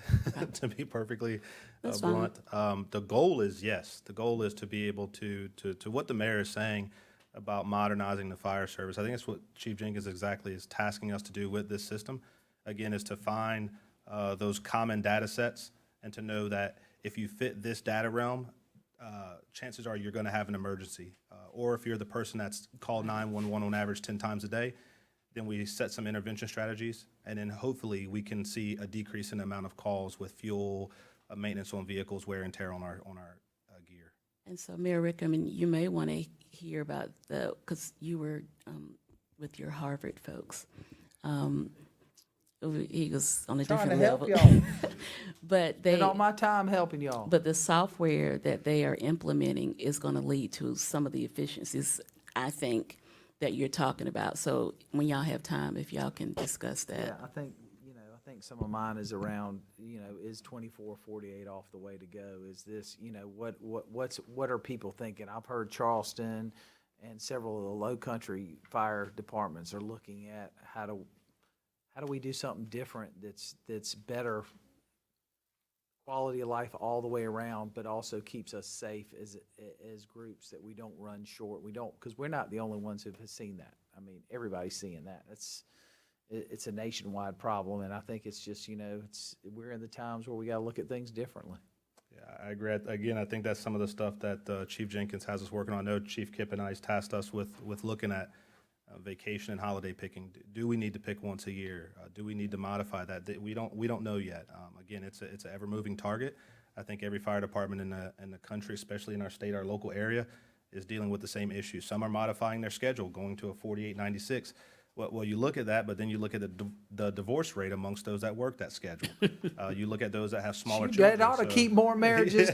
to be perfectly That's fine. blunt. The goal is, yes, the goal is to be able to what the mayor is saying about modernizing the fire service. I think that's what Chief Jenkins exactly is tasking us to do with this system. Again, is to find those common data sets and to know that if you fit this data realm, chances are you're going to have an emergency. Or if you're the person that's called 911 on average 10 times a day, then we set some intervention strategies, and then hopefully we can see a decrease in the amount of calls with fuel, maintenance on vehicles, wear and tear on our gear. And so, Mayor Rickham, you may want to hear about because you were with your Harvard folks. He was on a Trying to different help level. y'all. But Spend all my time helping y'all. But the software that they are implementing is going to lead to some of the efficiencies, I think, that you're talking about. So when y'all have time, if y'all can discuss that. Yeah, I think some of mine is around, is 2448 off the way to go? Is this, what are people thinking? I've heard Charleston and several of the low country fire departments are looking at how do we do something different that's better quality of life all the way around, but also keeps us safe as groups, that we don't run short. We don't, because we're not the only ones who've seen that. I mean, everybody's seeing that. It's a nationwide problem, and I think it's just, we're in the times where we got to look at things differently. Yeah, I agree. Again, I think that's some of the stuff that Chief Jenkins has us working on. I know Chief Kipp and I has tasked us with looking at vacation and holiday picking. Do we need to pick once a year? Do we need to modify that? We don't know yet. Again, it's an ever-moving target. I think every fire department in the country, especially in our state, our local area, is dealing with the same issue. Some are modifying their schedule, going to a 48-96. Well, you look at that, but then you look at the divorce rate amongst those that work that schedule. You look at those that have smaller children. That ought to so- keep more marriages I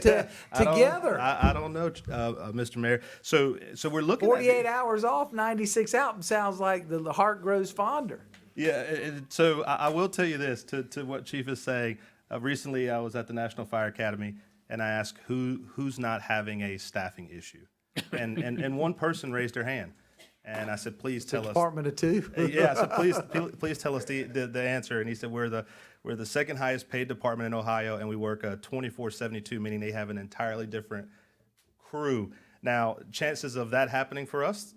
don't- together. I don't know, Mr. Mayor. So we're looking at 48 hours off, 96 out, sounds like the heart grows fonder. Yeah, so I will tell you this, to what Chief is saying. Recently, I was at the National Fire Academy, and I asked who's not having a staffing issue. And one person raised their hand. And I said, please tell us. Department of Two. Yeah, I said, please tell us the answer. And he said, we're the second highest paid department in Ohio, and we work 24/72, meaning they have an entirely different crew. Now, chances of that happening for us,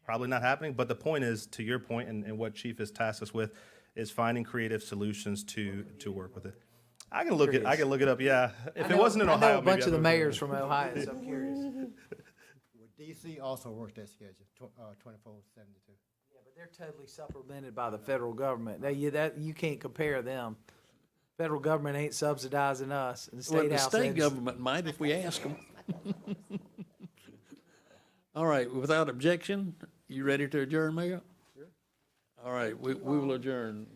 probably not happening. But the point is, to your point, and what Chief has tasked us with, is finding creative solutions to work with it. I can look it up. Yeah, if it wasn't in Ohio, I know a bunch maybe of the I would- mayors from Ohio, so I'm curious. DC also works that schedule, 24/72. Yeah, but they're totally supplemented by the federal government. You can't compare them. Federal government ain't subsidizing us, and the Well, state the house. state is. government might if we ask them. All right, without objection, you ready to adjourn, Mayor? Sure. All right, we will adjourn.